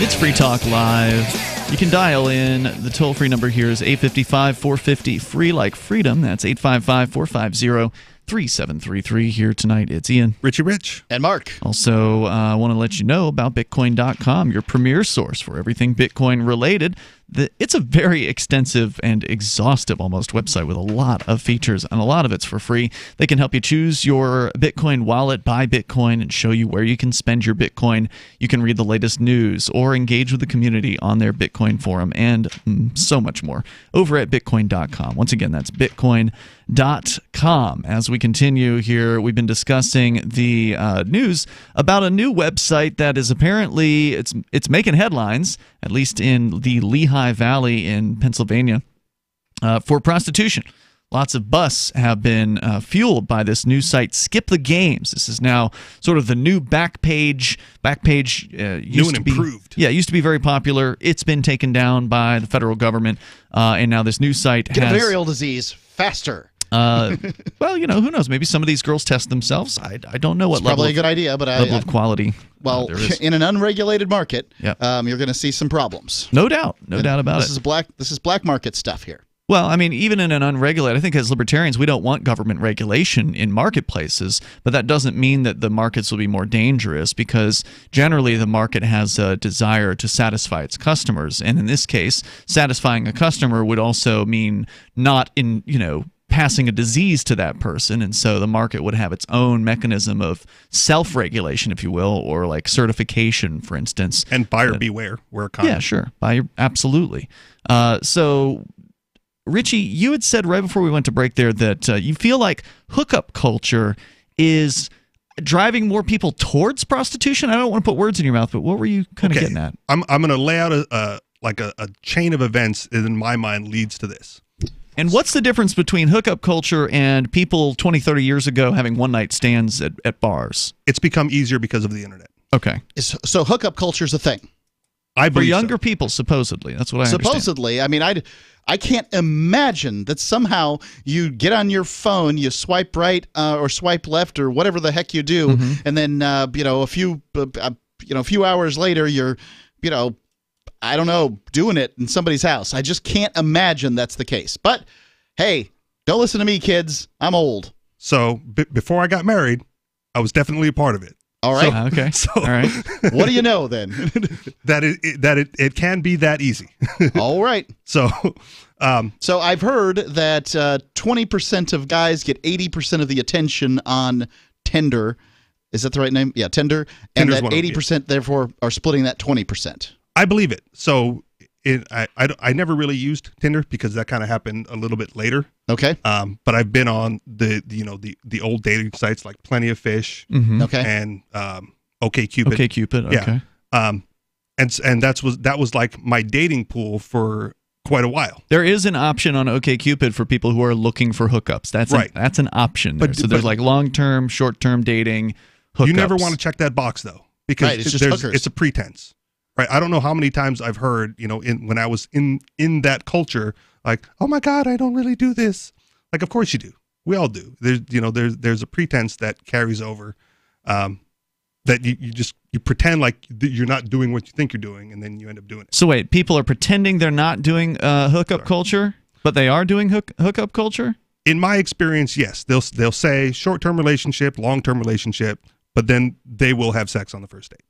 It's Free Talk Live. You can dial in. The toll-free number here is 855-450-FREE like freedom. That's 855-450-3733. Here tonight, it's Ian. Richie Rich. And Mark. Also, I want to let you know about Bitcoin.com, your premier source for everything Bitcoin related. It's a very extensive and exhaustive almost website with a lot of features, and a lot of it's for free. They can help you choose your Bitcoin wallet, buy Bitcoin, and show you where you can spend your Bitcoin. You can read the latest news or engage with the community on their Bitcoin forum and so much more over at Bitcoin.com. Once again, that's Bitcoin.com. As we continue here, we've been discussing the news about a new website that is apparently it's making headlines, at least in the Lehigh Valley in Pennsylvania, for prostitution. Lots of busts have been fueled by this new site, Skip the Games. This is now sort of the new Backpage. Backpage new and improved. Yeah, it used to be very popular. It's been taken down by the federal government, and now this new site Get has a venereal disease faster. Well, you know, who knows? Maybe some of these girls test themselves. I don't know what It's probably a good idea, but level of quality. Well, there is. in an unregulated market, Yep. you're going to see some problems. No doubt about This is black market stuff here. Well, I mean, even in an unregulated, I think as libertarians, we don't want government regulation in marketplaces, but that doesn't mean that the markets will be more dangerous, because generally the market has a desire to satisfy its customers. And in this case, satisfying a customer would also mean not passing a disease to that person, and so the market would have its own mechanism of self-regulation, if you will, or like certification, for instance. And buyer beware. We're a common. Yeah, sure. Absolutely. So, Richie, you had said right before we went to break there that you feel like hookup culture is driving more people towards prostitution. I don't want to put words in your mouth, but what were you kind of getting at? I'm going to lay out a chain of events that in my mind leads to this. And what's the difference between hookup culture and people 20, 30 years ago having one-night stands at bars? It's become easier because of the internet. Okay. So hookup culture is a thing. I For believe younger so. people, supposedly. That's what I understand. Supposedly. I mean, I can't imagine that somehow you get on your phone, you swipe right or swipe left or whatever the heck you do, and then a few hours later you're I don't know, doing it in somebody's house. I just can't imagine that's the case. But hey, don't listen to me, kids. I'm old. So before I got married, I was definitely a part of it. All right. Okay. So, all right. What do you know then? that it can be that easy. All right. So I've heard that 20% of guys get 80% of the attention on Tinder. Is that the right name? Yeah, Tinder. And Tinder's that 80% therefore are splitting that 20%. I believe it. So I never really used Tinder because that kind of happened a little bit later. Okay. But I've been on the old dating sites like Plenty of Fish. Okay. And OkCupid. OkCupid. Okay. Yeah. And that was like my dating pool for quite a while. There is an option on OkCupid for people who are looking for hookups. That's an option there. So there's like long-term, short-term dating hookups. You never want to check that box though, because it's a pretense. Right, I don't know how many times I've heard, when I was in that culture, like, oh my God, I don't really do this. Like, of course you do. We all do. There's a pretense that carries over, that you pretend like you're not doing what you think you're doing, and then you end up doing it. So wait, people are pretending they're not doing hookup culture, but they are doing hookup culture? In my experience, yes. They'll say short-term relationship, long-term relationship, but then they will have sex on the first date.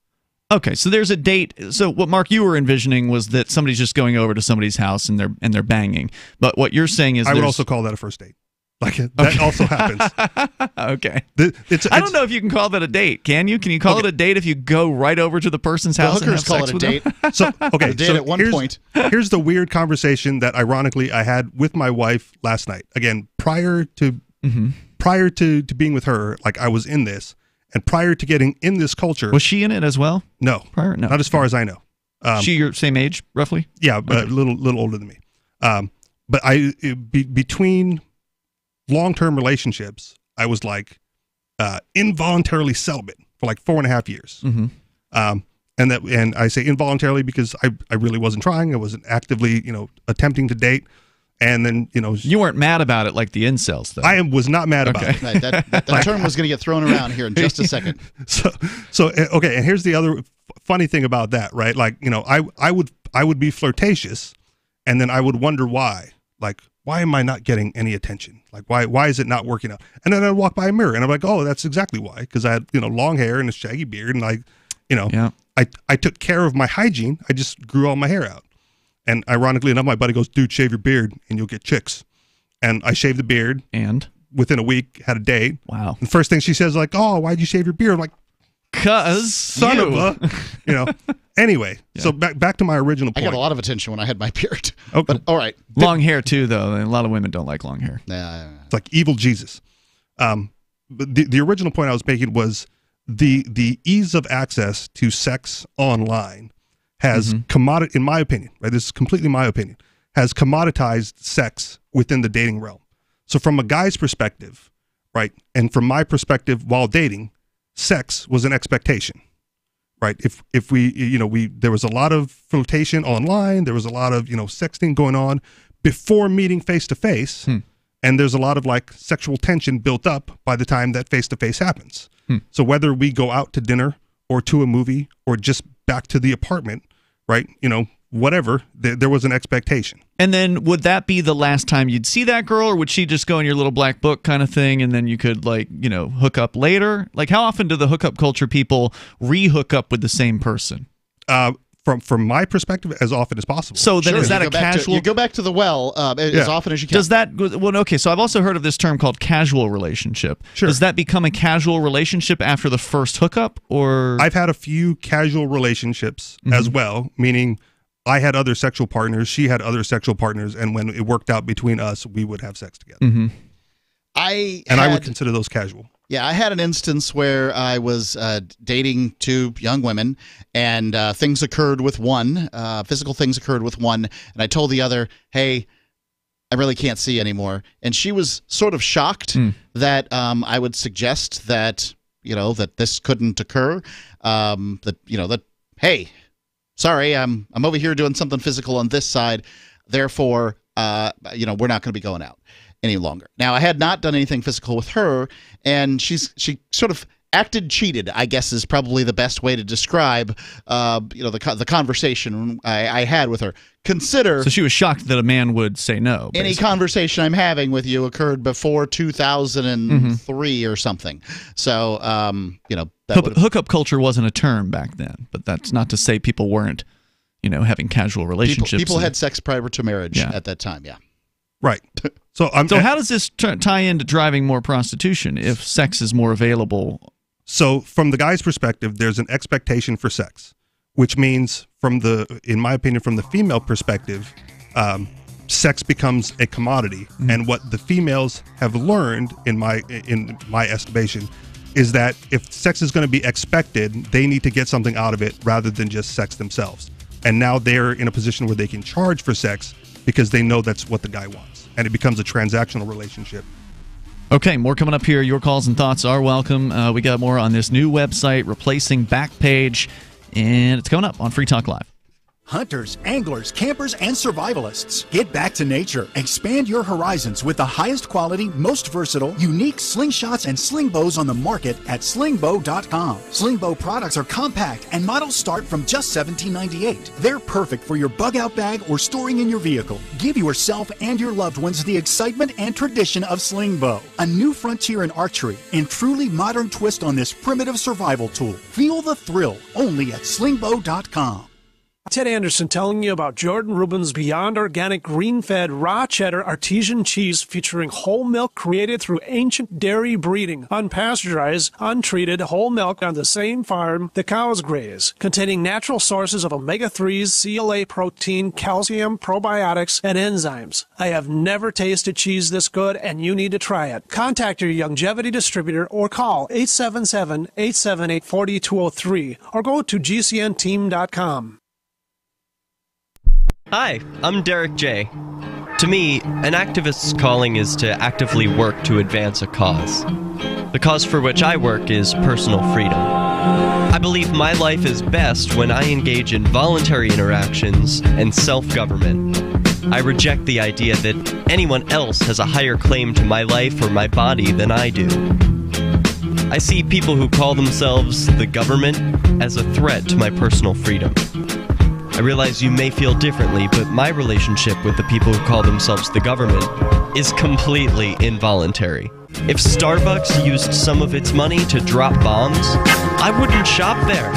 Okay, so there's a date. So what, Mark, you were envisioning was that somebody's just going over to somebody's house and they're banging. But what you're saying is I would also call that a first date. Like that also happens. Okay. I don't know if you can call that a date. Can you? Can you call it a date if you go right over to the person's house and have sex with them? So a date at one point. Here's the weird conversation that ironically I had with my wife last night. Again, prior to being with her, like I was in this. And prior to getting in this culture... Was she in it as well? No. Prior? No. Not as far as I know. She your same age, roughly? Yeah, but a little older than me. But between long-term relationships, I was like involuntarily celibate for like 4.5 years. And I say involuntarily because I really wasn't trying. I wasn't actively, attempting to date. And then, you weren't mad about it like the incels, though. I was not mad about it. Right, that term was going to get thrown around here in just a second. So okay, and here's the other funny thing about that, right? Like, I would be flirtatious, and then I would wonder why. Like, why am I not getting any attention? Like, why is it not working out? And then I'd walk by a mirror, and I'm like, oh, that's exactly why. Because I had, long hair and a shaggy beard, and I took care of my hygiene. I just grew all my hair out. And ironically enough, my buddy goes, dude, shave your beard, and you'll get chicks. And I shaved the beard. And? Within a week, had a date. Wow. And the first thing she says, like, oh, why'd you shave your beard? I'm like, cuz son of a, Anyway, so back to my original point. I got a lot of attention when I had my beard. Okay. But all right. Long hair too, though. A lot of women don't like long hair. It's like evil Jesus. But the original point I was making was the ease of access to sex online has in my opinion, right? This is completely my opinion, has commoditized sex within the dating realm. So from a guy's perspective, right, and from my perspective while dating, sex was an expectation, right? If we there was a lot of flirtation online, there was a lot of sexting going on before meeting face to face, and there's a lot of like sexual tension built up by the time that face to face happens. So whether we go out to dinner or to a movie or just back to the apartment, right? Whatever, there was an expectation. And then would that be the last time you'd see that girl, or would she just go in your little black book kind of thing, and then you could hook up later? Like, how often do the hookup culture people re-hook up with the same person? From my perspective, as often as possible. So then is that a casual... You go back to the well as often as you can. Does that... Well, okay, so I've also heard of this term called casual relationship. Sure. Does that become a casual relationship after the first hookup, or... I've had a few casual relationships as well, meaning I had other sexual partners, she had other sexual partners, and when it worked out between us, we would have sex together. I would consider those casual. Yeah, I had an instance where I was dating two young women, and things occurred with one, physical things occurred with one, and I told the other, hey, I really can't see anymore. And she was sort of shocked that I would suggest that, that this couldn't occur, that, hey, sorry, I'm over here doing something physical on this side, therefore, we're not going to be going out any longer. Now, I had not done anything physical with her, and she sort of acted cheated, I guess is probably the best way to describe the conversation I had with her. So she was shocked that a man would say no. Basically. Any conversation I'm having with you occurred before 2003 or something. So, hookup culture wasn't a term back then, but that's not to say people weren't, having casual relationships. People had sex prior to marriage at that time, yeah. Right. So how does this tie into driving more prostitution if sex is more available? So from the guy's perspective, there's an expectation for sex, which means in my opinion, from the female perspective, sex becomes a commodity. And what the females have learned in my estimation is that if sex is going to be expected, they need to get something out of it rather than just sex themselves. And now they're in a position where they can charge for sex because they know that's what the guy wants. And it becomes a transactional relationship. Okay, more coming up here. Your calls and thoughts are welcome. We got more on this new website, Replacing Backpage, and it's coming up on Free Talk Live. Hunters, anglers, campers, and survivalists. Get back to nature. Expand your horizons with the highest quality, most versatile, unique slingshots and sling bows on the market at slingbow.com. Slingbow products are compact and models start from just $17.98. They're perfect for your bug-out bag or storing in your vehicle. Give yourself and your loved ones the excitement and tradition of slingbow. A new frontier in archery and truly modern twist on this primitive survival tool. Feel the thrill only at slingbow.com. Ted Anderson telling you about Jordan Rubin's Beyond Organic Green-Fed Raw Cheddar Artesian Cheese featuring whole milk created through ancient dairy breeding, unpasteurized, untreated whole milk on the same farm the cows graze, containing natural sources of omega-3s, CLA protein, calcium, probiotics, and enzymes. I have never tasted cheese this good, and you need to try it. Contact your longevity distributor or call 877-878-4203 or go to gcnteam.com. Hi, I'm Derek J. To me, an activist's calling is to actively work to advance a cause. The cause for which I work is personal freedom. I believe my life is best when I engage in voluntary interactions and self-government. I reject the idea that anyone else has a higher claim to my life or my body than I do. I see people who call themselves the government as a threat to my personal freedom. I realize you may feel differently, but my relationship with the people who call themselves the government is completely involuntary. If Starbucks used some of its money to drop bombs, I wouldn't shop there.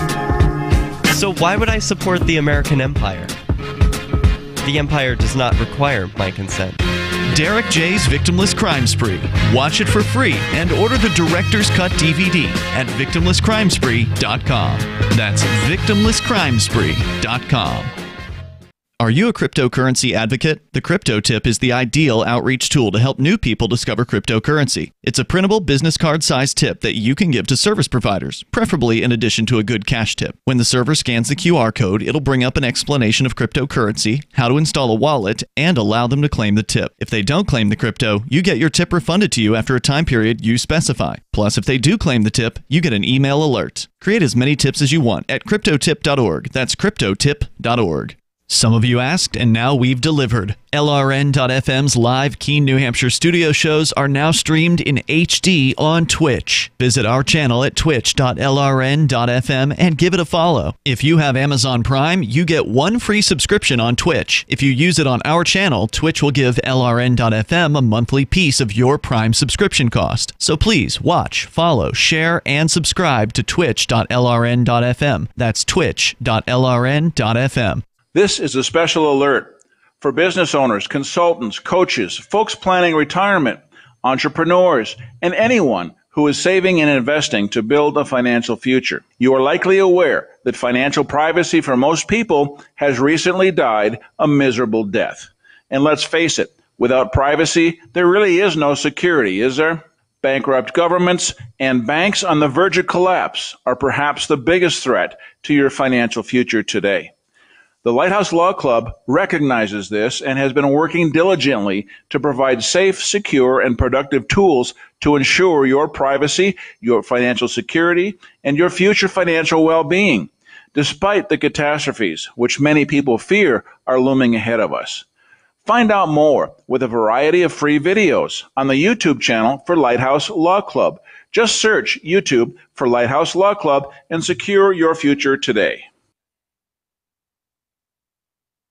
So why would I support the American empire? The empire does not require my consent. Derek J's Victimless Crime Spree. Watch it for free and order the Director's Cut DVD at victimlesscrimespree.com. That's victimlesscrimespree.com. Are you a cryptocurrency advocate? The Crypto Tip is the ideal outreach tool to help new people discover cryptocurrency. It's a printable business card-sized tip that you can give to service providers, preferably in addition to a good cash tip. When the server scans the QR code, it'll bring up an explanation of cryptocurrency, how to install a wallet, and allow them to claim the tip. If they don't claim the crypto, you get your tip refunded to you after a time period you specify. Plus, if they do claim the tip, you get an email alert. Create as many tips as you want at cryptotip.org. That's cryptotip.org. Some of you asked, and now we've delivered. LRN.FM's live Keene, New Hampshire studio shows are now streamed in HD on Twitch. Visit our channel at twitch.lrn.fm and give it a follow. If you have Amazon Prime, you get one free subscription on Twitch. If you use it on our channel, Twitch will give LRN.FM a monthly piece of your Prime subscription cost. So please watch, follow, share, and subscribe to twitch.lrn.fm. That's twitch.lrn.fm. This is a special alert for business owners, consultants, coaches, folks planning retirement, entrepreneurs, and anyone who is saving and investing to build a financial future. You are likely aware that financial privacy for most people has recently died a miserable death. And let's face it, without privacy, there really is no security, is there? Bankrupt governments and banks on the verge of collapse are perhaps the biggest threat to your financial future today. The Lighthouse Law Club recognizes this and has been working diligently to provide safe, secure, and productive tools to ensure your privacy, your financial security, and your future financial well-being, despite the catastrophes which many people fear are looming ahead of us. Find out more with a variety of free videos on the YouTube channel for Lighthouse Law Club. Just search YouTube for Lighthouse Law Club and secure your future today.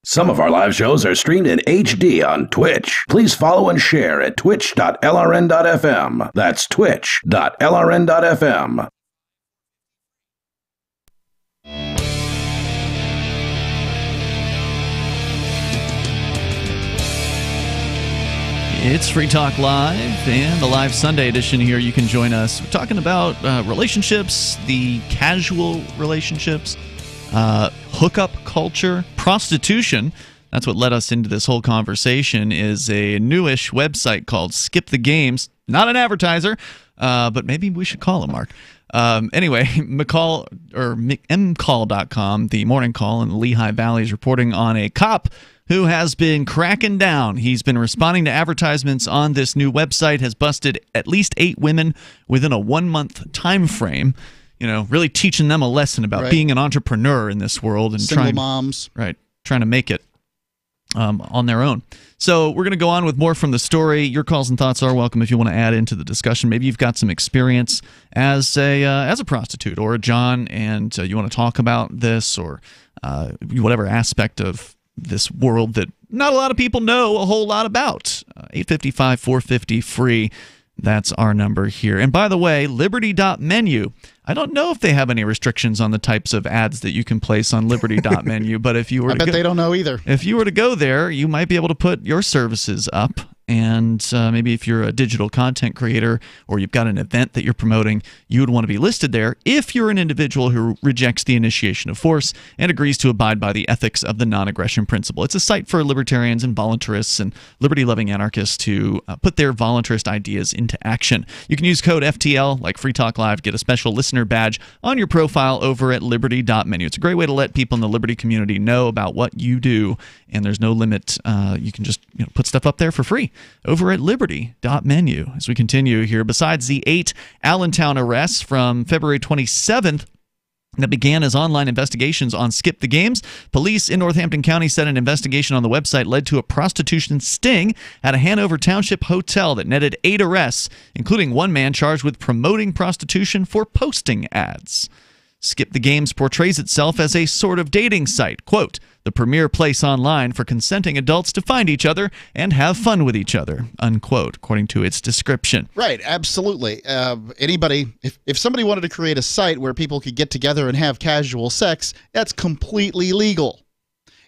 Some of our live shows are streamed in HD on Twitch. Please follow and share at twitch.lrn.fm. That's twitch.lrn.fm. It's Free Talk Live and the live Sunday edition here. You can join us. We're talking about relationships, the casual relationships, hookup culture, prostitution. That's what led us into this whole conversation, is a newish website called Skip the Games. Not an advertiser, but maybe we should call him, Mark. Anyway, mcall.com, the Morning Call in the Lehigh Valley, is reporting on a cop who has been cracking down. He's been responding to advertisements on this new website, has busted at least 8 women within a 1-month time frame. You know, really teaching them a lesson about being an entrepreneur in this world and single moms, trying to make it on their own. So we're going to go on with more from the story. Your calls and thoughts are welcome if you want to add into the discussion. Maybe you've got some experience as a prostitute or a John, and you want to talk about this or whatever aspect of this world that not a lot of people know a whole lot about. 855-450-FREE. That's our number here. And by the way, Liberty.menu. I don't know if they have any restrictions on the types of ads that you can place on Liberty.menu, but if you were I bet they don't know either. If you were to go there, you might be able to put your services up. And maybe if you're a digital content creator or you've got an event that you're promoting, you would want to be listed there if you're an individual who rejects the initiation of force and agrees to abide by the ethics of the non-aggression principle. It's a site for libertarians and voluntarists and liberty-loving anarchists to put their voluntarist ideas into action. You can use code FTL, like Free Talk Live, get a special listener badge on your profile over at Liberty.menu. It's a great way to let people in the Liberty community know about what you do, and there's no limit. You can just put stuff up there for free over at Liberty.menu. As we continue here, besides the 8 Allentown arrests from February 27th that began as online investigations on Skip the Games, police in Northampton County said an investigation on the website led to a prostitution sting at a Hanover Township hotel that netted 8 arrests, including one man charged with promoting prostitution for posting ads. Skip the Games portrays itself as a sort of dating site. Quote, the premier place online for consenting adults to find each other and have fun with each other, unquote, according to its description. Right, absolutely. Anybody, if somebody wanted to create a site where people could get together and have casual sex, that's completely legal.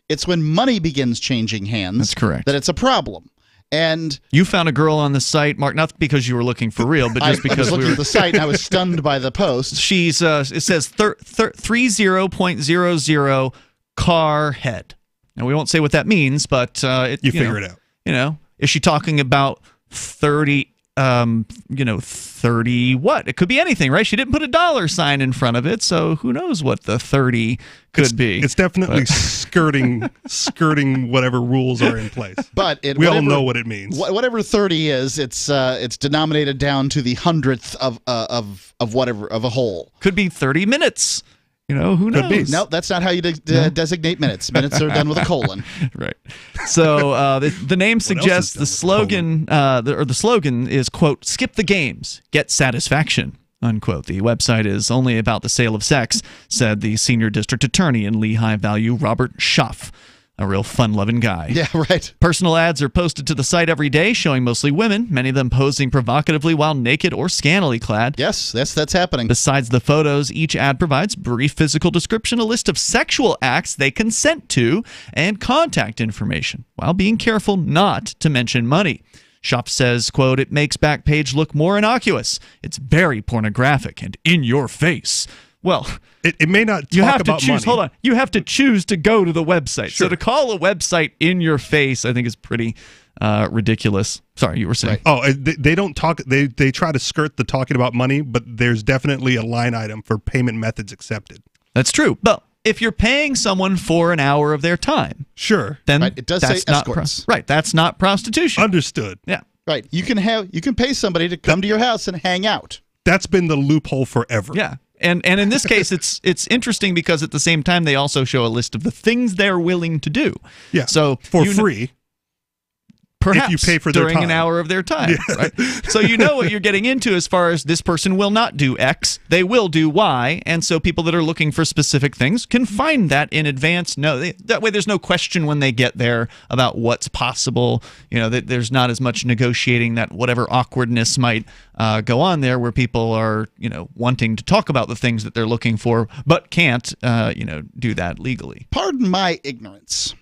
It's when money begins changing hands That's correct. that it's a problem. And you found a girl on the site, Mark, not because you were looking for real, but just because I was looking at the site and I was stunned by the post. She's it says 30.00 car head. Now we won't say what that means, but you figure it out. You know, is she talking about 30? 30 what? It could be anything, right? She didn't put a dollar sign in front of it, so who knows what the 30 could be. It's definitely skirting whatever rules are in place. But we all know what it means. Whatever 30 is, it's denominated down to the hundredth of whatever of a whole. Could be 30 minutes. You know, who knows? No, that's not how you designate minutes. Minutes are done with a colon. Right. So the name suggests the slogan, the slogan is, quote, skip the games, get satisfaction, unquote. The website is only about the sale of sex, said the senior district attorney in Lehigh Valley, Robert Schaff. A real fun-loving guy. Yeah, right. Personal ads are posted to the site every day, showing mostly women, many of them posing provocatively while naked or scantily clad. Yes, that's happening. Besides the photos, each ad provides brief physical description, a list of sexual acts they consent to, and contact information, while being careful not to mention money. Schaff says, quote, it makes Backpage look more innocuous. It's very pornographic and in your face. Well, it may not talk about money. Hold on. You have to choose to go to the website. Sure. So to call a website in your face, I think is pretty ridiculous. Sorry, you were saying. Right. Oh, they don't talk. They try to skirt the talking about money, but there's definitely a line item for payment methods accepted. That's true. But if you're paying someone for an hour of their time, sure, then it does say escorts. Right. That's not prostitution. Understood. Yeah. Right. You can pay somebody to come to your house and hang out. That's been the loophole forever. Yeah. And in this case, it's interesting because at the same time they also show a list of the things they're willing to do. Yeah. So for free. Perhaps if you pay for their during time. an hour of their time, right? So you know what you're getting into as far as this person will not do X, they will do Y, and so people that are looking for specific things can find that in advance. That way there's no question when they get there about what's possible. You know, that there's not as much negotiating, that whatever awkwardness might go on there where people are, wanting to talk about the things that they're looking for but can't, do that legally. Pardon my ignorance,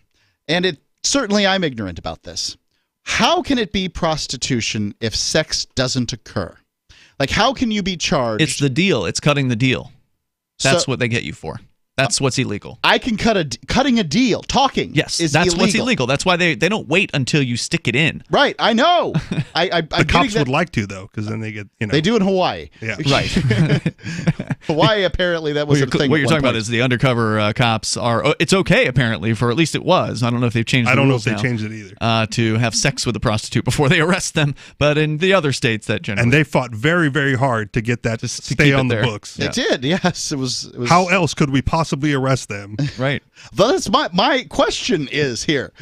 and certainly I'm ignorant about this. How can it be prostitution if sex doesn't occur? Like, how can you be charged? It's the deal. It's cutting the deal. That's what they get you for. That's what's illegal. I can cutting a deal. Talking. Yes, is that's illegal. what's illegal. That's why they don't wait until you stick it in. Right. I know. The cops would like to, though, because then they get They do in Hawaii. Yeah. Right. Hawaii, apparently, that was a thing. What you're talking about is the undercover cops are. It's okay, apparently, for at least it was. I don't know if they've changed. I don't know if they changed it either. To have sex with a prostitute before they arrest them, but in the other states that generally. And they fought very, very hard to get that to stay on the books. It did. Yes, it was. How else could we possibly arrest them? Right. That's my question is here.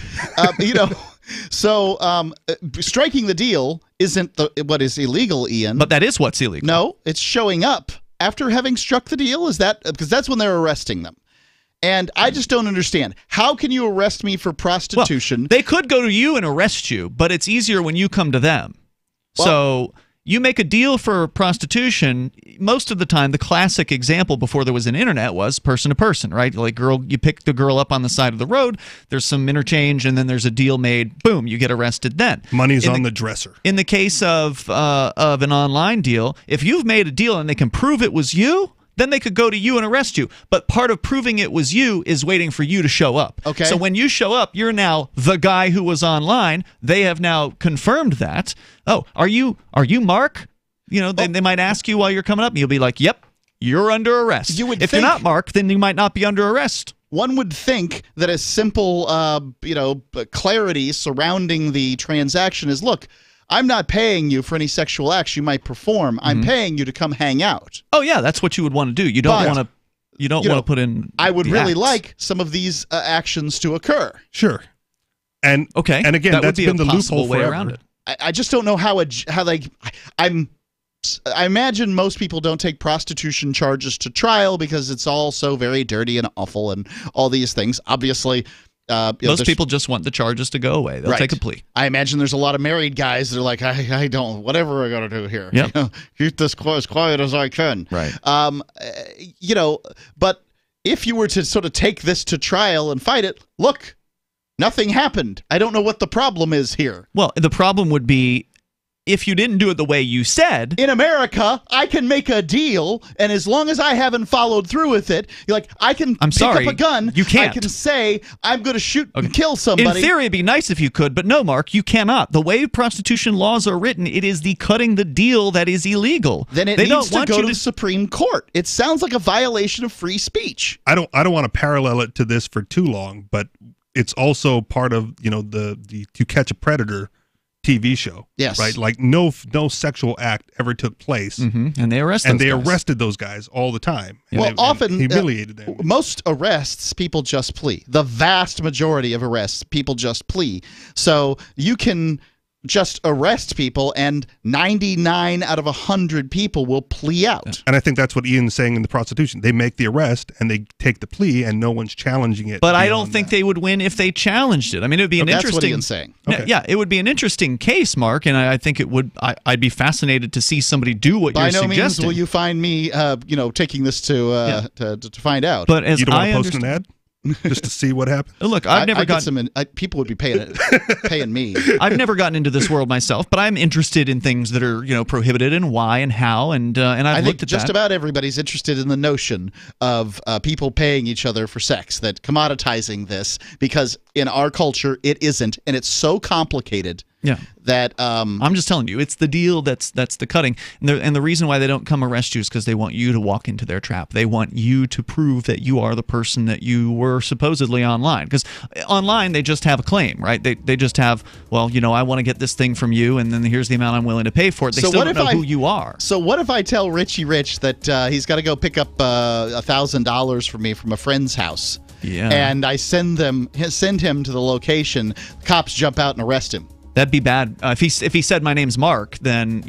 So striking the deal isn't what is illegal, Ian. But that is what's illegal. No, it's showing up after having struck the deal. Is that because that's when they're arresting them? And I just don't understand. How can you arrest me for prostitution? Well, they could go to you and arrest you, but it's easier when you come to them. Well, so you make a deal for prostitution. Most of the time, the classic example before there was an internet was person to person, right? Like, you pick the girl up on the side of the road, there's some interchange, and then there's a deal made. Boom, you get arrested then. Money's on the dresser. In the case of an online deal, if you've made a deal and they can prove it was you, then they could go to you and arrest you. But part of proving it was you is waiting for you to show up. Okay. So when you show up, you're now the guy who was online. They have now confirmed that. Oh, are you Mark? They might ask you while you're coming up, and you'll be like, yep, you're under arrest. If you're not Mark, then you might not be under arrest. One would think that a simple, clarity surrounding the transaction is, look, I'm not paying you for any sexual acts you might perform. I'm paying you to come hang out. Oh yeah, that's what you would want to do. You don't want to. You don't want to put in. I would really like some of these actions to occur. Sure. And okay. And again, that's been the loophole way forever. around it. I just don't know how I imagine most people don't take prostitution charges to trial because it's all so very dirty and awful and all these things. Obviously, most people just want the charges to go away. They'll take a plea. I imagine there's a lot of married guys that are like, I don't, whatever I got to do here. Yep. Keep this as quiet as I can. Right. But if you were to sort of take this to trial and fight it, look, nothing happened. I don't know what the problem is here. Well, the problem would be if you didn't do it the way you said. In America, I can make a deal, and as long as I haven't followed through with it, I can pick up a gun. You can't. I can say, I'm going to shoot and kill somebody. In theory, it'd be nice if you could, but no, Mark, you cannot. The way prostitution laws are written, it is the cutting the deal that is illegal. Then it needs to go to the Supreme Court. It sounds like a violation of free speech. I don't want to parallel it to this for too long, but it's also part of, the To Catch a Predator TV show. Yes. Right? Like no sexual act ever took place. Mm-hmm. And they arrested those guys all the time. Well, often humiliated them. Most arrests, people just plea. The vast majority of arrests, people just plea. So you can just arrest people, and 99 out of 100 people will plea out. And I think that's what Ian's saying in the prostitution. They make the arrest, and they take the plea, and no one's challenging it. But I don't think they would win if they challenged it. I mean, it would be an interesting... That's what Ian's saying. Okay. Yeah, it would be an interesting case, Mark, and I think it would... I'd be fascinated to see somebody do what you're suggesting. By no means will you find me, taking this to find out. But as you don't want to post an ad? Just to see what happens. Look, I've never gotten people would be paying me. I've never gotten into this world myself, but I'm interested in things that are prohibited and why and how, and I've looked at just about everybody's interested in the notion of people paying each other for sex, that commoditizing this, because in our culture it isn't, and it's so complicated. Yeah. That I'm just telling you, it's the deal that's the cutting, and the reason why they don't come arrest you is because they want you to walk into their trap. They want you to prove that you are the person that you were supposedly online. Because online they just have a claim, right? They just have, well, I want to get this thing from you, and then here's the amount I'm willing to pay for it. They still don't know who you are. So what if I tell Richie Rich that he's got to go pick up $1,000 for me from a friend's house? Yeah. And I send him to the location. Cops jump out and arrest him. That'd be bad. If he said my name's Mark, then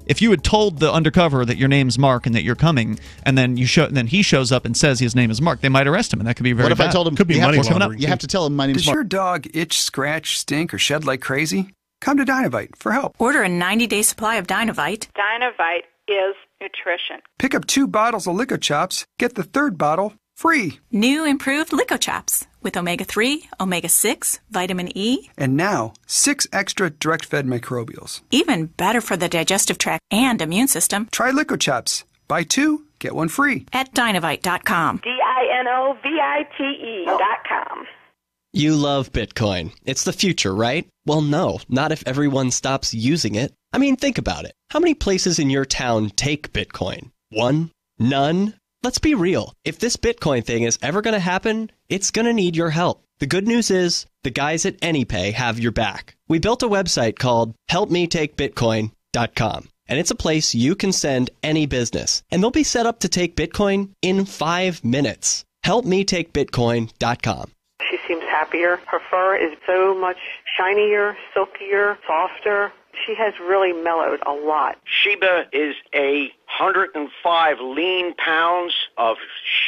if you had told the undercover that your name's Mark and that you're coming, and then then he shows up and says his name is Mark, they might arrest him, and that could be very bad. What if I told him could be money laundering? You have to tell him my name's Mark. Does your dog itch, scratch, stink, or shed like crazy? Come to Dynavite for help. Order a 90-day supply of Dynavite. Dynavite is nutrition. Pick up 2 bottles of Lico Chops. Get the 3rd bottle free. New improved Lico Chops with omega-3, omega-6, vitamin E. And now, 6 extra direct-fed microbials. Even better for the digestive tract and immune system. Try Lico Chops. Buy 2, get 1 free. At Dynavite.com. DINOVITE.com. You love Bitcoin. It's the future, right? Well, no, not if everyone stops using it. I mean, think about it. How many places in your town take Bitcoin? 1? None? Let's be real. If this Bitcoin thing is ever going to happen, it's going to need your help. The good news is the guys at AnyPay have your back. We built a website called helpmetakebitcoin.com, and it's a place you can send any business, and they'll be set up to take Bitcoin in 5 minutes. helpmetakebitcoin.com. She seems happier. Her fur is so much shinier, silkier, softer. She has really mellowed a lot. Sheba is 105 lean pounds of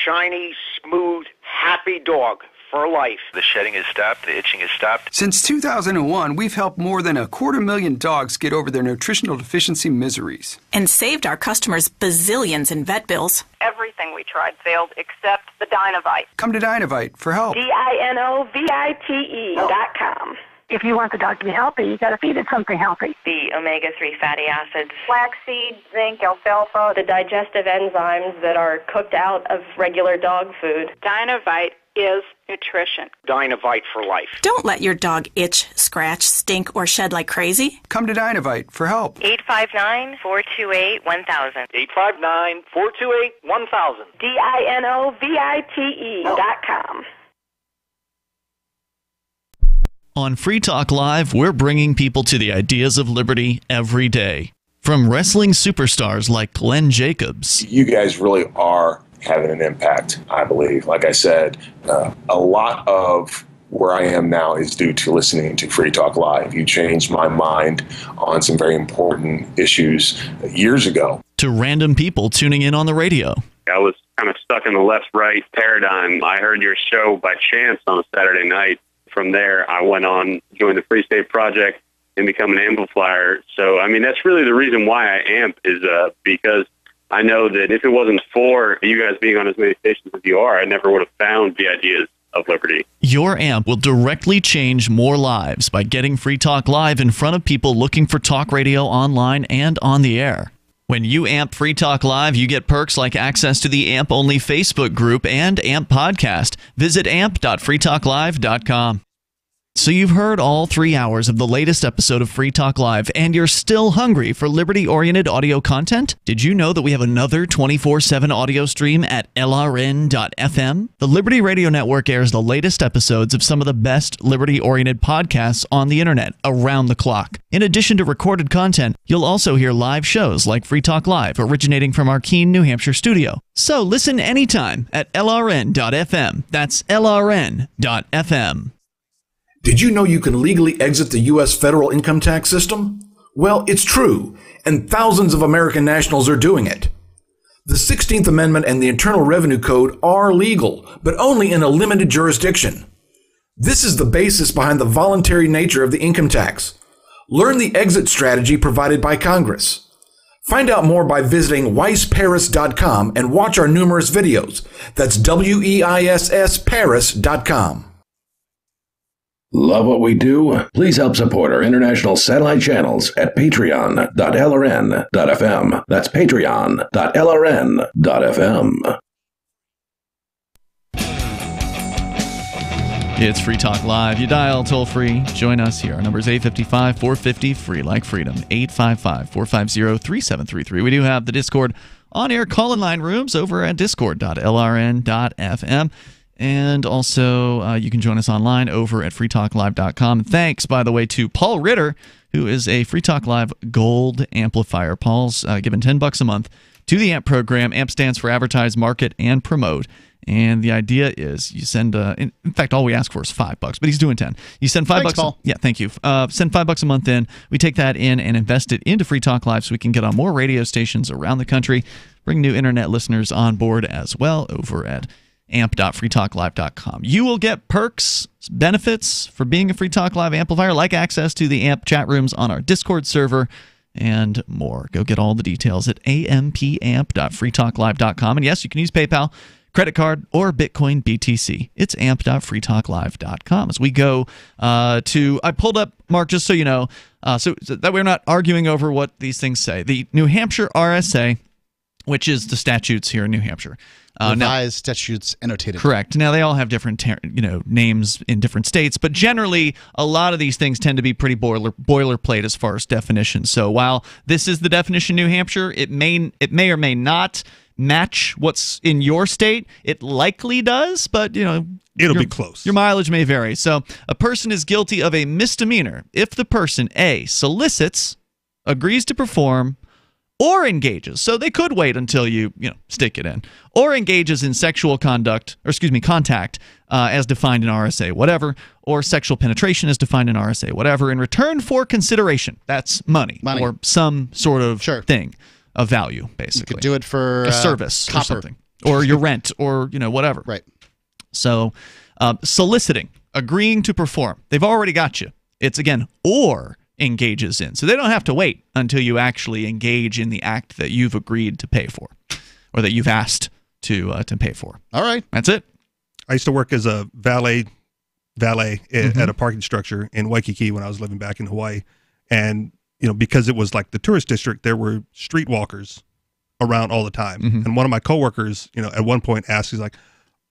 shiny, smooth, happy dog for life. The shedding has stopped. The itching has stopped. Since 2001, we've helped more than 250,000 dogs get over their nutritional deficiency miseries. And saved our customers bazillions in vet bills. Everything we tried failed except the Dynavite. Come to Dynavite for help. DINOVITE.com. If you want the dog to be healthy, you got to feed it something healthy. The omega-3 fatty acids, flaxseed, zinc, alfalfa, the digestive enzymes that are cooked out of regular dog food. Dynavite is nutrition. Dynavite for life. Don't let your dog itch, scratch, stink, or shed like crazy. Come to Dynavite for help. 859-428-1000. 859-428-1000. DINOVITE.com. On Free Talk Live, we're bringing people to the ideas of liberty every day. From wrestling superstars like Glenn Jacobs. You guys really are having an impact, I believe. Like I said, a lot of where I am now is due to listening to Free Talk Live. You changed my mind on some very important issues years ago. To random people tuning in on the radio. I was kind of stuck in the left-right paradigm. I heard your show by chance on a Saturday night. From there, I went on, joined the Free State Project, and become an amplifier. So, I mean, that's really the reason why I amp is because I know that if it wasn't for you guys being on as many stations as you are, I never would have found the ideas of liberty. Your amp will directly change more lives by getting Free Talk Live in front of people looking for talk radio online and on the air. When you amp Free Talk Live, you get perks like access to the AMP-only Facebook group and AMP podcast. Visit amp.freetalklive.com. So you've heard all 3 hours of the latest episode of Free Talk Live, and you're still hungry for liberty-oriented audio content? Did you know that we have another 24/7 audio stream at LRN.FM? The Liberty Radio Network airs the latest episodes of some of the best liberty-oriented podcasts on the internet around the clock. In addition to recorded content, you'll also hear live shows like Free Talk Live, originating from our Keene, New Hampshire studio. So listen anytime at LRN.FM. That's LRN.FM. Did you know you can legally exit the U.S. federal income tax system? Well, it's true, and thousands of American nationals are doing it. The 16th Amendment and the Internal Revenue Code are legal, but only in a limited jurisdiction. This is the basis behind the voluntary nature of the income tax. Learn the exit strategy provided by Congress. Find out more by visiting weissparis.com and watch our numerous videos. That's WEISSparis.com. Love what we do? Please help support our international satellite channels at patreon.lrn.fm. That's patreon.lrn.fm. It's Free Talk Live. You dial toll-free. Join us here. Our number is 855-450-FREE, like freedom, 855-450-3733. We do have the Discord on-air call-in line rooms over at discord.lrn.fm. And also, you can join us online over at freetalklive.com. Thanks, by the way, to Paul Ritter, who is a Free Talk Live Gold amplifier. Paul's given $10 a month to the AMP program. AMP stands for Advertise, Market, and Promote. And the idea is you send, in fact, all we ask for is $5, but he's doing 10. You send $5. Thanks, Paul. Yeah, thank you. Send $5 a month in. We take that in and invest it into Free Talk Live so we can get on more radio stations around the country, bring new internet listeners on board as well over at amp.freetalklive.com. You will get perks, benefits for being a Free Talk Live amplifier, like access to the AMP chat rooms on our Discord server and more. Go get all the details at ampamp.freetalklive.com. And yes, you can use PayPal, credit card, or Bitcoin BTC. It's amp.freetalklive.com. As we go to, I pulled up, Mark, just so you know, so that we're not arguing over what these things say. The New Hampshire RSA, which is the statutes here in New Hampshire. Revised statutes annotated. Correct. Now, they all have different names in different states, but generally, a lot of these things tend to be pretty boilerplate as far as definitions. So while this is the definition in New Hampshire, it may or may not match what's in your state. It likely does, but, it'll be close. Your mileage may vary. So a person is guilty of a misdemeanor if the person, A, solicits, agrees to perform, or engages, so they could wait until you stick it in, or engages in sexual contact as defined in RSA whatever, or sexual penetration as defined in RSA whatever, in return for consideration. That's money. Or some sort of thing of value, basically. You could do it for a service copper. or something, or your rent, or whatever. Right. So soliciting, agreeing to perform, they've already got you. It's again or engages in. So they don't have to wait until you actually engage in the act that you've agreed to pay for, or that you've asked to pay for. All right. That's it. I used to work as a valet at a parking structure in Waikiki when I was living back in Hawaii. And, because it was like the tourist district, there were streetwalkers around all the time. And one of my coworkers, at one point asked, he's like,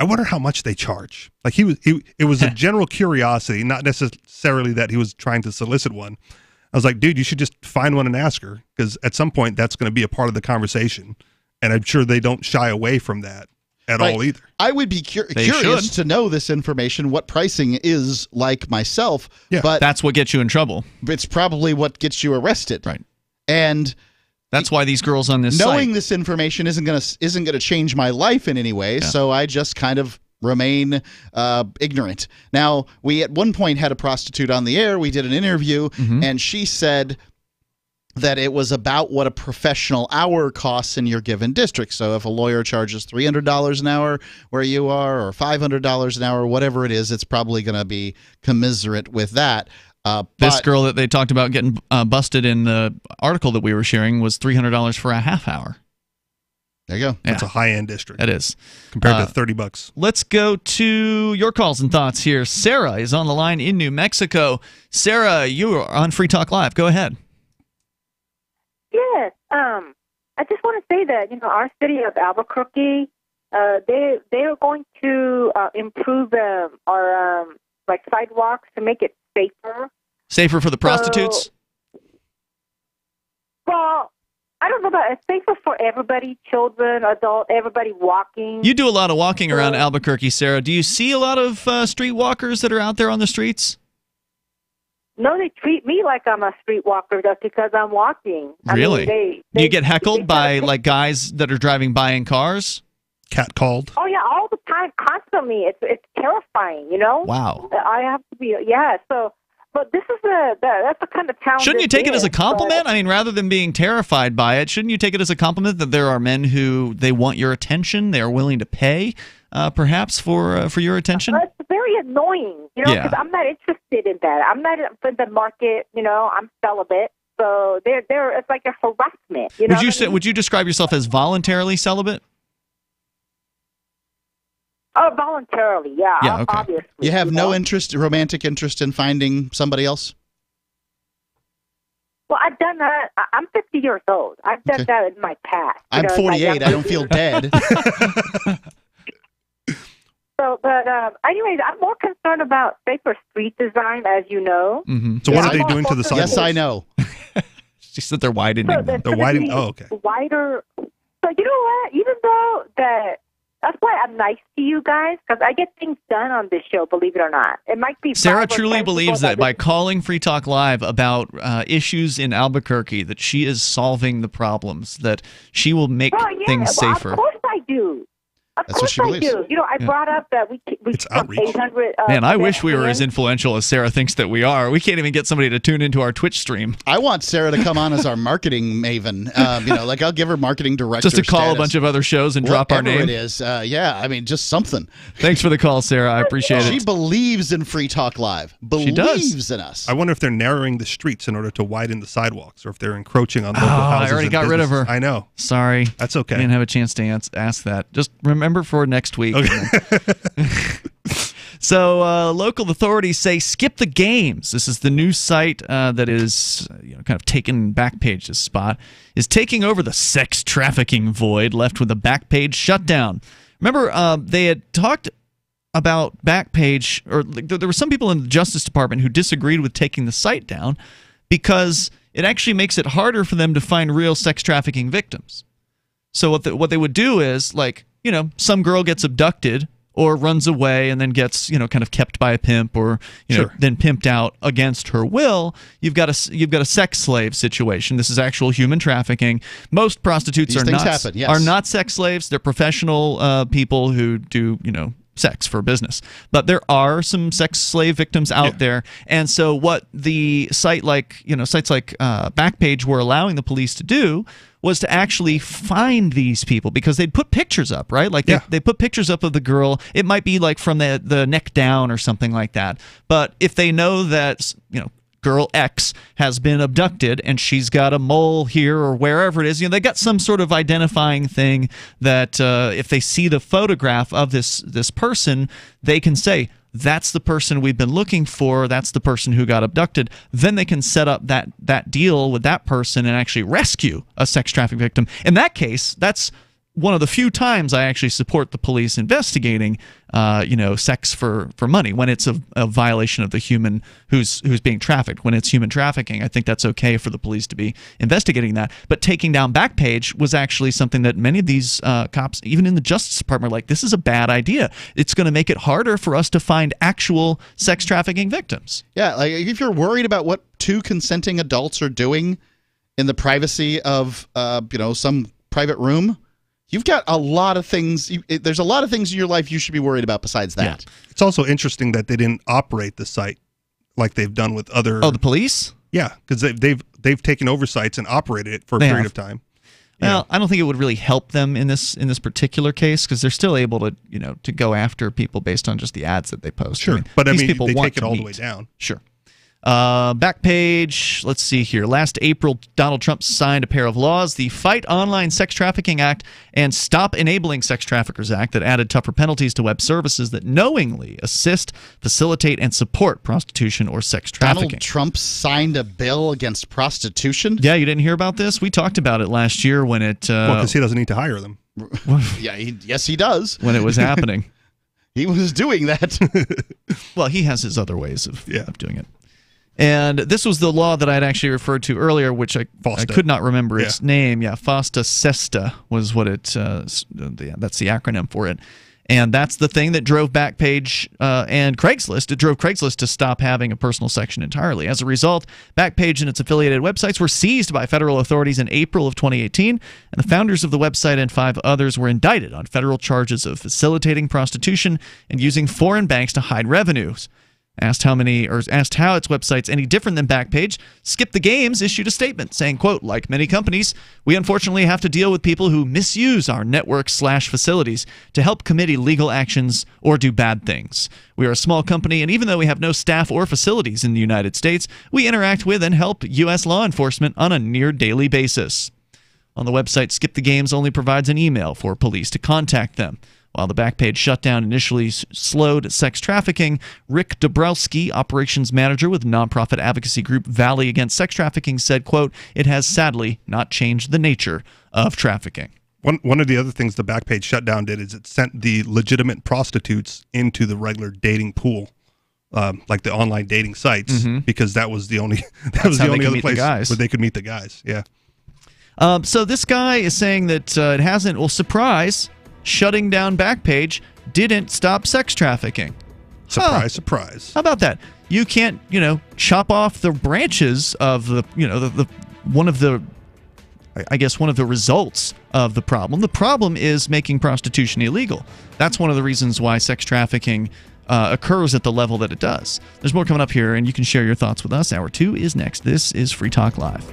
I wonder how much they charge. Like it was a general curiosity, not necessarily that he was trying to solicit one. I was like, dude, you should just find one and ask her, because at some point that's going to be a part of the conversation. And I'm sure they don't shy away from that at all either. I would be curious to know this information, what pricing is like myself. Yeah. But that's what gets you in trouble. It's probably what gets you arrested. Right. And that's why these girls on this knowing site, this information isn't gonna change my life in any way. So I just kind of remain ignorant. Now, we at one point had a prostitute on the air. We did an interview, and she said that it was about what a professional hour costs in your given district. So if a lawyer charges $300 an hour where you are, or $500 an hour, whatever it is, it's probably going to be commiserate with that. This girl that they talked about getting busted in the article that we were sharing was $300 for a half hour. There you go. Yeah. It's a high-end district. It is. Compared to $30. Let's go to your calls and thoughts here. Sarah is on the line in New Mexico. Sarah, you are on Free Talk Live. Go ahead. Yes. I just want to say that, our city of Albuquerque, they are going to improve our sidewalks to make it safer. Safer for the prostitutes? Well, I don't know about it's safer for everybody, children, adult, everybody walking. You do a lot of walking around Albuquerque, Sarah. Do you see a lot of streetwalkers that are out there on the streets? No, they treat me like I'm a streetwalker just because I'm walking. Really? I mean, do you get heckled by guys that are driving by in cars? Catcalled? Oh, yeah, all the time, constantly. It's terrifying, Wow. I have to be, so... But this is that's the kind of town. Shouldn't you take it as a compliment? I mean, rather than being terrified by it, shouldn't you take it as a compliment that there are men who they want your attention, they are willing to pay, perhaps for your attention? It's very annoying, because I'm not interested in that. I'm not in the market, I'm celibate, so they're it's like a harassment. Would you describe yourself as voluntarily celibate? Oh, voluntarily, yeah. Yeah, okay. Obviously. You have no romantic interest in finding somebody else? Well, I've done that. I'm 50 years old. I've done that in my past. I'm 48. I don't feel dead. Anyways, I'm more concerned about safer street design, as you know. Mm-hmm. So what are they doing to the sidewalks? Yes, I know. She said they're widening them. They're widening. Oh, okay. Wider. So you know what? Even though that's why I'm nice to you guys, because I get things done on this show, believe it or not. It might be Sarah truly believes that by calling Free Talk Live about issues in Albuquerque, that she is solving the problems, that she will make things safer. Of course I do. That's what she believes. I do. I brought up that we it's outreach. 800. Man, I wish we were as influential as Sarah thinks that we are. We can't even get somebody to tune into our Twitch stream. I want Sarah to come on as our marketing maven. I'll give her marketing director just to call a bunch of other shows and drop our name. It is. Just something. Thanks for the call, Sarah. I appreciate it. She believes in Free Talk Live. Believes in us. I wonder if they're narrowing the streets in order to widen the sidewalks, or if they're encroaching on local houses. I already got rid of her. I know. Sorry. That's okay. I didn't have a chance to ask that. Just remember for next week. Okay. So local authorities say skip the games. This is the new site that is kind of taken Backpage's spot, is taking over the sex trafficking void left with the Backpage shutdown. Remember, they had talked about Backpage, or there were some people in the Justice Department who disagreed with taking the site down because it actually makes it harder for them to find real sex trafficking victims. So what they would do is, some girl gets abducted or runs away and then gets, kind of kept by a pimp, or then pimped out against her will. You've got a sex slave situation. This is actual human trafficking. Most prostitutes are not sex slaves. They're professional people who do, sex for business. But there are some sex slave victims out there. And so what the sites like Backpage were allowing the police to do was to actually find these people, because they'd put pictures up, right? They put pictures up of the girl. It might be from the neck down or something like that. But if they know that, girl X has been abducted and she's got a mole here or wherever it is, they got some sort of identifying thing that if they see the photograph of this person, they can say, that's the person we've been looking for, that's the person who got abducted. Then they can set up that deal with that person and actually rescue a sex trafficking victim. In that case, that's one of the few times I actually support the police investigating, sex for money, when it's a violation of the human who's being trafficked. When it's human trafficking, I think that's okay for the police to be investigating that. But taking down Backpage was actually something that many of these cops, even in the Justice Department, are like, this is a bad idea. It's going to make it harder for us to find actual sex trafficking victims. Yeah, if you're worried about what two consenting adults are doing in the privacy of, some private room, You've got a lot of things. There's a lot of things in your life you should be worried about besides that. Yeah. It's also interesting that they didn't operate the site like they've done with other. Oh, the police? Yeah, because they've taken over sites and operated it for a period of time. Well, I don't think it would really help them in this particular case because they're still able to to go after people based on just the ads that they post. Sure, but these people they take it all the way down. Sure. Back page, let's see here. Last April, Donald Trump signed a pair of laws, the Fight Online Sex Trafficking Act and Stop Enabling Sex Traffickers Act, that added tougher penalties to web services that knowingly assist, facilitate, and support prostitution or sex trafficking. Donald Trump signed a bill against prostitution? Yeah, you didn't hear about this? We talked about it last year when it... well, because he doesn't need to hire them. Yeah, yes, he does. When it was happening. He was doing that. Well, he has his other ways of doing it. And this was the law that I had actually referred to earlier, which I could not remember its name. Yeah, FOSTA SESTA was what it. That's the acronym for it, and that's the thing that drove Backpage and Craigslist. It drove Craigslist to stop having a personal section entirely. As a result, Backpage and its affiliated websites were seized by federal authorities in April of 2018, and the founders of the website and 5 others were indicted on federal charges of facilitating prostitution and using foreign banks to hide revenues. Asked how its website's any different than Backpage, Skip the Games issued a statement saying, quote, "Like many companies, we unfortunately have to deal with people who misuse our network/facilities to help commit illegal actions or do bad things. We are a small company, and even though we have no staff or facilities in the United States, we interact with and help U.S. law enforcement on a near-daily basis." On the website, Skip the Games only provides an email for police to contact them. While the Backpage shutdown initially slowed sex trafficking, Rick Dabrowski, operations manager with nonprofit advocacy group Valley Against Sex Trafficking, said, quote, "It has sadly not changed the nature of trafficking." One of the other things the Backpage shutdown did is it sent the legitimate prostitutes into the regular dating pool, like the online dating sites, because that was the only other place where they could meet the guys. Yeah. So this guy is saying that it hasn't. Well, surprise. Shutting down Backpage didn't stop sex trafficking. Surprise, surprise. How about that? You can't, chop off the branches of the one of the results of the problem. The problem is making prostitution illegal. That's one of the reasons why sex trafficking occurs at the level that it does. There's more coming up here, and you can share your thoughts with us. Hour 2 is next. This is Free Talk Live.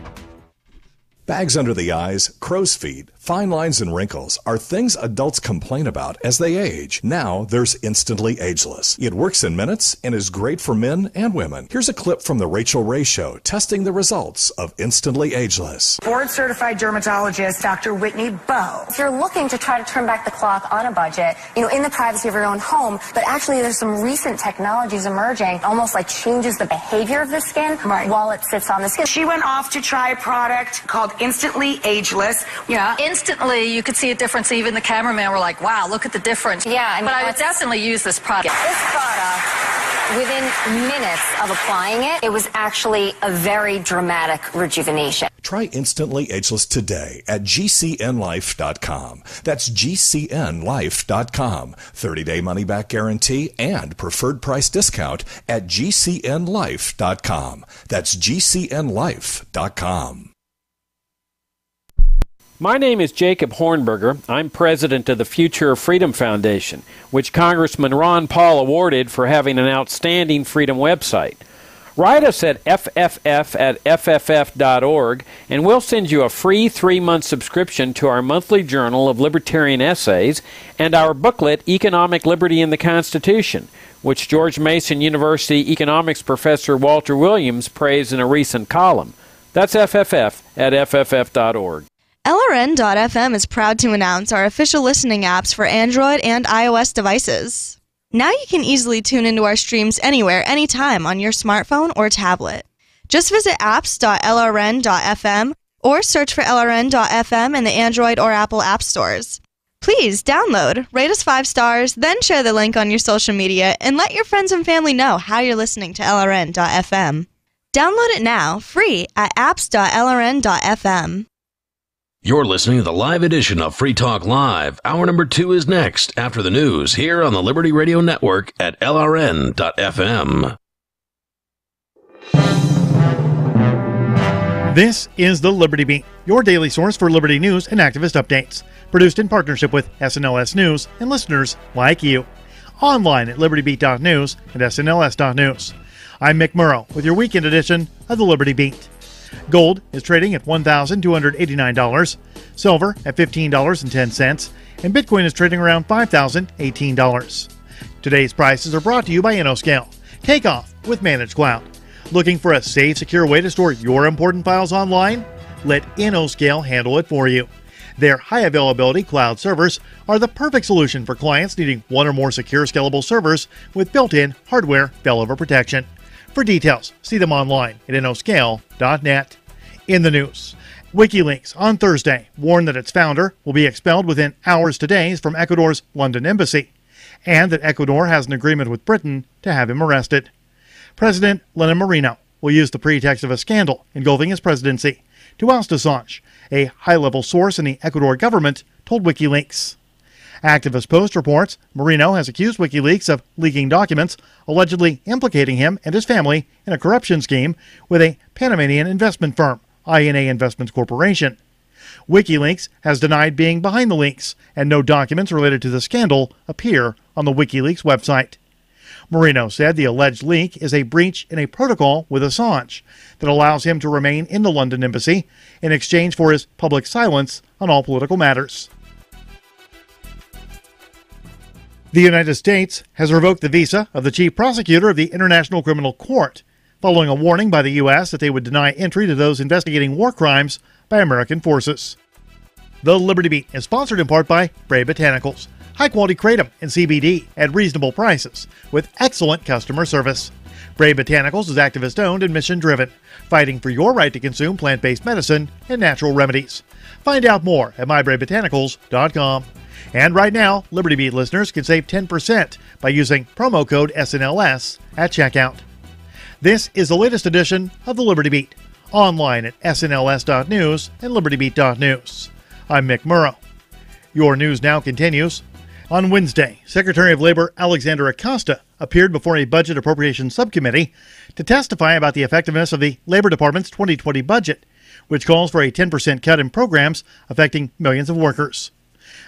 Bags under the eyes, crow's feet, fine lines and wrinkles are things adults complain about as they age. Now there's Instantly Ageless. It works in minutes and is great for men and women. Here's a clip from The Rachel Ray Show testing the results of Instantly Ageless. Board-certified dermatologist Dr. Whitney Bowe. If you're looking to try to turn back the clock on a budget, in the privacy of your own home, but actually there's some recent technologies emerging, almost like changes the behavior of the skin while it sits on the skin. She went off to try a product called Instantly Ageless. Yeah, instantly you could see a difference. Even the cameraman were like, wow, look at the difference. Yeah, but I would definitely use this product. This product, within minutes of applying it, it was actually a very dramatic rejuvenation. Try Instantly Ageless today at GCNlife.com. That's GCNlife.com. 30-day money-back guarantee and preferred price discount at GCNlife.com. That's GCNlife.com. My name is Jacob Hornberger. I'm president of the Future of Freedom Foundation, which Congressman Ron Paul awarded for having an outstanding freedom website. Write us at fff@fff.org, and we'll send you a free 3-month subscription to our monthly journal of libertarian essays and our booklet, Economic Liberty in the Constitution, which George Mason University economics professor Walter Williams praised in a recent column. That's fff@fff.org. LRN.FM is proud to announce our official listening apps for Android and iOS devices. Now you can easily tune into our streams anywhere, anytime on your smartphone or tablet. Just visit apps.lrn.fm or search for LRN.FM in the Android or Apple app stores. Please download, rate us 5 stars, then share the link on your social media and let your friends and family know how you're listening to LRN.FM. Download it now, free at apps.lrn.fm. You're listening to the live edition of Free Talk Live. Hour number 2 is next, after the news, here on the Liberty Radio Network at LRN.FM. This is the Liberty Beat, your daily source for liberty news and activist updates. Produced in partnership with SNLS News and listeners like you. Online at libertybeat.news and snls.news. I'm Mick Murrow with your weekend edition of the Liberty Beat. Gold is trading at $1,289, silver at $15.10, and Bitcoin is trading around $5,018. Today's prices are brought to you by InnoScale. Take off with Managed Cloud. Looking for a safe, secure way to store your important files online? Let InnoScale handle it for you. Their high-availability cloud servers are the perfect solution for clients needing one or more secure, scalable servers with built-in hardware failover protection. For details, see them online at innoscale.net. In the news, WikiLeaks on Thursday warned that its founder will be expelled within hours to days from Ecuador's London embassy, and that Ecuador has an agreement with Britain to have him arrested. President Lenin Moreno will use the pretext of a scandal engulfing his presidency to oust Assange, a high-level source in the Ecuador government told WikiLeaks. Activist Post reports Moreno has accused WikiLeaks of leaking documents allegedly implicating him and his family in a corruption scheme with a Panamanian investment firm, INA Investments Corporation. WikiLeaks has denied being behind the leaks, and no documents related to the scandal appear on the WikiLeaks website. Moreno said the alleged leak is a breach in a protocol with Assange that allows him to remain in the London embassy in exchange for his public silence on all political matters. The United States has revoked the visa of the chief prosecutor of the International Criminal Court, following a warning by the U.S. that they would deny entry to those investigating war crimes by American forces. The Liberty Beat is sponsored in part by Bray Botanicals. High-quality kratom and CBD at reasonable prices with excellent customer service. Bray Botanicals is activist-owned and mission-driven, fighting for your right to consume plant-based medicine and natural remedies. Find out more at mybraybotanicals.com. And right now, Liberty Beat listeners can save 10% by using promo code SNLS at checkout. This is the latest edition of the Liberty Beat, online at snls.news and libertybeat.news. I'm Mick Murrow. Your news now continues. On Wednesday, Secretary of Labor Alexander Acosta appeared before a Budget Appropriations Subcommittee to testify about the effectiveness of the Labor Department's 2020 budget, which calls for a 10% cut in programs affecting millions of workers.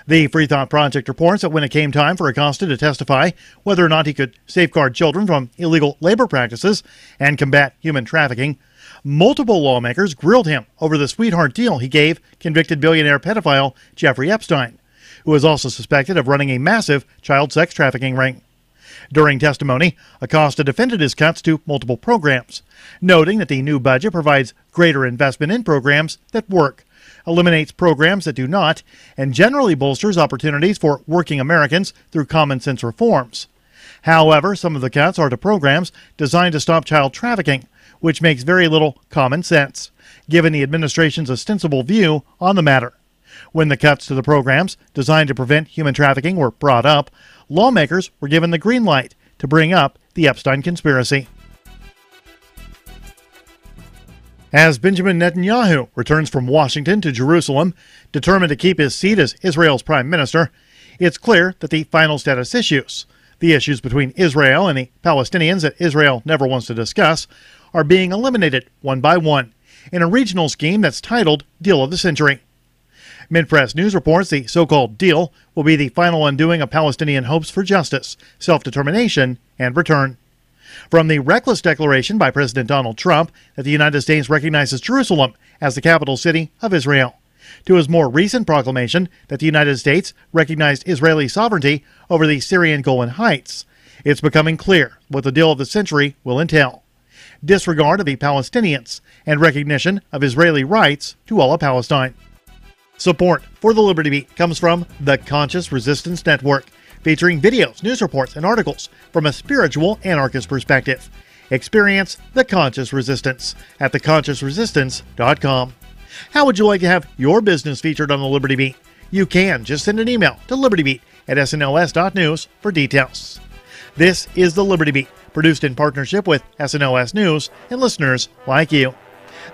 The Free Thought Project reports that when it came time for Acosta to testify whether or not he could safeguard children from illegal labor practices and combat human trafficking, multiple lawmakers grilled him over the sweetheart deal he gave convicted billionaire pedophile Jeffrey Epstein, who is also suspected of running a massive child sex trafficking ring. During testimony, Acosta defended his cuts to multiple programs, noting that the new budget provides greater investment in programs that work, eliminates programs that do not, and generally bolsters opportunities for working Americans through common sense reforms. However, some of the cuts are to programs designed to stop child trafficking, which makes very little common sense, given the administration's ostensible view on the matter. When the cuts to the programs designed to prevent human trafficking were brought up, lawmakers were given the green light to bring up the Epstein conspiracy. As Benjamin Netanyahu returns from Washington to Jerusalem, determined to keep his seat as Israel's prime minister, it's clear that the final status issues, the issues between Israel and the Palestinians that Israel never wants to discuss, are being eliminated one by one in a regional scheme that's titled Deal of the Century. Midpress News reports the so-called deal will be the final undoing of Palestinian hopes for justice, self-determination, and return. From the reckless declaration by President Donald Trump that the United States recognizes Jerusalem as the capital city of Israel, to his more recent proclamation that the United States recognized Israeli sovereignty over the Syrian Golan Heights, it's becoming clear what the deal of the century will entail. Disregard of the Palestinians and recognition of Israeli rights to all of Palestine. Support for the Liberty Beat comes from the Conscious Resistance Network, featuring videos, news reports, and articles from a spiritual anarchist perspective. Experience the Conscious Resistance at theconsciousresistance.com. How would you like to have your business featured on the Liberty Beat? You can just send an email to libertybeat@snls.news for details. This is the Liberty Beat, produced in partnership with SNLS News and listeners like you.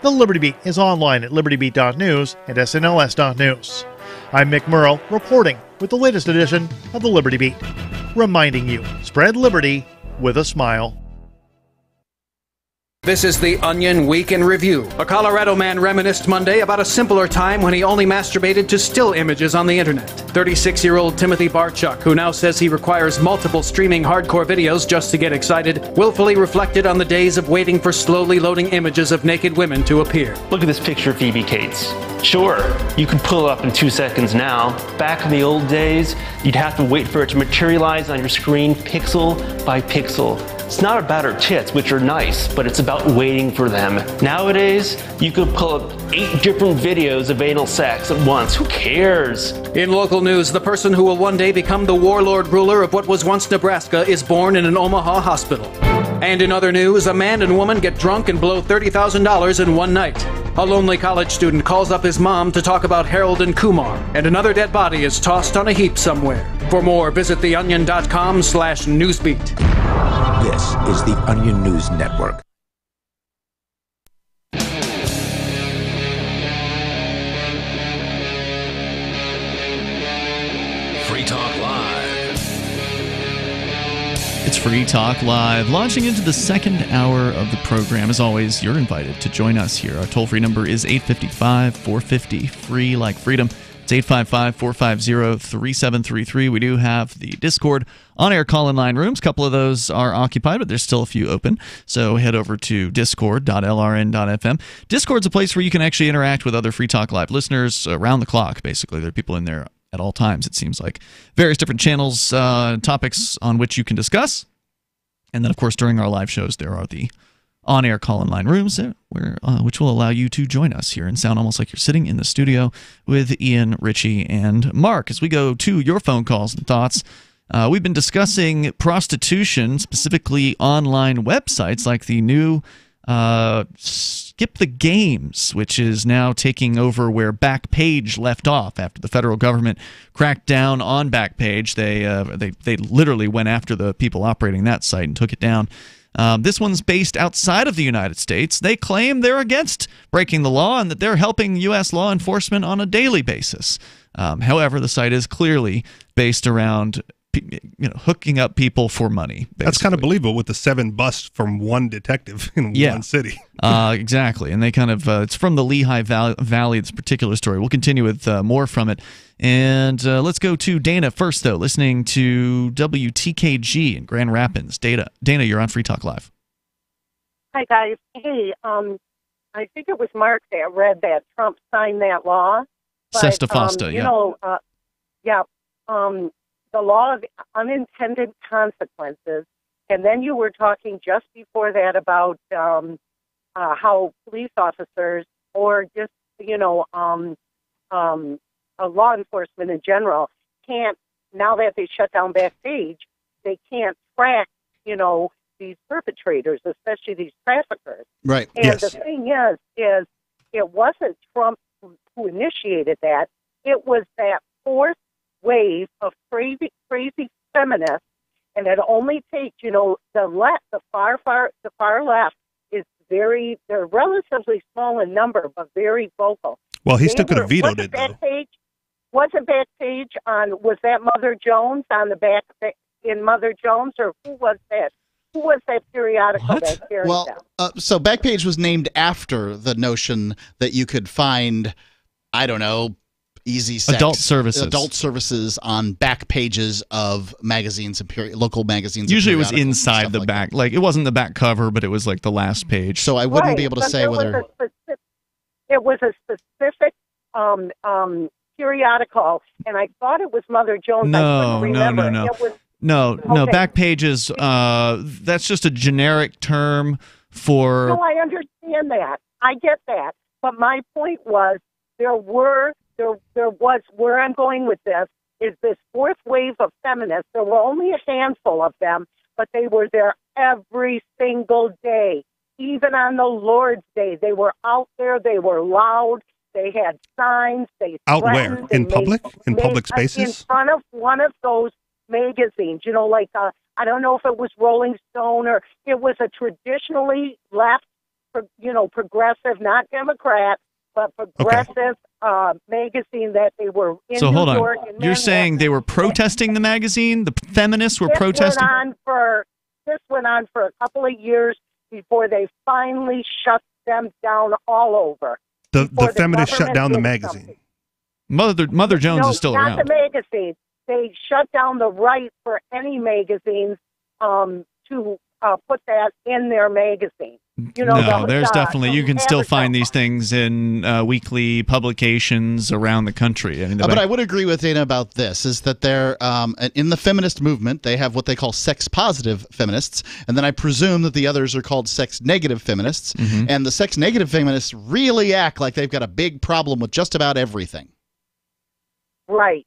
The Liberty Beat is online at libertybeat.news and snls.news. I'm Mick Murrow, reporting with the latest edition of the Liberty Beat, reminding you, spread liberty with a smile. This is the Onion Week in Review. A Colorado man reminisced Monday about a simpler time when he only masturbated to still images on the internet. 36-year-old Timothy Barchuk, who now says he requires multiple streaming hardcore videos just to get excited, willfully reflected on the days of waiting for slowly loading images of naked women to appear. Look at this picture of Phoebe Cates. Sure, you can pull it up in 2 seconds now. Back in the old days, you'd have to wait for it to materialize on your screen pixel by pixel. It's not about her tits, which are nice, but it's about waiting for them. Nowadays, you could pull up 8 different videos of anal sex at once. Who cares? In local news, the person who will one day become the warlord ruler of what was once Nebraska is born in an Omaha hospital. And in other news, a man and woman get drunk and blow $30,000 in one night. A lonely college student calls up his mom to talk about Harold and Kumar, and another dead body is tossed on a heap somewhere. For more, visit theonion.com/newsbeat. This is the Onion News Network. Free Talk Live. It's Free Talk Live, launching into the second hour of the program. As always, you're invited to join us here. Our toll-free number is 855-450-FREE, like freedom. It's 855-450-3733. We do have the Discord on-air call-in line rooms. A couple of those are occupied, but there's still a few open. So head over to discord.lrn.fm. Discord's a place where you can actually interact with other Free Talk Live listeners around the clock, basically. There are people in there at all times, it seems like. Various different channels, topics on which you can discuss. And then, of course, during our live shows, there are the on-air call-in line rooms which will allow you to join us here and sound almost like you're sitting in the studio with Ian, Richie, and Mark. As we go to your phone calls and thoughts, we've been discussing prostitution, specifically online websites like the new Skip the Games, which is now taking over where Backpage left off after the federal government cracked down on Backpage. They literally went after the people operating that site and took it down. This one's based outside of the United States. They claim they're against breaking the law and that they're helping U.S. law enforcement on a daily basis. However, the site is clearly based around hooking up people for money. Basically. That's kind of believable with the 7 busts from one detective in one city. Exactly. And they kind of, it's from the Lehigh Valley, this particular story. We'll continue with more from it. And let's go to Dana first, though, listening to WTKG in Grand Rapids. Dana, you're on Free Talk Live. Hi, guys. Hey, I think it was Mark that read that Trump signed that law. Sesta Fosta, the law of unintended consequences. And then you were talking just before that about how police officers or just, law enforcement in general can't, now that they shut down Backpage, they can't track, these perpetrators, especially these traffickers. Right. And the thing is it wasn't Trump who initiated that. It was that fourth wave of crazy feminists, and it only takes, the far left is they're relatively small in number, but very vocal. Well, he still could have vetoed it, though. Wasn't Backpage was that Mother Jones on the back in Mother Jones, or who was that? Who was that periodical that carried them? So Backpage was named after the notion that you could find, I don't know, easy sex, adult services on back pages of magazines and local magazines. Usually it was inside the back, like it wasn't the back cover, but it was like the last page. So I wouldn't be able to say whether it was a specific periodical, and I thought it was Mother Jones. No. Back pages. That's just a generic term for. No, I understand that. I get that, but my point was there was where I'm going with this is this fourth wave of feminists. There were only a handful of them, but they were there every single day. Even on the Lord's Day, they were out there. They were loud. They had signs. They out where? In public? In public spaces? In front of one of those magazines. Like I don't know if it was Rolling Stone or it was a traditionally left, progressive, not Democrat, but progressive magazine that they were in New York. You're Manhattan. saying they were protesting the magazine? The feminists were protesting? This went on for a couple of years. before they finally shut them down all over. The feminists shut down the magazine. Mother Jones is still around. Not the magazine. They shut down the right for any magazines to put that in their magazine. There's definitely, you can still find these things in weekly publications around the country. But I would agree with Dana about this, is that they're, in the feminist movement, they have what they call sex-positive feminists, and then I presume that the others are called sex-negative feminists, and the sex-negative feminists really act like they've got a big problem with just about everything. Right.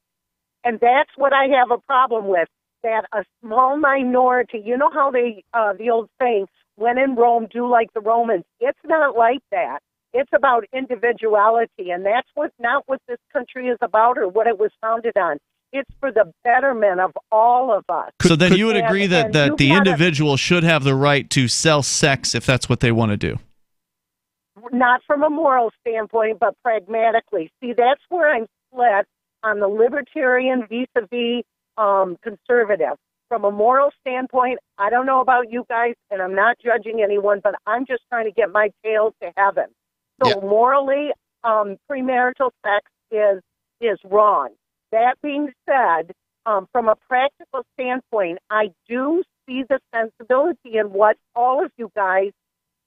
And that's what I have a problem with, that a small minority, you know how they, the old saying, when in Rome, do like the Romans. It's not like that. It's about individuality, and that's not what this country is about or what it was founded on. It's for the betterment of all of us. So then you would agree that the individual should have the right to sell sex if that's what they want to do? Not from a moral standpoint, but pragmatically. See, that's where I'm split on the libertarian vis-a-vis conservative. From a moral standpoint, I don't know about you guys, and I'm not judging anyone, but I'm just trying to get my tail to heaven. So morally, premarital sex is wrong. That being said, from a practical standpoint, I do see the sensibility in what all of you guys,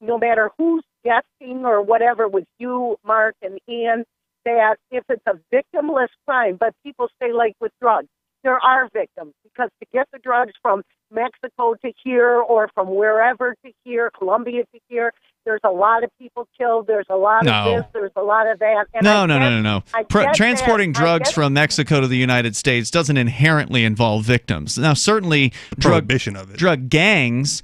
no matter who's guessing or whatever, with you, Mark, and Ian, that if it's a victimless crime, but people say like with drugs, there are victims, because to get the drugs from Mexico to here or from wherever to here, Colombia to here, there's a lot of people killed. There's a lot of this. There's a lot of that. And No. Transporting drugs from Mexico to the United States doesn't inherently involve victims. Now, certainly prohibition of it. Drug gangs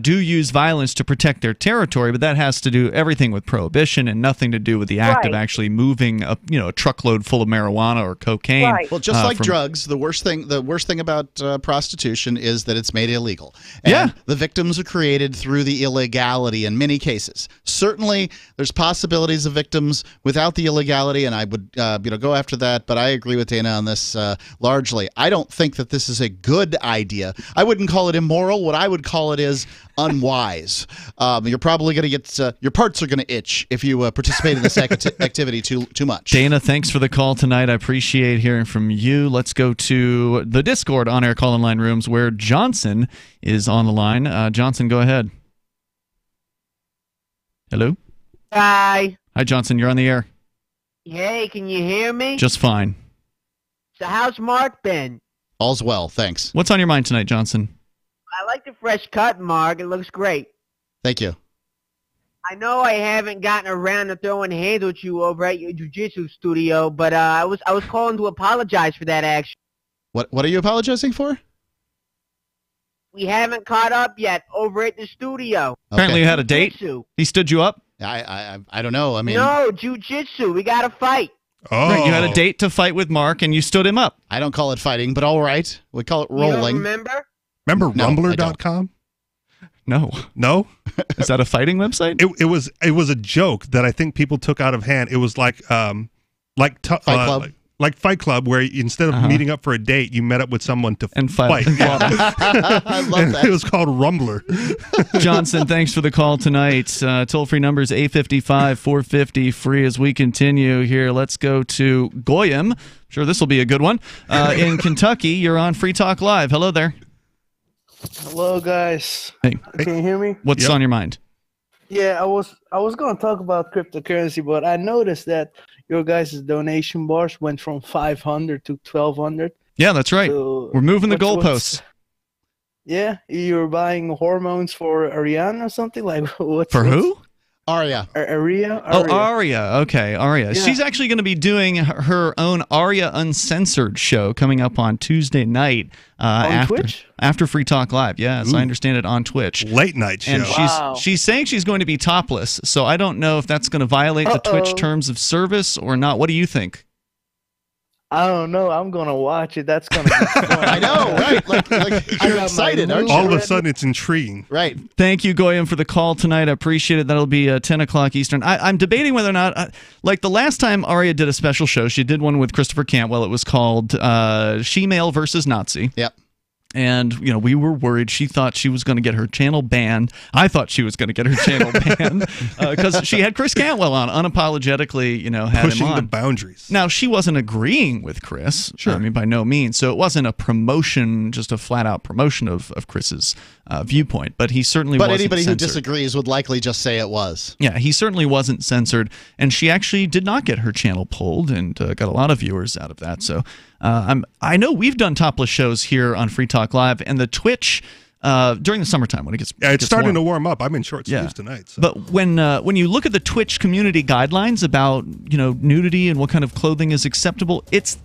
do use violence to protect their territory, but that has to do everything with prohibition and nothing to do with the act of actually moving a truckload full of marijuana or cocaine. Right. Well, just like drugs, the worst thing about prostitution is that it's made illegal. And the victims are created through the illegality in many cases. Certainly, there's possibilities of victims without the illegality, and I would go after that. But I agree with Dana on this largely. I don't think that this is a good idea. I wouldn't call it immoral. What I would call it is unwise. You're probably going to get your parts are going to itch if you participate in this activity too much. Dana, thanks for the call tonight. I appreciate hearing from you. Let's go to the Discord on-air call-in line rooms where Johnson is on the line. Johnson, go ahead. Hello? Hi. Hi, Johnson. You're on the air. Hey, can you hear me? Just fine. So how's Mark been? All's well, thanks. What's on your mind tonight, Johnson? I like the fresh cut, Mark. It looks great. Thank you. I know I haven't gotten around to throwing hands with you over at your jiu-jitsu studio, but I was calling to apologize for that action. What are you apologizing for? We haven't caught up yet over at the studio. Apparently you had a date? He stood you up? I don't know. I mean, no, jiu-jitsu. We got to fight. Oh. Right, you had a date to fight with Mark, and you stood him up. I don't call it fighting, but all right. We call it rolling. You don't remember? Remember Rumbler.com? No. No? Is that a fighting website? It was a joke that I think people took out of hand. It was like Fight Club. Like Fight Club, where instead of meeting up for a date, you met up with someone to fight. I love that. It was called Rumbler. Johnson, thanks for the call tonight. Toll-free number is 855-450-FREE as we continue here. Let's go to Goyam. I'm sure this will be a good one. In Kentucky, you're on Free Talk Live. Hello there. Hello, guys. Hey. Can you hear me? What's on your mind? Yeah, I was going to talk about cryptocurrency, but I noticed that your guys' donation bars went from 500 to 1,200. Yeah, that's right. So we're moving the goalposts. Yeah, you're buying hormones for Ariana or something like what? For who? Aria. Aria. Oh, Aria. Okay, Aria. Yeah. She's actually going to be doing her own Aria Uncensored show coming up on Tuesday night after Free Talk Live. Yeah, as I understand it, on Twitch. Late night show. And she's saying she's going to be topless, so I don't know if that's going to violate the Twitch terms of service or not. What do you think? I don't know. I'm going to watch it. That's going to be fun. I know, right? Like you're excited, aren't you? All of a sudden, it's intriguing. Right. Thank you, Goyam, for the call tonight. I appreciate it. That'll be 10 o'clock Eastern. I'm debating whether or not, like the last time Aria did a special show, she did one with Christopher Cantwell. It was called She-Male versus Nazi. Yep. And, we were worried. She thought she was going to get her channel banned. I thought she was going to get her channel banned because she had Chris Cantwell on, unapologetically, had pushing him on. the boundaries. Now, she wasn't agreeing with Chris. Sure. I mean, by no means. So it wasn't a promotion, just a flat-out promotion of Chris's viewpoint. But he certainly wasn't anybody censored. who disagrees would likely just say it was. Yeah, he certainly wasn't censored. And she actually did not get her channel pulled and got a lot of viewers out of that. So I know we've done topless shows here on Free Talk Live, and the Twitch during the summertime when it gets it's starting to warm up. I'm in short sleeves tonight. So. But when you look at the Twitch community guidelines about nudity and what kind of clothing is acceptable, it's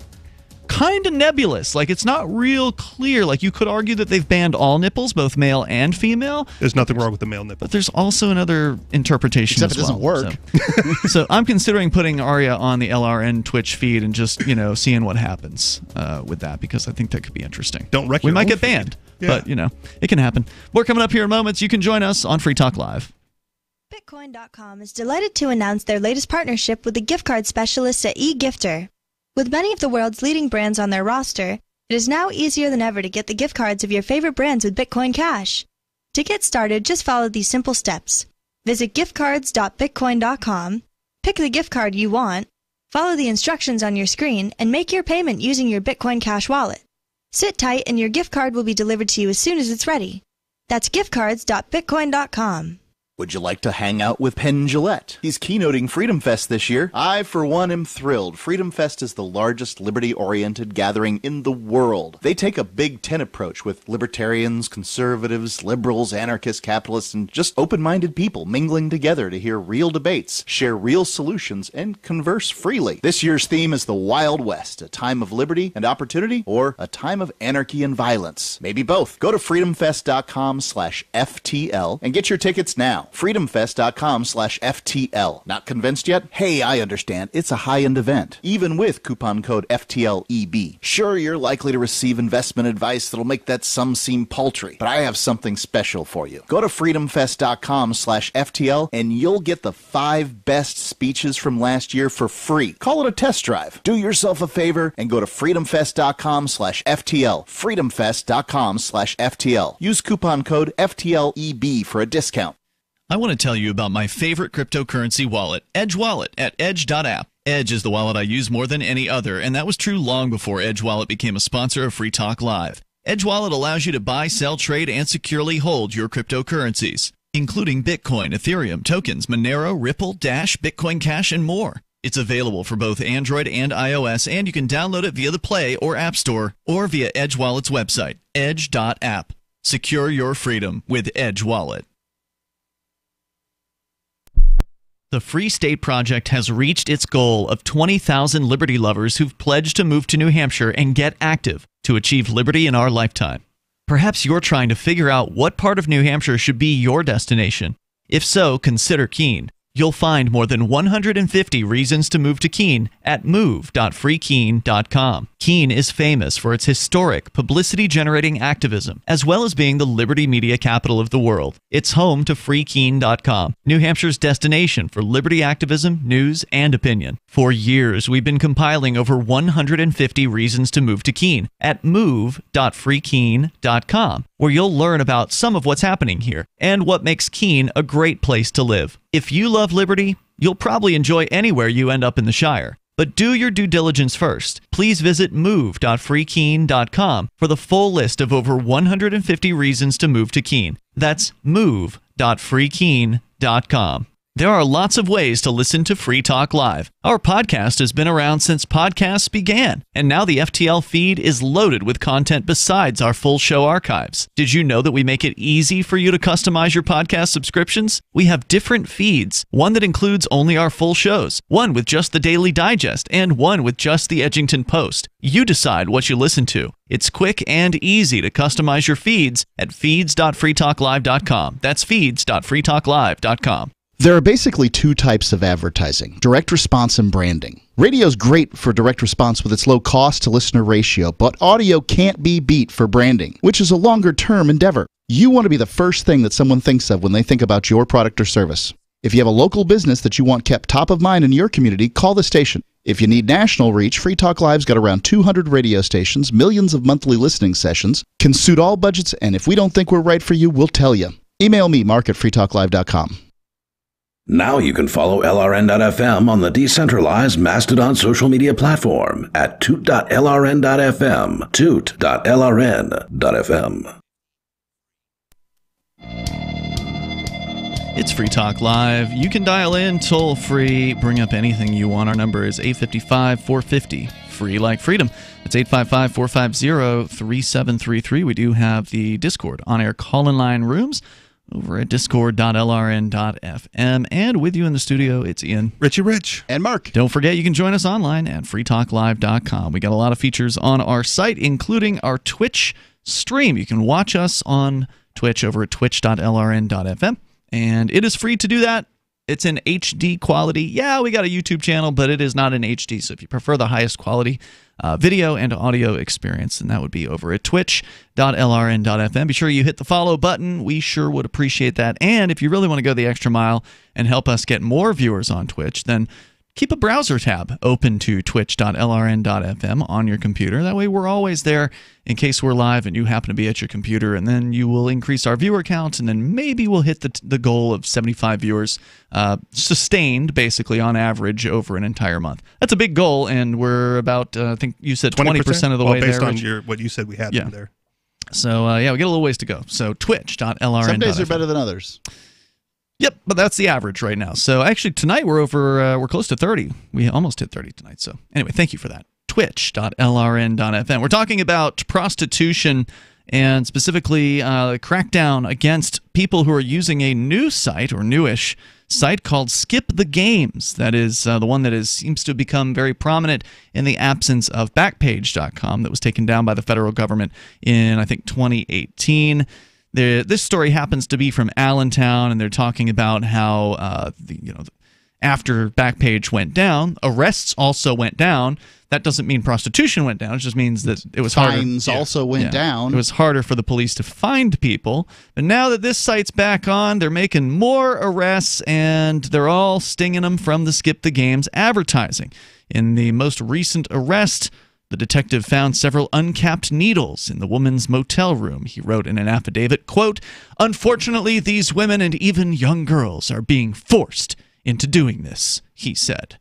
kind of nebulous. Like, it's not real clear. Like, you could argue that they've banned all nipples, both male and female. There's nothing wrong with the male nipple. But there's also another interpretation Except as well. it doesn't work. So I'm considering putting Arya on the LRN Twitch feed and just, seeing what happens with that, because I think that could be interesting. Don't wreck We your might own get feed. banned, Yeah. but, it can happen. More coming up here in moments. You can join us on Free Talk Live. Bitcoin.com is delighted to announce their latest partnership with the gift card specialists at eGifter. With many of the world's leading brands on their roster, it is now easier than ever to get the gift cards of your favorite brands with Bitcoin Cash. To get started, just follow these simple steps. Visit giftcards.bitcoin.com, pick the gift card you want, follow the instructions on your screen, and make your payment using your Bitcoin Cash wallet. Sit tight and your gift card will be delivered to you as soon as it's ready. That's giftcards.bitcoin.com. Would you like to hang out with Penn Jillette? He's keynoting Freedom Fest this year. I, for one, am thrilled. Freedom Fest is the largest liberty-oriented gathering in the world. They take a Big Ten approach with libertarians, conservatives, liberals, anarchists, capitalists, and just open-minded people mingling together to hear real debates, share real solutions, and converse freely. This year's theme is the Wild West, a time of liberty and opportunity, or a time of anarchy and violence. Maybe both. Go to freedomfest.com/FTL and get your tickets now. freedomfest.com/FTL. Not convinced yet? Hey, I understand. It's a high-end event, even with coupon code FTLEB. Sure, you're likely to receive investment advice that'll make that sum seem paltry, but I have something special for you. Go to freedomfest.com/FTL and you'll get the 5 best speeches from last year for free. Call it a test drive. Do yourself a favor and go to freedomfest.com/FTL. freedomfest.com/FTL. Use coupon code FTLEB for a discount. I want to tell you about my favorite cryptocurrency wallet, Edge Wallet, at edge.app. Edge is the wallet I use more than any other, and that was true long before Edge Wallet became a sponsor of Free Talk Live. Edge Wallet allows you to buy, sell, trade, and securely hold your cryptocurrencies, including Bitcoin, Ethereum, tokens, Monero, Ripple, Dash, Bitcoin Cash, and more. It's available for both Android and iOS, and you can download it via the Play or App Store or via Edge Wallet's website, edge.app. Secure your freedom with Edge Wallet. The Free State Project has reached its goal of 20,000 liberty lovers who've pledged to move to New Hampshire and get active to achieve liberty in our lifetime. Perhaps you're trying to figure out what part of New Hampshire should be your destination. If so, consider Keene. You'll find more than 150 reasons to move to Keene at move.freekeene.com. Keene is famous for its historic, publicity-generating activism, as well as being the liberty media capital of the world. It's home to freekeene.com, New Hampshire's destination for liberty activism, news, and opinion. For years, we've been compiling over 150 reasons to move to Keene at move.freekeene.com, where you'll learn about some of what's happening here and what makes Keene a great place to live. If you love liberty, you'll probably enjoy anywhere you end up in the Shire. But do your due diligence first. Please visit move.freekeene.com for the full list of over 150 reasons to move to Keene. That's move.freekeene.com. There are lots of ways to listen to Free Talk Live. Our podcast has been around since podcasts began, and now the FTL feed is loaded with content besides our full show archives. Did you know that we make it easy for you to customize your podcast subscriptions? We have different feeds, one that includes only our full shows, one with just the Daily Digest, and one with just the Edgington Post. You decide what you listen to. It's quick and easy to customize your feeds at feeds.freetalklive.com. That's feeds.freetalklive.com. There are basically 2 types of advertising, direct response and branding. Radio's great for direct response with its low cost to listener ratio, but audio can't be beat for branding, which is a longer-term endeavor. You want to be the first thing that someone thinks of when they think about your product or service. If you have a local business that you want kept top of mind in your community, call the station. If you need national reach, Free Talk Live's got around 200 radio stations, millions of monthly listening sessions, can suit all budgets, and if we don't think we're right for you, we'll tell you. Email me, mark@freetalklive.com. Now you can follow LRN.FM on the decentralized Mastodon social media platform at toot.lrn.fm, toot.lrn.fm. It's Free Talk Live. You can dial in toll free, bring up anything you want. Our number is 855-450, free like freedom. It's 855-450-3733. We do have the Discord on-air call-in line rooms over at discord.lrn.fm. And with you in the studio, it's Ian, Richie Rich, and Mark. Don't forget, you can join us online at freetalklive.com. We got a lot of features on our site, including our Twitch stream. You can watch us on Twitch over at twitch.lrn.fm. And it is free to do that. It's in HD quality. Yeah, we got a YouTube channel, but it is not in HD. So if you prefer the highest quality video and audio experience, then that would be over at twitch.lrn.fm. Be sure you hit the follow button. We sure would appreciate that. And if you really want to go the extra mile and help us get more viewers on Twitch, then keep a browser tab open to twitch.lrn.fm on your computer. That way we're always there in case we're live and you happen to be at your computer, and then you will increase our viewer count, and then maybe we'll hit the goal of 75 viewers sustained, basically, on average over an entire month. That's a big goal, and we're about, I think you said 20% of the way there. Based on what you said we had there. So, we got a little ways to go. So twitch.lrn.fm. Some days are better than others. Yep, but that's the average right now. So actually tonight we're close to 30. We almost hit 30 tonight. So anyway, thank you for that. Twitch.lrn.fm. We're talking about prostitution and specifically crackdown against people who are using a new site or newish site called Skip the Games. That is the one that seems to have become very prominent in the absence of Backpage.com that was taken down by the federal government in, I think, 2018. This story happens to be from Allentown, and they're talking about how after Backpage went down, arrests also went down. That doesn't mean prostitution went down. It just means that it was harder. Fines also went down. It was harder for the police to find people. But now that this site's back on, they're making more arrests, and they're all stinging them from the Skip the Games advertising. In the most recent arrest, the detective found several uncapped needles in the woman's motel room. He wrote in an affidavit, quote, "Unfortunately, these women and even young girls are being forced into doing this," he said.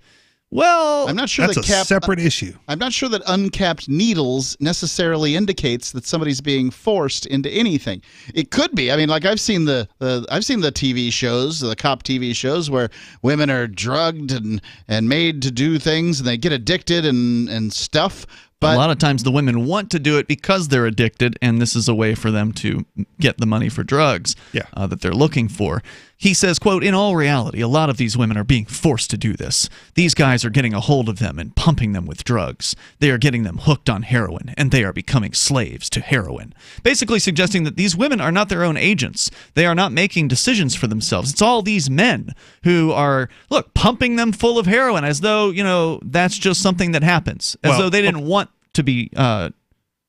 Well, I'm not sure that's a separate issue. I'm not sure that uncapped needles necessarily indicates that somebody's being forced into anything. It could be. I mean, like I've seen the TV shows, the cop TV shows, where women are drugged and made to do things, and they get addicted and stuff. But a lot of times the women want to do it because they're addicted, and this is a way for them to get the money for drugs that they're looking for. He says, quote, "In all reality, a lot of these women are being forced to do this. These guys are getting a hold of them and pumping them with drugs. They are getting them hooked on heroin, and they are becoming slaves to heroin." Basically suggesting that these women are not their own agents. They are not making decisions for themselves. It's all these men who are, pumping them full of heroin as though, that's just something that happens. As though they didn't want to be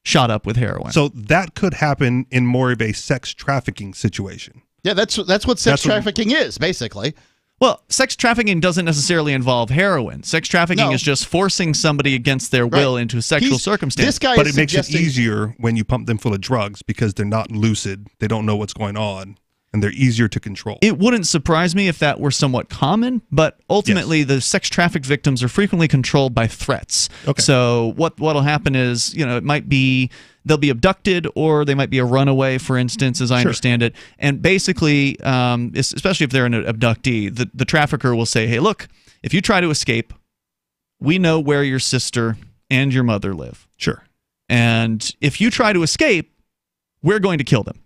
shot up with heroin. So that could happen in more of a sex trafficking situation. Yeah, that's what sex trafficking is, basically. Well, sex trafficking doesn't necessarily involve heroin. Sex trafficking is just forcing somebody against their will into a sexual circumstance. But it makes it easier when you pump them full of drugs because they're not lucid. They don't know what's going on, and they're easier to control. It wouldn't surprise me if that were somewhat common, but ultimately the sex trafficked victims are frequently controlled by threats. Okay. So what'll happen is, it might be they'll be abducted, or they might be a runaway, for instance, as I understand it. And basically, especially if they're an abductee, the trafficker will say, "Hey, look, if you try to escape, we know where your sister and your mother live. Sure. And if you try to escape, we're going to kill them.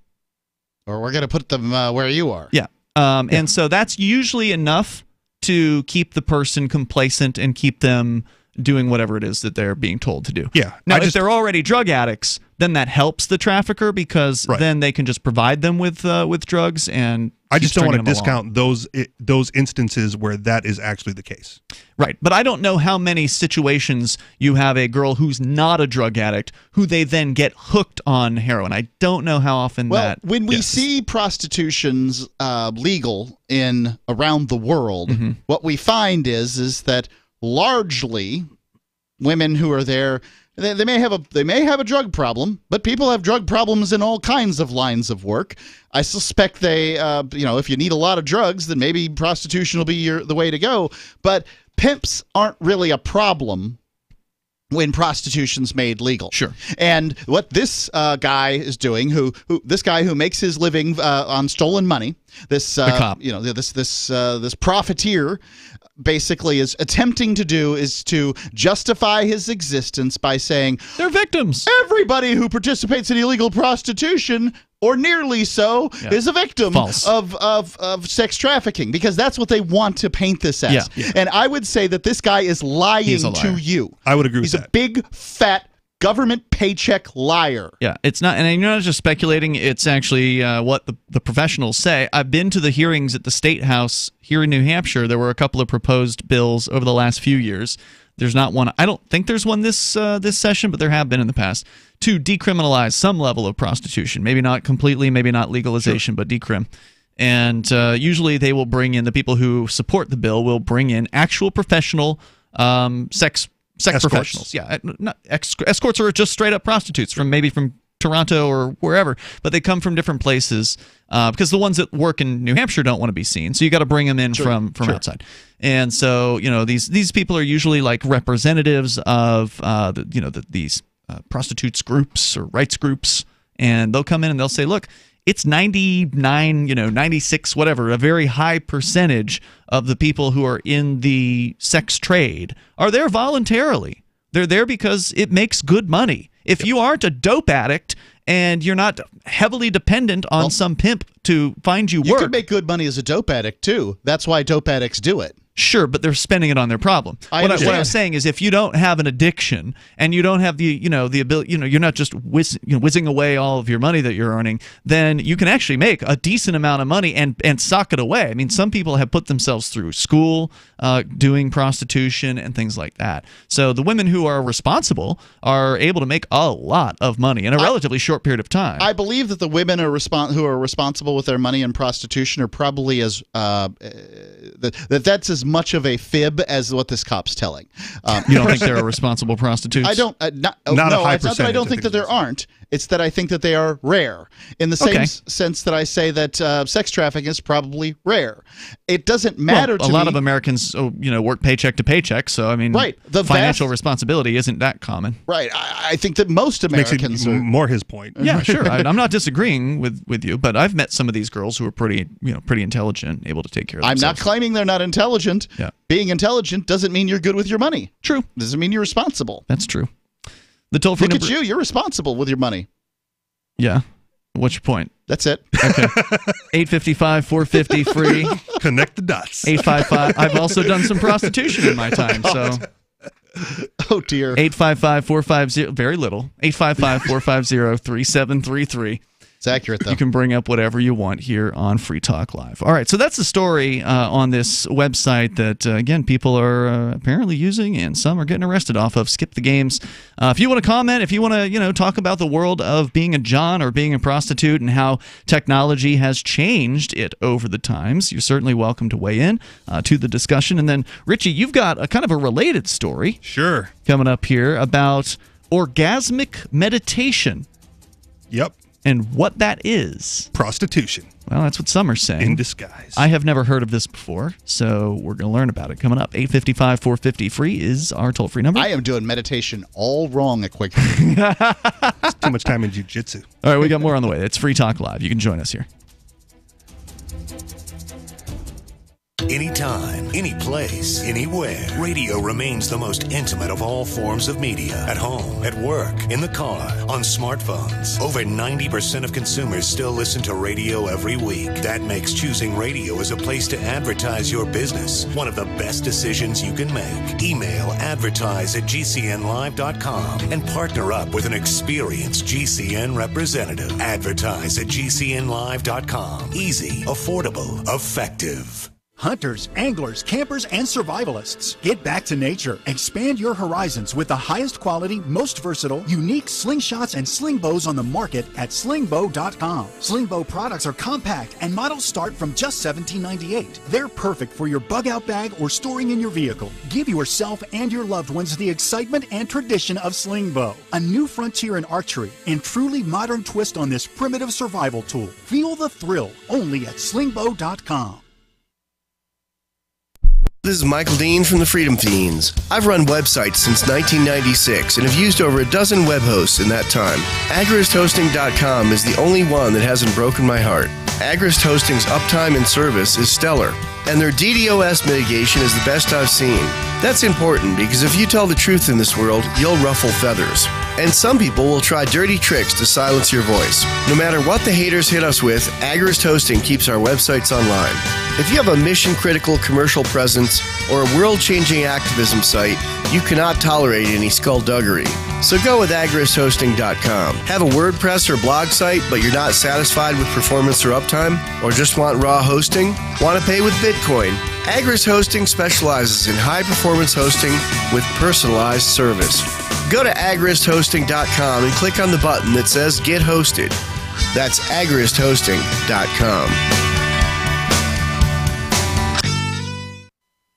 Or we're going to put them where you are." Yeah. And so that's usually enough to keep the person complacent and keep them doing whatever it is that they're being told to do. Yeah. Now, if they're already drug addicts, then that helps the trafficker because then they can just provide them with drugs and I just don't want to discount those instances where that is actually the case. Right. But I don't know how many situations you have a girl who's not a drug addict who they then get hooked on heroin. I don't know how often that... Well, when we see prostitutions legal around the world, what we find is that largely women who are there. They may have a drug problem, but people have drug problems in all kinds of lines of work. I suspect they, if you need a lot of drugs, then maybe prostitution will be the way to go. But pimps aren't really a problem when prostitution's made legal. Sure. And what this guy is doing, this guy who makes his living on stolen money, this this profiteer, basically is attempting to do is to justify his existence by saying they're victims. Everybody who participates in illegal prostitution, or nearly so, is a victim of sex trafficking, because that's what they want to paint this as. Yeah. And I would say that this guy is lying to you. I would agree with that. He's a big, fat, government paycheck liar. Yeah, it's not, and you're not just speculating. It's actually what the professionals say. I've been to the hearings at the State House here in New Hampshire. There were a couple of proposed bills over the last few years. There's not one. I don't think there's one this session, but there have been in the past, to decriminalize some level of prostitution. Maybe not completely, maybe not legalization, but decrim. And usually they will bring in, the people who support the bill will bring in actual professional sex professionals. Yeah, not escorts are just straight up prostitutes from Toronto or wherever, but they come from different places because the ones that work in New Hampshire don't want to be seen. So you got to bring them in from outside. And so these people are usually like representatives of these prostitutes groups or rights groups, and they'll come in and they'll say, look, it's 99, 96, whatever, a very high percentage of the people who are in the sex trade are there voluntarily. They're there because it makes good money. If you aren't a dope addict and you're not heavily dependent on some pimp to find you work. You could make good money as a dope addict, too. That's why dope addicts do it. Sure, but they're spending it on their problem. What I'm saying is, if you don't have an addiction and you don't have the ability, you're not just whizzing away all of your money that you're earning, then you can actually make a decent amount of money and sock it away. I mean, some people have put themselves through school doing prostitution and things like that. So the women who are responsible are able to make a lot of money in a relatively short period of time. I believe that the women who are responsible with their money in prostitution are probably as that's as much of a fib as what this cop's telling. You don't think there are responsible prostitutes? I don't. Not a high percentage. It's not that I don't think that there aren't. It's that I think that they are rare, in the same sense that I say that sex trafficking is probably rare. It doesn't matter to me. A lot of Americans, work paycheck to paycheck, so I mean, the financial responsibility isn't that common. Right. I think that most Americans makes it more his point. Yeah, sure. I'm not disagreeing with you, but I've met some of these girls who are pretty intelligent, able to take care of themselves. I'm not claiming they're not intelligent. Yeah. Being intelligent doesn't mean you're good with your money. True. Doesn't mean you're responsible. That's true. The toll-free number. Look at you. You're responsible with your money. Yeah. What's your point? That's it. Okay. 855-450-FREE. Connect the dots. 855. I've also done some prostitution in my time, so. Oh, dear. 855-450. Very little. 855-450-3733. It's accurate, though. You can bring up whatever you want here on Free Talk Live. All right, so that's the story on this website that, again, people are apparently using, and some are getting arrested off of. Skip the Games. If you want to comment, if you want to, talk about the world of being a John or being a prostitute and how technology has changed it over the times, you're certainly welcome to weigh in to the discussion. And then, Richie, you've got a kind of a related story. Sure. Coming up here about orgasmic meditation. Yep. And what that is. Prostitution. Well, that's what some are saying. In disguise. I have never heard of this before, so we're going to learn about it coming up. 855-450-FREE is our toll-free number. I am doing meditation all wrong at Quaker. It's too much time in jiu-jitsu. All right, we got more on the way. It's Free Talk Live. You can join us here. Anytime, any place, anywhere. Radio remains the most intimate of all forms of media. At home, at work, in the car, on smartphones. Over 90% of consumers still listen to radio every week. That makes choosing radio as a place to advertise your business one of the best decisions you can make. Email advertise@gcnlive.com and partner up with an experienced GCN representative. Advertise@gcnlive.com. Easy, affordable, effective. Hunters, anglers, campers, and survivalists. Get back to nature. Expand your horizons with the highest quality, most versatile, unique slingshots and sling bows on the market at slingbow.com. Sling bow products are compact and models start from just $17.98. They're perfect for your bug out bag or storing in your vehicle. Give yourself and your loved ones the excitement and tradition of sling bow. A new frontier in archery and truly modern twist on this primitive survival tool. Feel the thrill only at slingbow.com. This is Michael Dean from the Freedom Fiends. I've run websites since 1996 and have used over a dozen web hosts in that time. AgristHosting.com is the only one that hasn't broken my heart. Agrist Hosting's uptime and service is stellar, and their DDoS mitigation is the best I've seen. That's important because if you tell the truth in this world, you'll ruffle feathers. And some people will try dirty tricks to silence your voice. No matter what the haters hit us with, Agrist Hosting keeps our websites online. If you have a mission-critical commercial presence or a world-changing activism site, you cannot tolerate any skullduggery. So go with agristhosting.com. Have a WordPress or blog site, but you're not satisfied with performance or uptime? Or just want raw hosting? Want to pay with Bitcoin? Agrist Hosting specializes in high-performance hosting with personalized service. Go to agristhosting.com and click on the button that says Get Hosted. That's agristhosting.com.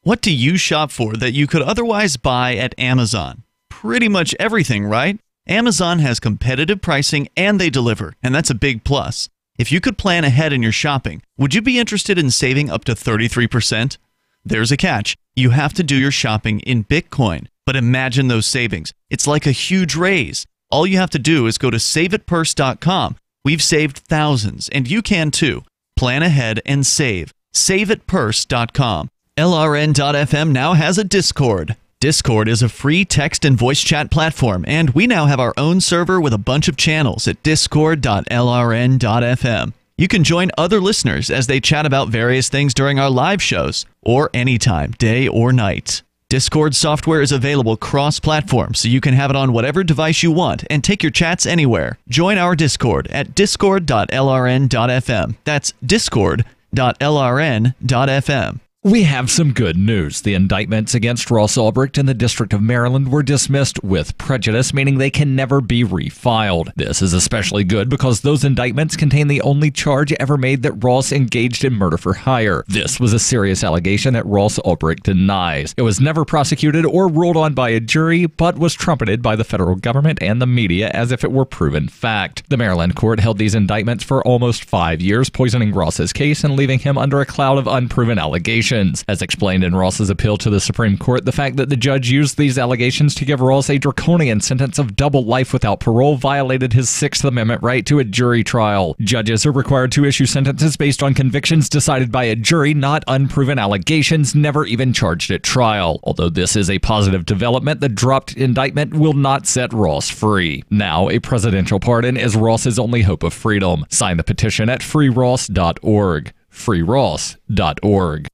What do you shop for that you could otherwise buy at Amazon? Pretty much everything, right? Amazon has competitive pricing and they deliver, and that's a big plus. If you could plan ahead in your shopping, would you be interested in saving up to 33%? There's a catch. You have to do your shopping in Bitcoin. But imagine those savings. It's like a huge raise. All you have to do is go to saveitpurse.com. We've saved thousands, and you can too. Plan ahead and save. Saveitpurse.com. LRN.FM now has a Discord. Discord is a free text and voice chat platform, and we now have our own server with a bunch of channels at discord.lrn.fm. You can join other listeners as they chat about various things during our live shows, or anytime, day or night. Discord software is available cross-platform, so you can have it on whatever device you want and take your chats anywhere. Join our Discord at discord.lrn.fm. That's discord.lrn.fm. We have some good news. The indictments against Ross Ulbricht in the District of Maryland were dismissed with prejudice, meaning they can never be refiled. This is especially good because those indictments contain the only charge ever made that Ross engaged in murder for hire. This was a serious allegation that Ross Ulbricht denies. It was never prosecuted or ruled on by a jury, but was trumpeted by the federal government and the media as if it were proven fact. The Maryland court held these indictments for almost 5 years, poisoning Ross's case and leaving him under a cloud of unproven allegations. As explained in Ross's appeal to the Supreme Court, the fact that the judge used these allegations to give Ross a draconian sentence of double life without parole violated his Sixth Amendment right to a jury trial. Judges are required to issue sentences based on convictions decided by a jury, not unproven allegations never even charged at trial. Although this is a positive development, the dropped indictment will not set Ross free. Now, a presidential pardon is Ross's only hope of freedom. Sign the petition at freeross.org. freeross.org.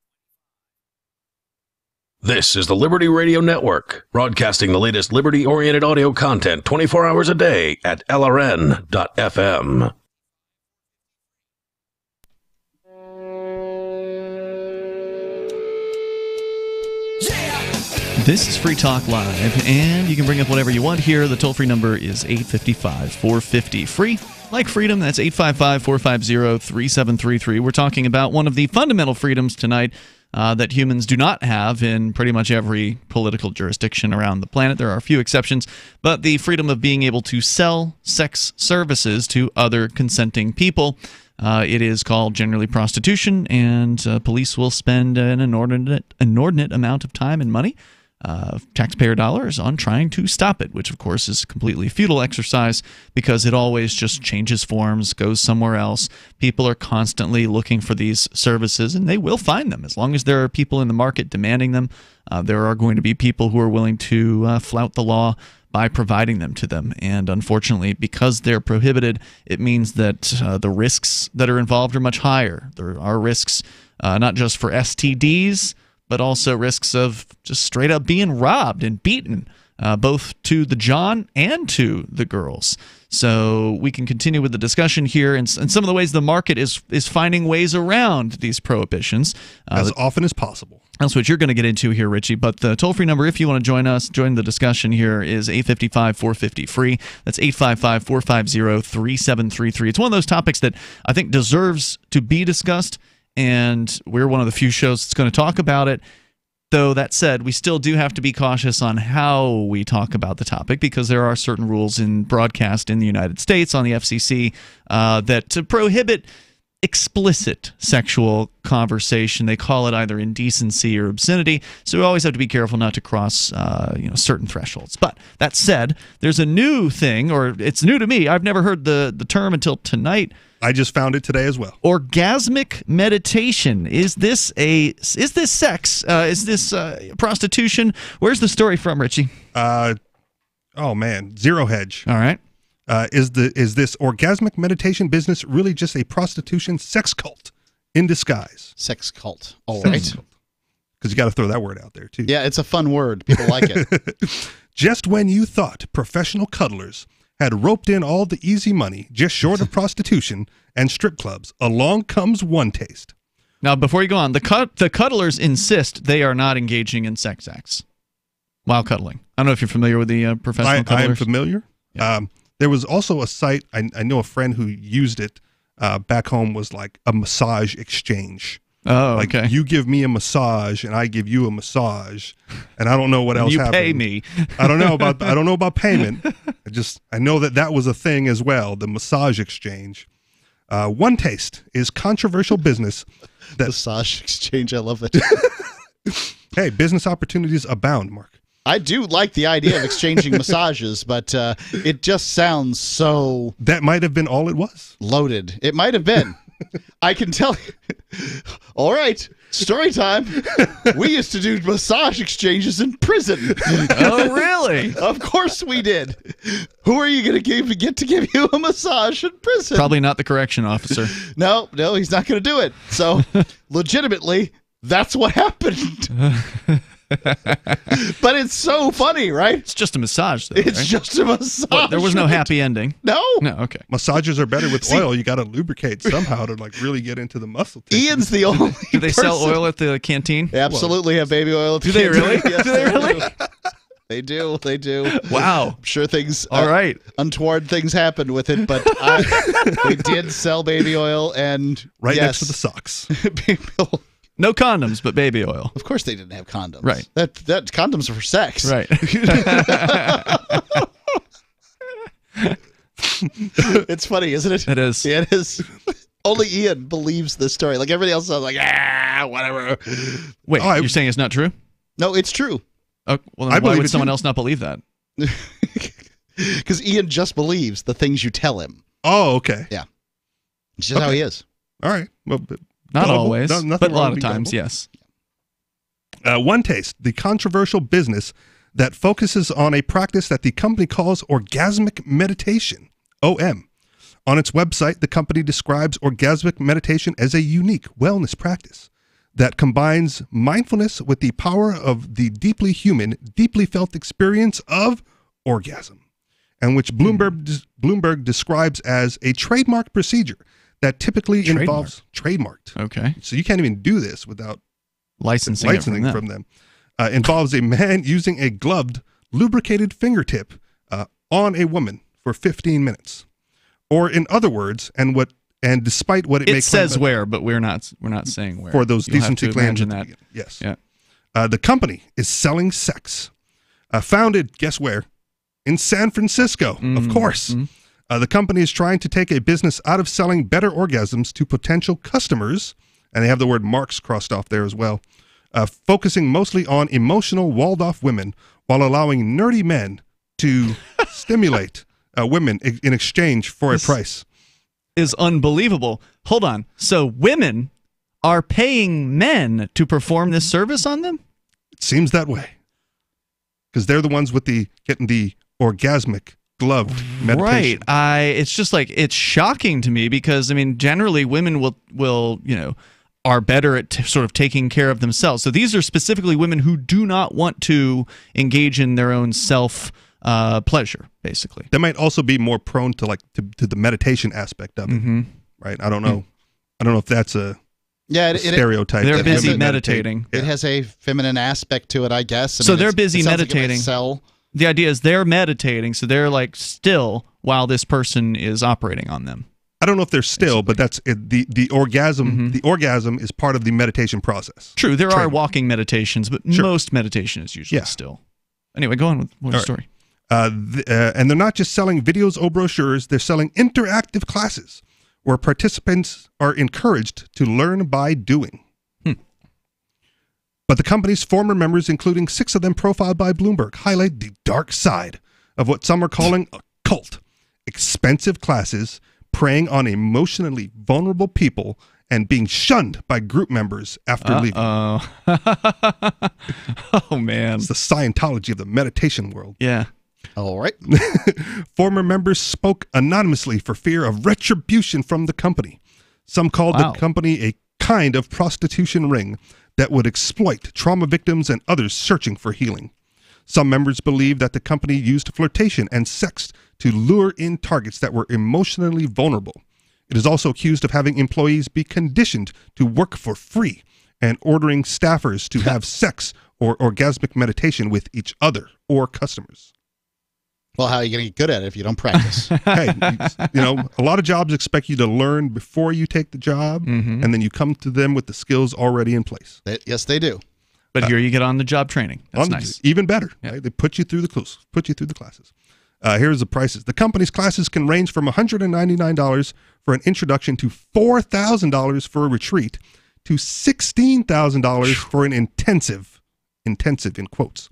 This is the Liberty Radio Network, broadcasting the latest liberty-oriented audio content 24 hours a day at LRN.FM. This is Free Talk Live, and you can bring up whatever you want here. The toll-free number is 855-450-FREE. Like freedom, that's 855-450-3733. We're talking about one of the fundamental freedoms tonight that humans do not have in pretty much every political jurisdiction around the planet. There are a few exceptions, but the freedom of being able to sell sex services to other consenting people. It is called generally prostitution, and police will spend an inordinate amount of time and money, taxpayer dollars, on trying to stop it, which of course is a completely futile exercise because it always just changes forms, goes somewhere else. People are constantly looking for these services, and they will find them. As long as there are people in the market demanding them, there are going to be people who are willing to flout the law by providing them to them. And unfortunately, because they're prohibited, it means that the risks that are involved are much higher. There are risks not just for STDs, but also risks of just straight up being robbed and beaten both to the John and to the girls. So we can continue with the discussion here and some of the ways the market is finding ways around these prohibitions. As often as possible. That's what you're going to get into here, Richie. But the toll-free number, if you want to join the discussion here, is 855-450-FREE. That's 855-450-3733. It's one of those topics that I think deserves to be discussed, and we're one of the few shows that's going to talk about it. Though that said, we still do have to be cautious on how we talk about the topic, because there are certain rules in broadcast in the United States on the FCC that to prohibit explicit sexual conversation. They call it either indecency or obscenity, so we always have to be careful not to cross certain thresholds. But that said, there's a new thing, or it's new to me. I've never heard the term until tonight. I just found it today as well. Orgasmic meditation. Is this sex? Is this prostitution? Where's the story from, Richie? Oh man, Zero Hedge. All right. Is this orgasmic meditation business really just a prostitution sex cult in disguise? Sex cult. All right. Because you got to throw that word out there too. Yeah, it's a fun word. People like it. Just when you thought professional cuddlers had roped in all the easy money just short of prostitution and strip clubs, along comes One Taste. Now, before you go on, the cuddlers insist they are not engaging in sex acts while cuddling. I don't know if you're familiar with the professional cuddlers. I am familiar. Yeah. There was also a site, I know a friend who used it back home, was like a massage exchange. Oh, like, okay. You give me a massage and I give you a massage, and I don't know what else you happened. Pay me. I don't know about payment. I know that was a thing as well, the massage exchange. One Taste is controversial business. That massage exchange, I love that. Hey, business opportunities abound, Mark. I do like the idea of exchanging massages, but it just sounds so... That might have been all it was. Loaded. It might have been. I can tell you. All right, story time. We used to do massage exchanges in prison. Oh, really? Of course we did. Who are you going to get to give you a massage in prison? Probably not the correction officer. No, he's not going to do it. So, legitimately, that's what happened. But it's so funny, right? It's just a massage, though. It's right? just a massage. What, there was no happy ending. No. Okay. Massages are better with oil. You got to lubricate somehow to like really get into the muscle tissue. Ian's the only. Do they sell oil at the canteen? They absolutely have baby oil. At the canteen. They really? Yes, do they really? They do. They do. Wow. I'm sure things. All right. Untoward things happened with it, but they did sell baby oil and next to the socks. Baby oil. No condoms, but baby oil. Of course they didn't have condoms. Right. That condoms are for sex. Right. It's funny, isn't it? It is. Yeah, it is. Only Ian believes this story. Like everybody else is like, whatever. Wait, you're saying it's not true? No, it's true. Oh, well, then why would someone else not believe that? Because Ian just believes the things you tell him. Oh, okay. Yeah. It's just how he is. All right. Well, not always, but a lot of gullible. times, yes. One Taste, the controversial business that focuses on a practice that the company calls orgasmic meditation, OM. On its website, the company describes orgasmic meditation as a unique wellness practice that combines mindfulness with the power of the deeply human, deeply felt experience of orgasm, and which Bloomberg describes as a trademark procedure that typically involves trademarked. Okay. So you can't even do this without licensing from them. Involves a man using a gloved, lubricated fingertip on a woman for 15 minutes. Or in other words, and despite what it may claim, says where, but we're not saying where. For those decency claims. That. Yes. Yeah. The company is selling sex. Founded, guess where? In San Francisco, of course. Mm-hmm. The company is trying to take a business out of selling better orgasms to potential customers, and they have the word marks crossed off there as well, focusing mostly on emotional, walled-off women while allowing nerdy men to stimulate women in exchange for a price. Is unbelievable. Hold on. So women are paying men to perform this service on them? It seems that way. Because they're the ones with getting the orgasmic gloved meditation. Right. It's just like, it's shocking to me because, I mean, generally women will are better at sort of taking care of themselves. So these are specifically women who do not want to engage in their own self pleasure, basically. They might also be more prone to to the meditation aspect of it, right? I don't know. I don't know if that's a stereotype. They're busy meditating. It has a feminine aspect to it, I guess. So they're busy meditating. The idea is they're meditating, so they're like still while this person is operating on them. I don't know if they're still, but that's the orgasm. The orgasm is part of the meditation process. True, there are walking meditations, but most meditation is usually still. Anyway, go on with more story. And they're not just selling videos or brochures; they're selling interactive classes where participants are encouraged to learn by doing. But the company's former members, including 6 of them profiled by Bloomberg, highlight the dark side of what some are calling a cult. Expensive classes preying on emotionally vulnerable people and being shunned by group members after leaving. Oh, man. It's the Scientology of the meditation world. Yeah. All right. Former members spoke anonymously for fear of retribution from the company. Some called the company a kind of prostitution ring that would exploit trauma victims and others searching for healing. Some members believe that the company used flirtation and sex to lure in targets that were emotionally vulnerable. It is also accused of having employees be conditioned to work for free and ordering staffers to have sex or orgasmic meditation with each other or customers. Well, how are you going to get good at it if you don't practice? Hey, a lot of jobs expect you to learn before you take the job, and then you come to them with the skills already in place. Yes, they do. But here you get on the job training. That's nice. Even better. Yeah. Right? They put you through the classes. Here's the prices. The company's classes can range from $199 for an introduction to $4,000 for a retreat to $16,000 for an intensive in quotes.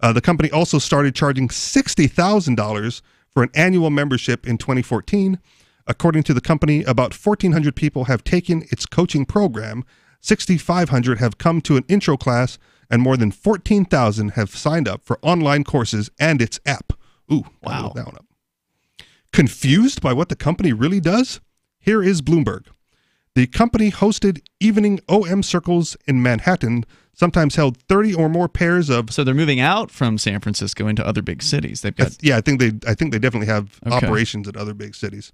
The company also started charging $60,000 for an annual membership in 2014. According to the company, about 1,400 people have taken its coaching program, 6,500 have come to an intro class, and more than 14,000 have signed up for online courses and its app. Ooh, wow. That one up. Confused by what the company really does? Here is Bloomberg. The company hosted evening OM circles in Manhattan, sometimes held 30 or more pairs of... So they're moving out from San Francisco into other big cities. They've got... I think they definitely have operations at other big cities.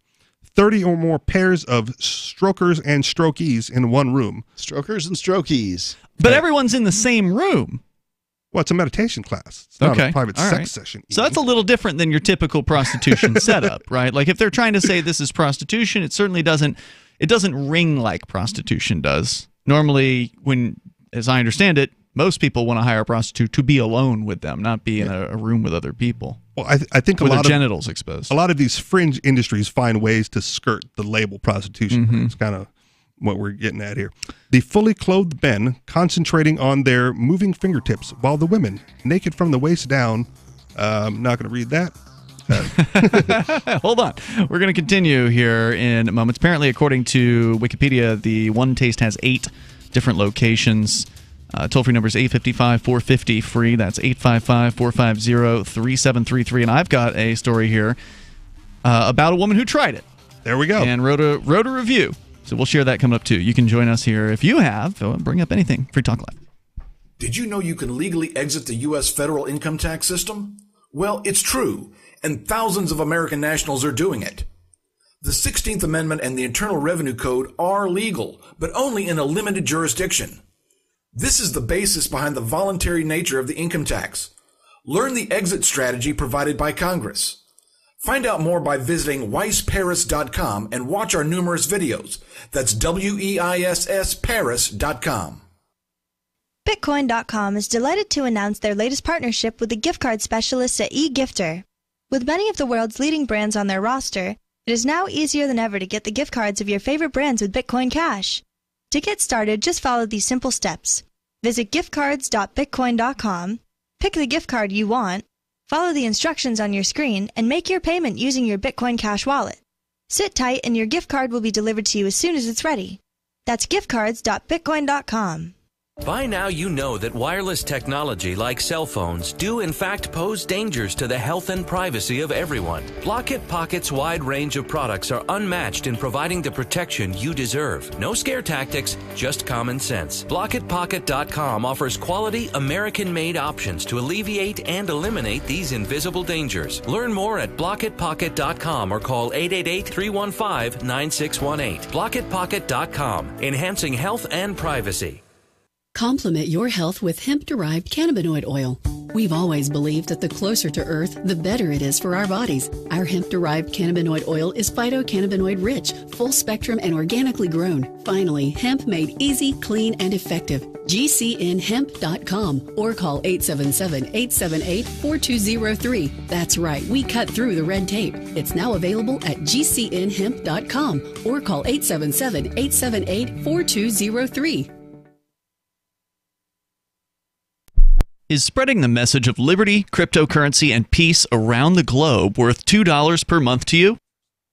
30 or more pairs of strokers and strokees in one room. Strokers and strokees. But everyone's in the same room. Well, it's a meditation class. It's not a private sex session. So that's a little different than your typical prostitution setup, right? Like if they're trying to say this is prostitution, it certainly doesn't ring like prostitution does. Normally, as I understand it, most people want to hire a prostitute to be alone with them, not be in a room with other people. Well, I think with their genitals exposed. A lot of these fringe industries find ways to skirt the label prostitution. It's kind of what we're getting at here. The fully clothed men concentrating on their moving fingertips, while the women, naked from the waist down, I'm not going to read that. Hold on. We're going to continue here in moments. Apparently, according to Wikipedia, the One Taste has 8 different locations. Toll-free number is 855-450-FREE. That's 855-450-3733. And I've got a story here about a woman who tried it. There we go. And wrote a review. So we'll share that coming up, too. You can join us here if you have. Bring up anything. Free Talk Live. Did you know you can legally exit the U.S. federal income tax system? Well, it's true, and thousands of American nationals are doing it. The 16th Amendment and the Internal Revenue Code are legal, but only in a limited jurisdiction. This is the basis behind the voluntary nature of the income tax. Learn the exit strategy provided by Congress. Find out more by visiting weissparis.com and watch our numerous videos. That's WEISS Paris.com. Bitcoin.com is delighted to announce their latest partnership with the gift card specialists at eGifter. With many of the world's leading brands on their roster, it is now easier than ever to get the gift cards of your favorite brands with Bitcoin Cash. To get started, just follow these simple steps. Visit giftcards.bitcoin.com, pick the gift card you want, follow the instructions on your screen, and make your payment using your Bitcoin Cash wallet. Sit tight and your gift card will be delivered to you as soon as it's ready. That's giftcards.bitcoin.com. By now you know that wireless technology like cell phones do in fact pose dangers to the health and privacy of everyone. Blockit Pocket's wide range of products are unmatched in providing the protection you deserve. No scare tactics, just common sense. BlockitPocket.com offers quality American-made options to alleviate and eliminate these invisible dangers. Learn more at BlockitPocket.com or call 888-315-9618. BlockitPocket.com, enhancing health and privacy. Complement your health with hemp-derived cannabinoid oil. We've always believed that the closer to Earth, the better it is for our bodies. Our hemp-derived cannabinoid oil is phytocannabinoid-rich, full-spectrum, and organically grown. Finally, hemp made easy, clean, and effective. GCNhemp.com or call 877-878-4203. That's right, we cut through the red tape. It's now available at GCNhemp.com or call 877-878-4203. Is spreading the message of liberty, cryptocurrency, and peace around the globe worth $2 per month to you?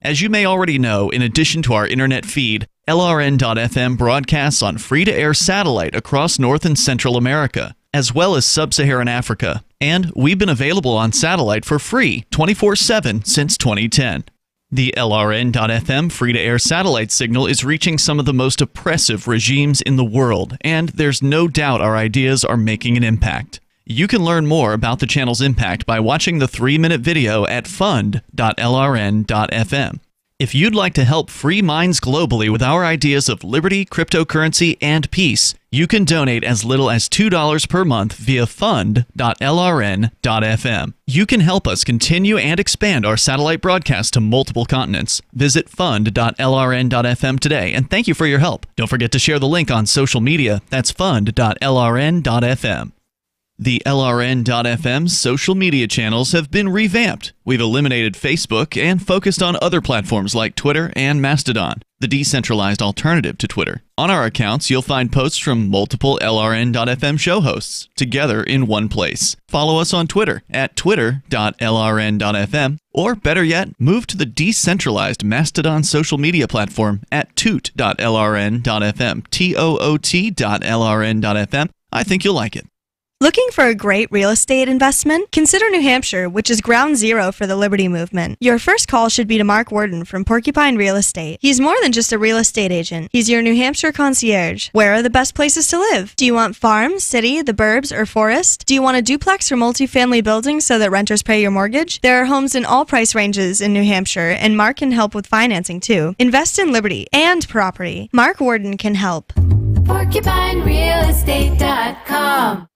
As you may already know, in addition to our internet feed, LRN.FM broadcasts on free-to-air satellite across North and Central America, as well as Sub-Saharan Africa. And we've been available on satellite for free 24/7 since 2010. The LRN.FM free-to-air satellite signal is reaching some of the most oppressive regimes in the world, and there's no doubt our ideas are making an impact. You can learn more about the channel's impact by watching the 3-minute video at fund.lrn.fm. If you'd like to help free minds globally with our ideas of liberty, cryptocurrency, and peace, you can donate as little as $2 per month via fund.lrn.fm. You can help us continue and expand our satellite broadcast to multiple continents. Visit fund.lrn.fm today, and thank you for your help. Don't forget to share the link on social media. That's fund.lrn.fm. The LRN.FM social media channels have been revamped. We've eliminated Facebook and focused on other platforms like Twitter and Mastodon, the decentralized alternative to Twitter. On our accounts, you'll find posts from multiple LRN.FM show hosts together in one place. Follow us on Twitter at twitter.lrn.fm, or better yet, move to the decentralized Mastodon social media platform at toot.lrn.fm, toot.lrn.fm. I think you'll like it. Looking for a great real estate investment? Consider New Hampshire, which is ground zero for the Liberty Movement. Your first call should be to Mark Worden from Porcupine Real Estate. He's more than just a real estate agent. He's your New Hampshire concierge. Where are the best places to live? Do you want farm, city, the burbs, or forest? Do you want a duplex or multifamily building so that renters pay your mortgage? There are homes in all price ranges in New Hampshire, and Mark can help with financing too. Invest in liberty and property. Mark Worden can help. PorcupineRealEstate.com.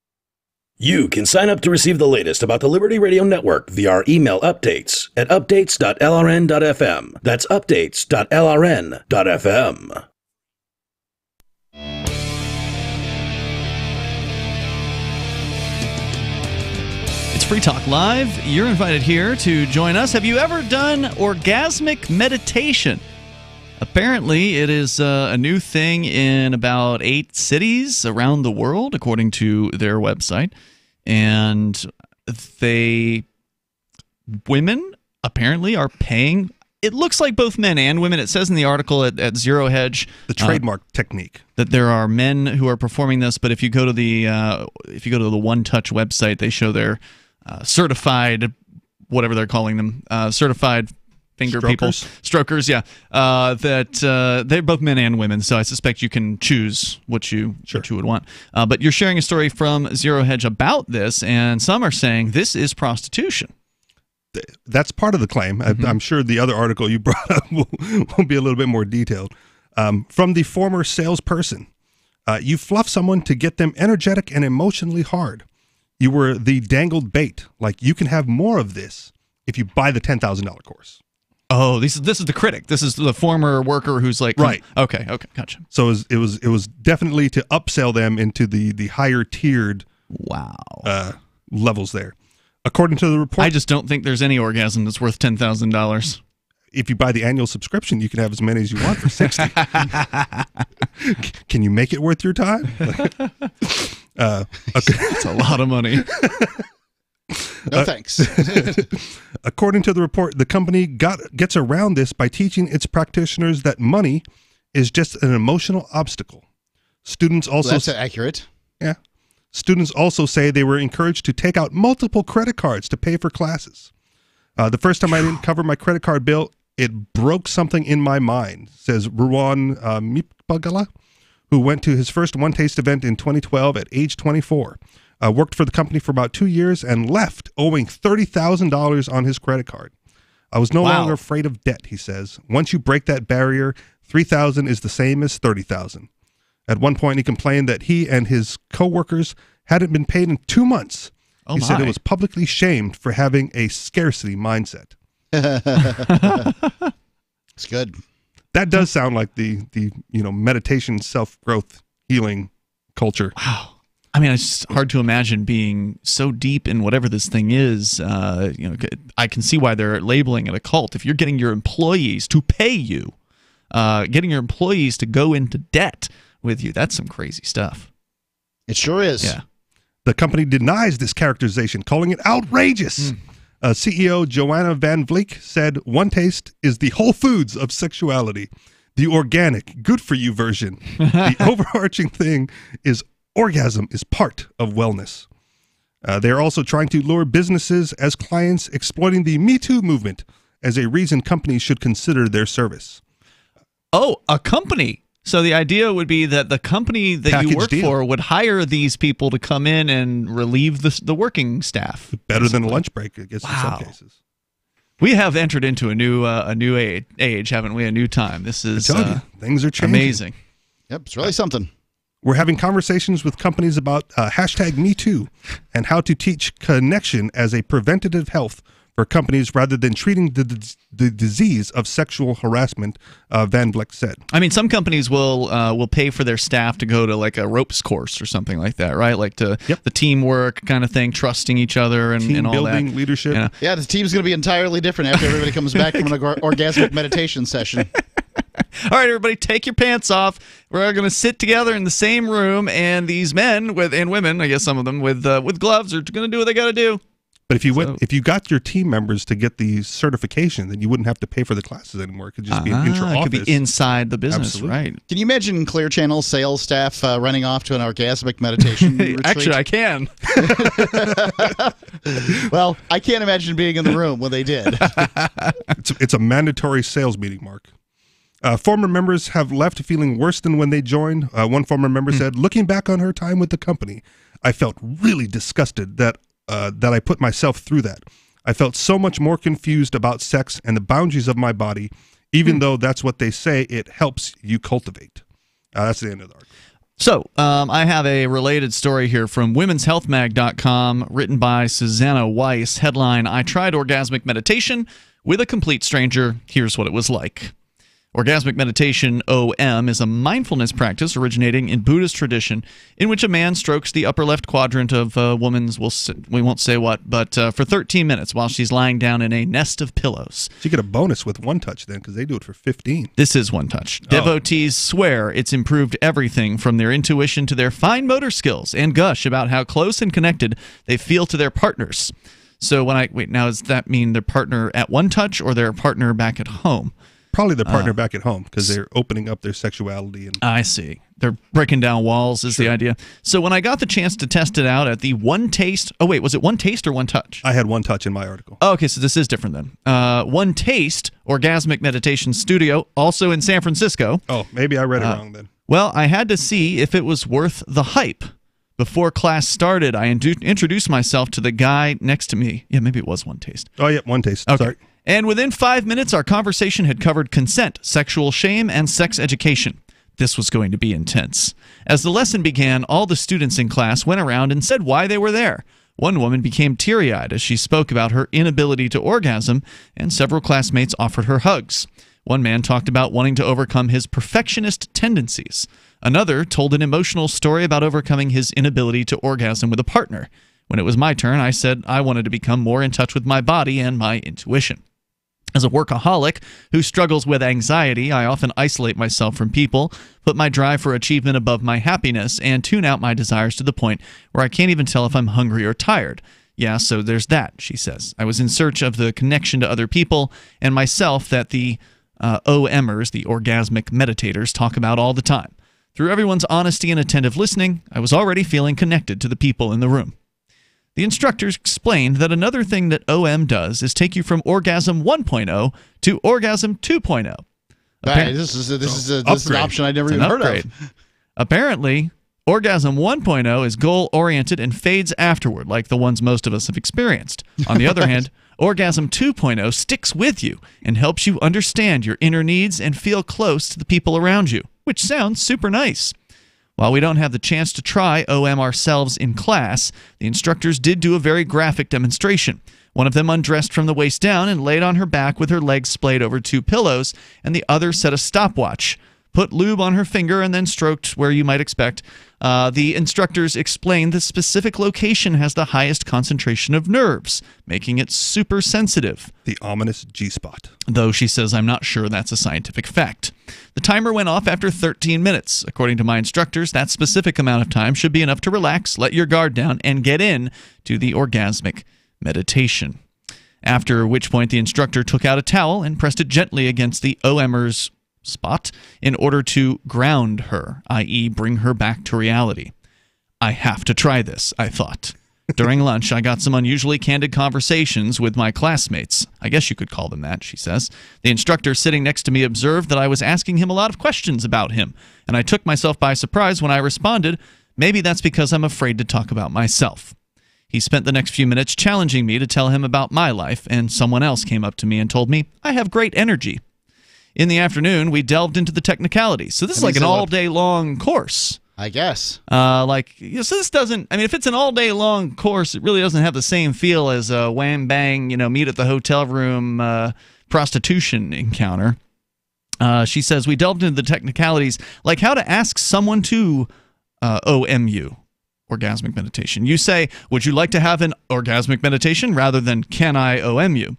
You can sign up to receive the latest about the Liberty Radio Network via our email updates at updates.lrn.fm. That's updates.lrn.fm. It's Free Talk Live. You're invited here to join us. Have you ever done orgasmic meditation? Apparently, it is a new thing in about 8 cities around the world, according to their website. And women apparently are paying. It looks like both men and women. It says in the article at Zero Hedge, the trademark technique, that there are men who are performing this. But if you go to the One Touch website, they show their certified, whatever they're calling them, certified finger strokers, yeah. They're both men and women, so I suspect you can choose what you would want. But you're sharing a story from Zero Hedge about this, and some are saying this is prostitution. That's part of the claim. I'm sure the other article you brought up will be a little bit more detailed. From the former salesperson, you fluff someone to get them energetic and emotionally hard. You were the dangled bait. Like, you can have more of this if you buy the $10,000 course. Oh, this is the critic. This is the former worker who's like, right. Okay, gotcha. So it was definitely to upsell them into the higher tiered levels there. According to the report, I just don't think there's any orgasm that's worth $10,000. If you buy the annual subscription, you can have as many as you want for $60. Can you make it worth your time? That's a lot of money. No thanks. According to the report, the company gets around this by teaching its practitioners that money is just an emotional obstacle. Students also that's accurate. Yeah. Students also say they were encouraged to take out multiple credit cards to pay for classes. The first time I didn't cover my credit card bill, it broke something in my mind, says Ruwan Mipagala, who went to his first One Taste event in 2012 at age 24. Worked for the company for about 2 years and left owing $30,000 on his credit card. I was no longer afraid of debt, he says. Once you break that barrier, $3,000 is the same as $30,000. At one point, he complained that he and his coworkers hadn't been paid in 2 months. He said it was publicly shamed for having a scarcity mindset. It's good. That does sound like the meditation, self-growth, healing culture. Wow. I mean, it's hard to imagine being so deep in whatever this thing is. I can see why they're labeling it a cult. If you're getting your employees to pay you, getting your employees to go into debt with you, that's some crazy stuff. It sure is. Yeah. The company denies this characterization, calling it outrageous. CEO Joanna Van Vliek said, One Taste is the Whole Foods of sexuality, the organic, good-for-you version. The overarching thing is orgasm is part of wellness. They are also trying to lure businesses as clients, exploiting the Me Too movement as a reason companies should consider their service. Oh, a company. So the idea would be that the company that you work for would hire these people to come in and relieve the working staff. Better than a lunch break, I guess, in some cases. We have entered into a new age, haven't we? A new time. This is things are changing. Amazing. Yep, it's really something. We're having conversations with companies about hashtag MeToo and how to teach connection as a preventative health for companies rather than treating the disease of sexual harassment, Van Vleck said. I mean, some companies will pay for their staff to go to like a ropes course or something like that, right? Like the teamwork kind of thing, trusting each other and all that. Team building, leadership. Yeah, the team's going to be entirely different after everybody comes back from an orgasmic meditation session. All right, everybody, take your pants off. We're going to sit together in the same room, and these men and women, I guess some of them with gloves, are going to do what they got to do. But if you got your team members to get the certification, then you wouldn't have to pay for the classes anymore. It could just be an intra-office. It could be inside the business, Absolutely. Right? Can you imagine Clear Channel sales staff running off to an orgasmic meditation retreat? Actually, I can. Well, I can't imagine being in the room when they did. It's a mandatory sales meeting, Mark. Former members have left feeling worse than when they joined. One former member said, looking back on her time with the company, I felt really disgusted that I put myself through that. I felt so much more confused about sex and the boundaries of my body, even though that's what they say it helps you cultivate. That's the end of the article. So I have a related story here from womenshealthmag.com, written by Susanna Weiss. Headline, I tried orgasmic meditation with a complete stranger. Here's what it was like. Orgasmic meditation, OM, is a mindfulness practice originating in Buddhist tradition in which a man strokes the upper left quadrant of a woman's, we won't say what, but for 13 minutes while she's lying down in a nest of pillows. So you get a bonus with One Touch then, because they do it for 15. This is One Touch. Devotees swear it's improved everything from their intuition to their fine motor skills and gush about how close and connected they feel to their partners. So now does that mean their partner at One Touch or their partner back at home? Probably their partner back at home, because they're opening up their sexuality. And I see. They're breaking down walls is the idea. So when I got the chance to test it out at the One Taste... Oh, wait, was it One Taste or One Touch? I had One Touch in my article. Oh, okay, so this is different then. One Taste Orgasmic Meditation Studio, also in San Francisco. Oh, maybe I read it wrong then. Well, I had to see if it was worth the hype. Before class started, I introduced myself to the guy next to me. Yeah, maybe it was One Taste. Oh, yeah, One Taste. Okay. Sorry. And within 5 minutes, our conversation had covered consent, sexual shame, and sex education. This was going to be intense. As the lesson began, all the students in class went around and said why they were there. One woman became teary-eyed as she spoke about her inability to orgasm, and several classmates offered her hugs. One man talked about wanting to overcome his perfectionist tendencies. Another told an emotional story about overcoming his inability to orgasm with a partner. When it was my turn, I said I wanted to become more in touch with my body and my intuition. As a workaholic who struggles with anxiety, I often isolate myself from people, put my drive for achievement above my happiness, and tune out my desires to the point where I can't even tell if I'm hungry or tired. Yeah, so there's that, she says. I was in search of the connection to other people and myself that the OMers, the orgasmic meditators, talk about all the time. Through everyone's honesty and attentive listening, I was already feeling connected to the people in the room. The instructors explained that another thing that OM does is take you from orgasm 1.0 to orgasm 2.0. This is an option I never even heard of. Apparently, orgasm 1.0 is goal-oriented and fades afterward, like the ones most of us have experienced. On the other hand, orgasm 2.0 sticks with you and helps you understand your inner needs and feel close to the people around you, which sounds super nice. While we don't have the chance to try OM ourselves in class, the instructors did do a very graphic demonstration. One of them undressed from the waist down and laid on her back with her legs splayed over 2 pillows, and the other set a stopwatch, put lube on her finger, and then stroked where you might expect. The instructors explained the specific location has the highest concentration of nerves, making it super sensitive. The ominous G-spot. Though she says, I'm not sure that's a scientific fact. The timer went off after 13 minutes. According to my instructors, that specific amount of time should be enough to relax, let your guard down, and get in to the orgasmic meditation. After which point the instructor took out a towel and pressed it gently against the OMer's spot in order to ground her, i.e. bring her back to reality. I have to try this, I thought. During lunch, I got some unusually candid conversations with my classmates. I guess you could call them that, she says. The instructor sitting next to me observed that I was asking him a lot of questions about him, and I took myself by surprise when I responded, maybe that's because I'm afraid to talk about myself. He spent the next few minutes challenging me to tell him about my life, and someone else came up to me and told me I have great energy. In the afternoon, we delved into the technicalities. So this is like an all-day-long course. I guess. So this doesn't, if it's an all-day-long course, it really doesn't have the same feel as a wham-bang, meet at the hotel room prostitution encounter. She says, we delved into the technicalities, like how to ask someone to OMU. Orgasmic meditation. You say, would you like to have an orgasmic meditation rather than can I OM you?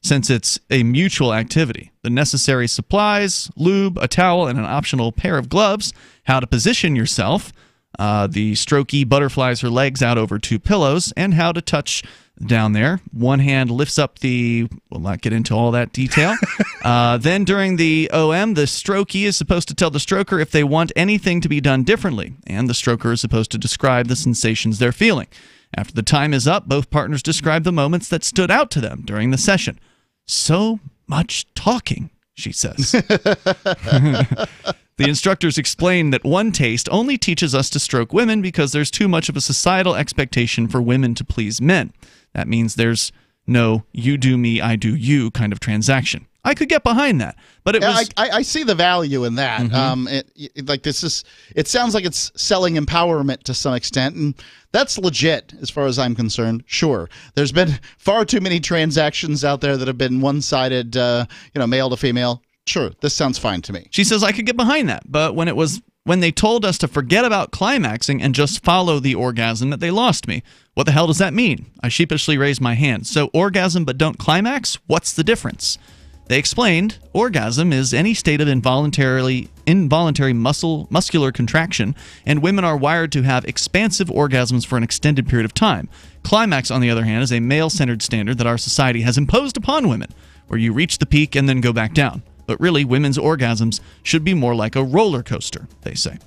Since it's a mutual activity. The necessary supplies, lube, a towel, and an optional pair of gloves. How to position yourself. The strokey butterflies her legs out over 2 pillows. And how to touch down there. One hand lifts up we'll not get into all that detail. Then during the OM, the strokey is supposed to tell the stroker if they want anything to be done differently, and the stroker is supposed to describe the sensations they're feeling. After the time is up, both partners describe the moments that stood out to them during the session. So much talking, she says. The instructors explain that one taste only teaches us to stroke women because there's too much of a societal expectation for women to please men. That means there's no you do me, I do you kind of transaction. I could get behind that, but I see the value in that. It sounds like it's selling empowerment to some extent, and that's legit as far as I'm concerned. Sure, there's been far too many transactions out there that have been one-sided, male to female. Sure, this sounds fine to me. She says I could get behind that, but when they told us to forget about climaxing and just follow the orgasm, that they lost me. What the hell does that mean? I sheepishly raised my hand. So orgasm but don't climax? What's the difference? They explained, orgasm is any state of involuntary muscular contraction, and women are wired to have expansive orgasms for an extended period of time. Climax, on the other hand, is a male-centered standard that our society has imposed upon women, where you reach the peak and then go back down. But really, women's orgasms should be more like a roller coaster, they say.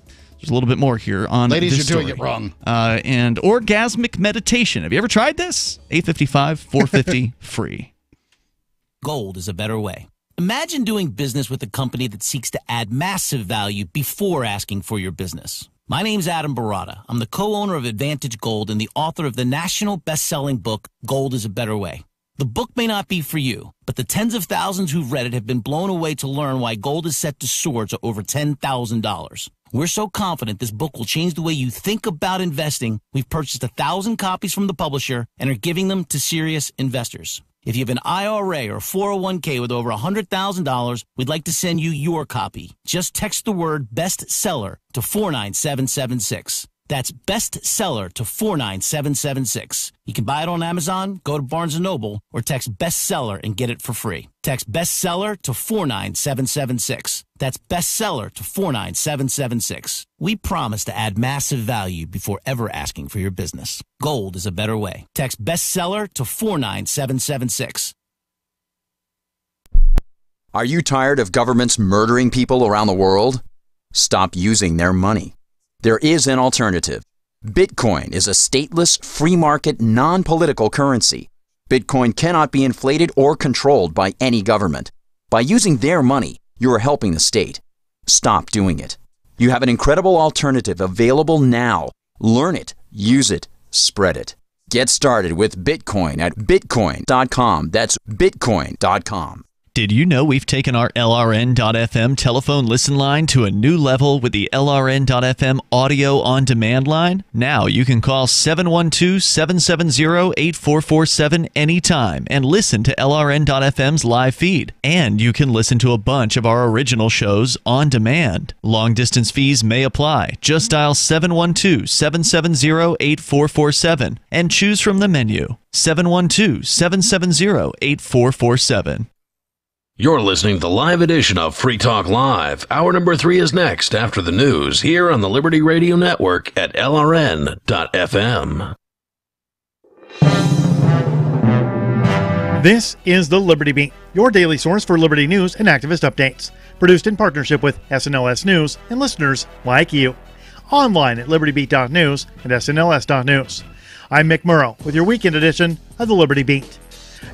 There's a little bit more here on Ladies, this you're story. doing it wrong. And orgasmic meditation. Have you ever tried this? 855-450 free. Gold is a better way. Imagine doing business with a company that seeks to add massive value before asking for your business. My name's Adam Barata. I'm the co-owner of Advantage Gold and the author of the national best-selling book, Gold is a Better Way. The book may not be for you, but the tens of thousands who've read it have been blown away to learn why gold is set to soar to over $10,000. We're so confident this book will change the way you think about investing, we've purchased 1,000 copies from the publisher and are giving them to serious investors. If you have an IRA or 401k with over $100,000, we'd like to send you your copy. Just text the word bestseller to 49776. That's bestseller to 49776. You can buy it on Amazon, go to Barnes & Noble, or text bestseller and get it for free. Text bestseller to 49776. That's bestseller to 49776. We promise to add massive value before ever asking for your business. Gold is a better way. Text bestseller to 49776. Are you tired of governments murdering people around the world? Stop using their money. There is an alternative. Bitcoin is a stateless, free market, non-political currency. Bitcoin cannot be inflated or controlled by any government. By using their money, you are helping the state. Stop doing it. You have an incredible alternative available now. Learn it, use it, spread it. Get started with Bitcoin at bitcoin.com. That's bitcoin.com. Did you know we've taken our LRN.FM telephone listen line to a new level with the LRN.FM audio on demand line? Now you can call 712-770-8447 anytime and listen to LRN.FM's live feed. And you can listen to a bunch of our original shows on demand. Long distance fees may apply. Just dial 712-770-8447 and choose from the menu. 712-770-8447. You're listening to the live edition of Free Talk Live. Hour number 3 is next after the news here on the Liberty Radio Network at LRN.FM. This is the Liberty Beat, your daily source for Liberty news and activist updates. Produced in partnership with SNLS News and listeners like you. Online at libertybeat.news and snls.news. I'm Mick Murrow with your weekend edition of the Liberty Beat.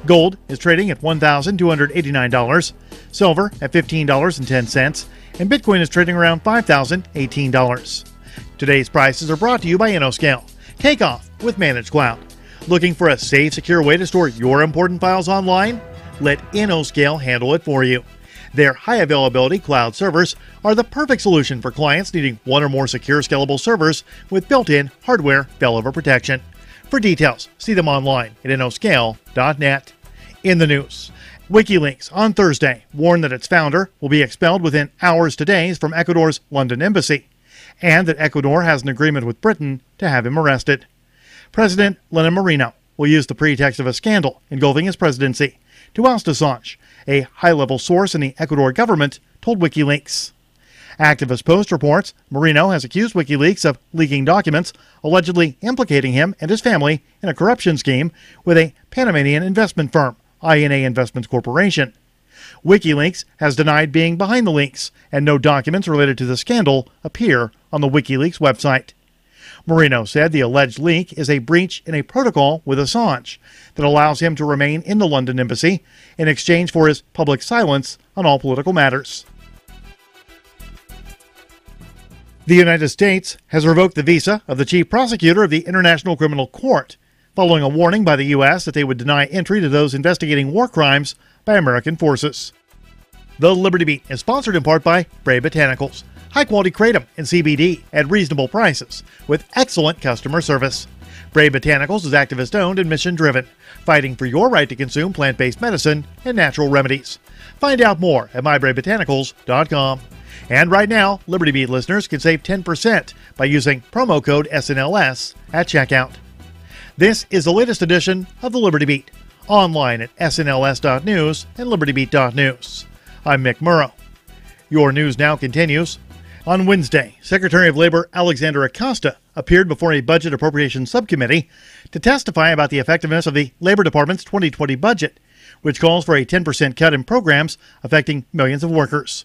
Gold is trading at $1,289, silver at $15.10, and Bitcoin is trading around $5,018. Today's prices are brought to you by InnoScale. Take off with Managed Cloud. Looking for a safe, secure way to store your important files online? Let InnoScale handle it for you. Their high availability cloud servers are the perfect solution for clients needing one or more secure, scalable servers with built-in hardware failover protection. For details, see them online at innoscale.net. In the news, WikiLeaks on Thursday warned that its founder will be expelled within hours to days from Ecuador's London embassy, and that Ecuador has an agreement with Britain to have him arrested. President Lenin Moreno will use the pretext of a scandal engulfing his presidency to oust Assange, a high-level source in the Ecuador government told WikiLeaks. Activist Post reports Moreno has accused WikiLeaks of leaking documents allegedly implicating him and his family in a corruption scheme with a Panamanian investment firm, INA Investments Corporation. WikiLeaks has denied being behind the leaks, and no documents related to the scandal appear on the WikiLeaks website. Moreno said the alleged leak is a breach in a protocol with Assange that allows him to remain in the London embassy in exchange for his public silence on all political matters. The United States has revoked the visa of the chief prosecutor of the International Criminal Court, following a warning by the U.S. that they would deny entry to those investigating war crimes by American forces. The Liberty Beat is sponsored in part by Bray Botanicals, high-quality kratom and CBD at reasonable prices with excellent customer service. Bray Botanicals is activist-owned and mission-driven, fighting for your right to consume plant-based medicine and natural remedies. Find out more at mybraybotanicals.com. And right now, Liberty Beat listeners can save 10% by using promo code SNLS at checkout. This is the latest edition of the Liberty Beat, online at snls.news and libertybeat.news. I'm Mick Murrow. Your news now continues. On Wednesday, Secretary of Labor Alexander Acosta appeared before a Budget Appropriations Subcommittee to testify about the effectiveness of the Labor Department's 2020 budget, which calls for a 10% cut in programs affecting millions of workers.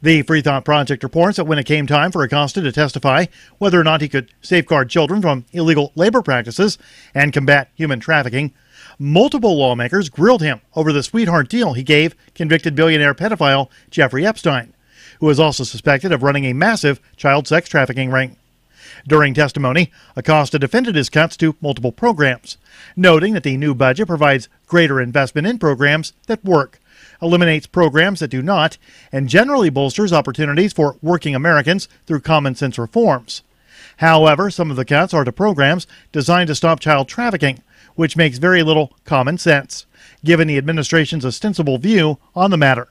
The Free Thought Project reports that when it came time for Acosta to testify whether or not he could safeguard children from illegal labor practices and combat human trafficking, multiple lawmakers grilled him over the sweetheart deal he gave convicted billionaire pedophile Jeffrey Epstein, who is also suspected of running a massive child sex trafficking ring. During testimony, Acosta defended his cuts to multiple programs, noting that the new budget provides greater investment in programs that work, eliminates programs that do not, and generally bolsters opportunities for working Americans through common sense reforms. However, some of the cuts are to programs designed to stop child trafficking, which makes very little common sense, given the administration's ostensible view on the matter.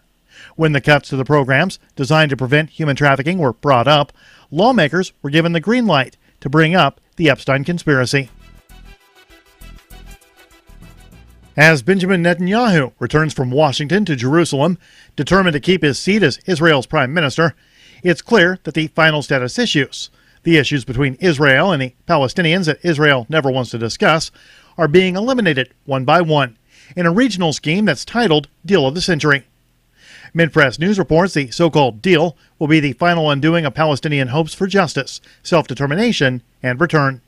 When the cuts to the programs designed to prevent human trafficking were brought up, lawmakers were given the green light to bring up the Epstein conspiracy. As Benjamin Netanyahu returns from Washington to Jerusalem, determined to keep his seat as Israel's prime minister, it's clear that the final status issues, the issues between Israel and the Palestinians that Israel never wants to discuss, are being eliminated one by one in a regional scheme that's titled Deal of the Century. Mid-Press News reports the so-called deal will be the final undoing of Palestinian hopes for justice, self-determination, and return.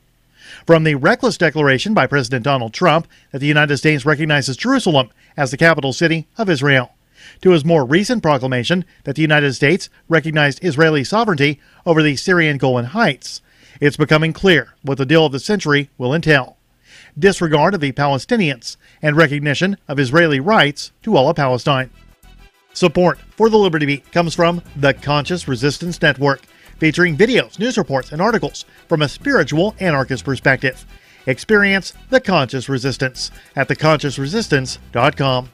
From the reckless declaration by President Donald Trump that the United States recognizes Jerusalem as the capital city of Israel, to his more recent proclamation that the United States recognized Israeli sovereignty over the Syrian Golan Heights, it's becoming clear what the deal of the century will entail. Disregard of the Palestinians and recognition of Israeli rights to all of Palestine. Support for the Liberty Beat comes from the Conscious Resistance Network, featuring videos, news reports, and articles from a spiritual anarchist perspective. Experience the Conscious Resistance at theconsciousresistance.com.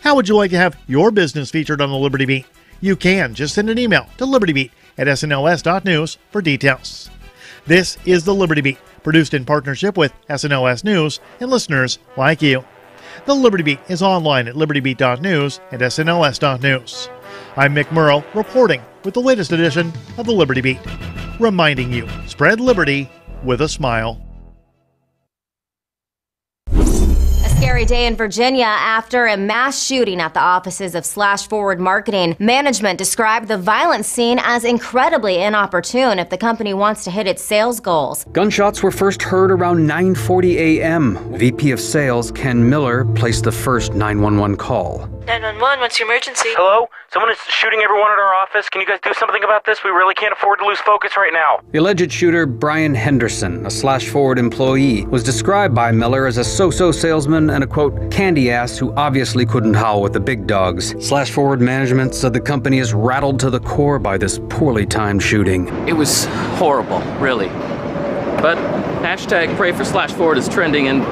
How would you like to have your business featured on the Liberty Beat? You can just send an email to libertybeat@snos.news for details. This is the Liberty Beat, produced in partnership with SNOS News and listeners like you. The Liberty Beat is online at libertybeat.news and snos.news. I'm Mick Murrow, reporting with the latest edition of the Liberty Beat, reminding you, spread liberty with a smile. Scary day in Virginia after a mass shooting at the offices of Slash Forward Marketing. Management described the violent scene as incredibly inopportune if the company wants to hit its sales goals. Gunshots were first heard around 9:40 a.m. VP of Sales Ken Miller placed the first 911 call. 911, what's your emergency? Hello? Someone is shooting everyone at our office. Can you guys do something about this? We really can't afford to lose focus right now. The alleged shooter, Brian Henderson, a Slash Forward employee, was described by Miller as a so-so salesman and a, quote, candy ass who obviously couldn't howl with the big dogs. Slash Forward management said the company is rattled to the core by this poorly timed shooting. It was horrible, really. But hashtag pray for Slash Forward is trending, and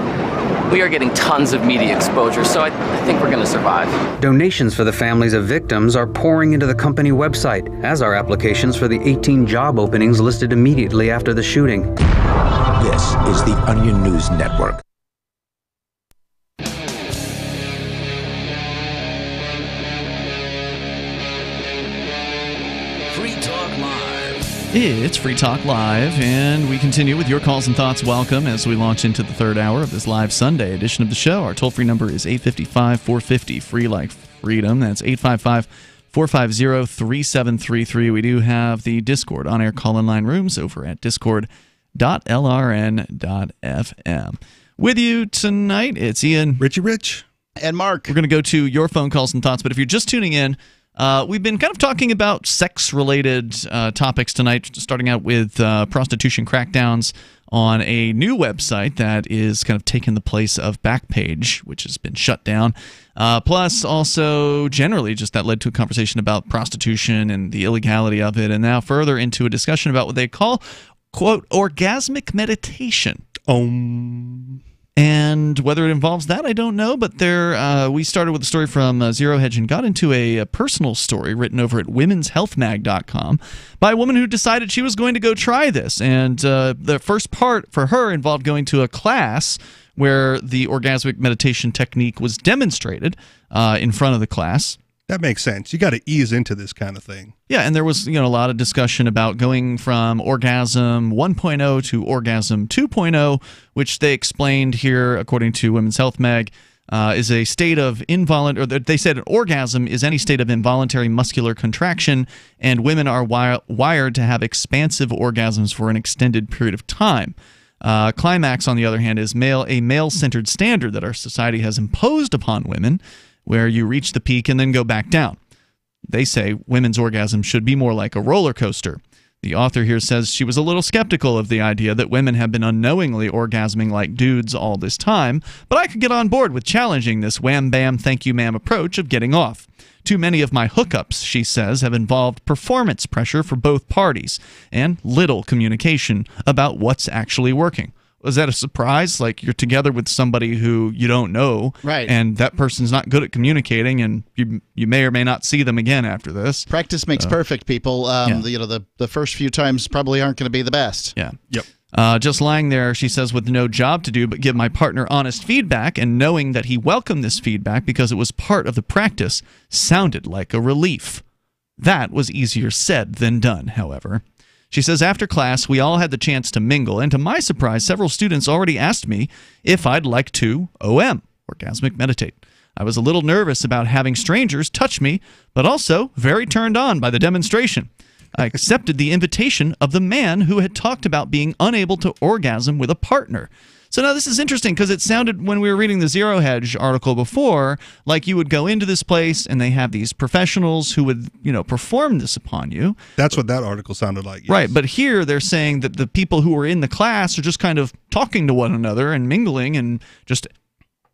we are getting tons of media exposure, so I think we're going to survive. Donations for the families of victims are pouring into the company website, as are applications for the 18 job openings listed immediately after the shooting. This is the Onion News Network. It's Free Talk Live, and we continue with your calls and thoughts. Welcome as we launch into the third hour of this live Sunday edition of the show. Our toll-free number is 855-450, free like freedom. That's 855-450-3733. We do have the Discord on-air call-in line rooms over at discord.lrn.fm. With you tonight, it's Ian, Richie Rich, and Mark. We're going to go to your phone calls and thoughts, but if you're just tuning in, we've been kind of talking about sex-related topics tonight, starting out with prostitution crackdowns on a new website that is kind of taking the place of Backpage, which has been shut down. Plus, also, generally, just that led to a conversation about prostitution and the illegality of it, and now further into a discussion about what they call, quote, orgasmic meditation. And whether it involves that, I don't know. But we started with a story from Zero Hedge and got into a personal story written over at womenshealthmag.com by a woman who decided she was going to go try this. And the first part for her involved going to a class where the orgasmic meditation technique was demonstrated in front of the class. That makes sense. You got to ease into this kind of thing. Yeah, and there was a lot of discussion about going from orgasm 1.0 to orgasm 2.0, which they explained here, according to Women's Health Mag, is a state of involuntary, or they said an orgasm is any state of involuntary muscular contraction, and women are wired to have expansive orgasms for an extended period of time. Climax, on the other hand, is a male-centered standard that our society has imposed upon women, where you reach the peak and then go back down. They say women's orgasm should be more like a roller coaster. The author here says she was a little skeptical of the idea that women have been unknowingly orgasming like dudes all this time, but I could get on board with challenging this wham-bam, thank-you-ma'am approach of getting off. Too many of my hookups, she says, have involved performance pressure for both parties and little communication about what's actually working. Was that a surprise? Like, you're together with somebody who you don't know, right? And that person's not good at communicating, and you may or may not see them again after this. Practice makes perfect, people. The first few times probably aren't going to be the best. Yeah. Yep. Just lying there, she says, with no job to do but give my partner honest feedback, and knowing that he welcomed this feedback because it was part of the practice, sounded like a relief. That was easier said than done, however. She says, after class, we all had the chance to mingle, and to my surprise, several students already asked me if I'd like to orgasmic meditate. I was a little nervous about having strangers touch me, but also very turned on by the demonstration. I accepted the invitation of the man who had talked about being unable to orgasm with a partner. So now this is interesting because it sounded, when we were reading the Zero Hedge article before, like you would go into this place and they have these professionals who would, perform this upon you. That's what that article sounded like. Yes. Right, but here they're saying that the people who were in the class are just kind of talking to one another and mingling and just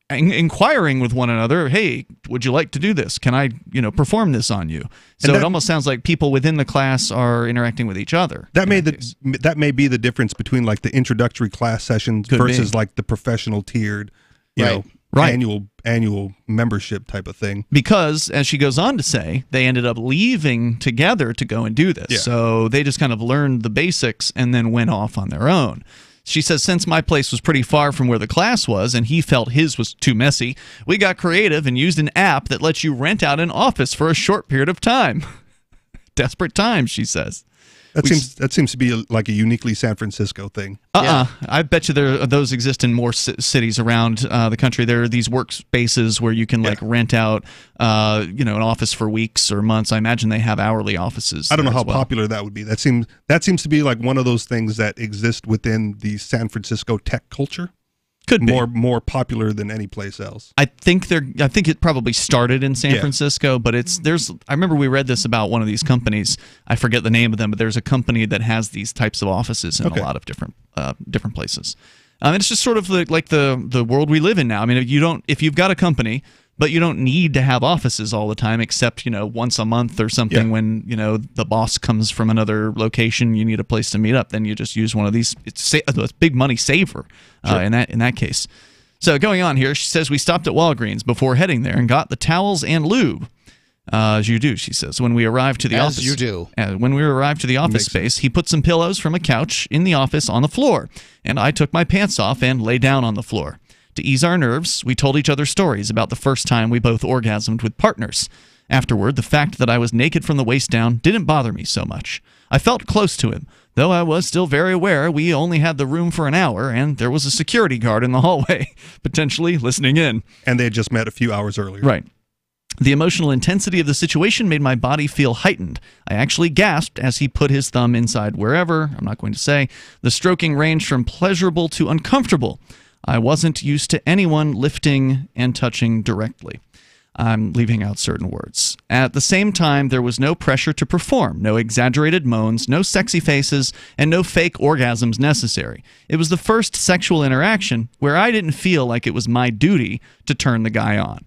inquiring with one another. Hey, would you like to do this? Can I, perform this on you? So it almost sounds like people within the class are interacting with each other. That may be the difference between like the introductory class sessions versus like the professional tiered, you know, annual membership type of thing. Because, as she goes on to say, they ended up leaving together to go and do this. Yeah. So they just kind of learned the basics and then went off on their own. She says, since my place was pretty far from where the class was and he felt his was too messy, we got creative and used an app that lets you rent out an office for a short period of time. Desperate times, she says. That seems to be like a uniquely San Francisco thing. I bet you those exist in more cities around the country. There are these workspaces where you can like rent out, an office for weeks or months. I imagine they have hourly offices. I don't know how popular that would be. That seems to be like one of those things that exist within the San Francisco tech culture. Could be more popular than any place else. I think it probably started in San Francisco, but I remember we read this about one of these companies. I forget the name of them, but there's a company that has these types of offices in a lot of different places. It's just sort of like the world we live in now. I mean, if you've got a company, but you don't need to have offices all the time, except once a month or something when the boss comes from another location, you need a place to meet up. Then you just use one of these. It's a big money saver in that case. So going on here, she says we stopped at Walgreens before heading there and got the towels and lube. As you do, she says. When we arrived to the office, as you do. When we arrived to the office space, he put some pillows from a couch in the office on the floor, and I took my pants off and lay down on the floor. To ease our nerves, we told each other stories about the first time we both orgasmed with partners. Afterward, the fact that I was naked from the waist down didn't bother me so much. I felt close to him, though I was still very aware we only had the room for an hour and there was a security guard in the hallway, potentially listening in. And they had just met a few hours earlier. Right. The emotional intensity of the situation made my body feel heightened. I actually gasped as he put his thumb inside wherever, I'm not going to say. The stroking ranged from pleasurable to uncomfortable. I wasn't used to anyone lifting and touching directly. I'm leaving out certain words. At the same time, there was no pressure to perform, no exaggerated moans, no sexy faces, and no fake orgasms necessary. It was the first sexual interaction where I didn't feel like it was my duty to turn the guy on.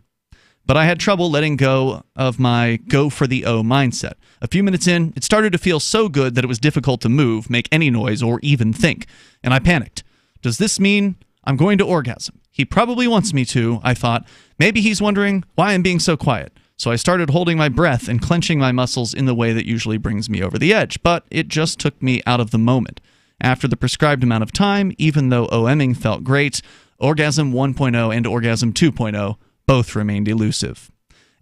But I had trouble letting go of my go for the O mindset. A few minutes in, it started to feel so good that it was difficult to move, make any noise, or even think. And I panicked. Does this mean I'm going to orgasm? He probably wants me to, I thought. Maybe he's wondering why I'm being so quiet. So I started holding my breath and clenching my muscles in the way that usually brings me over the edge, but it just took me out of the moment. After the prescribed amount of time, even though OMing felt great, Orgasm 1.0 and Orgasm 2.0 both remained elusive.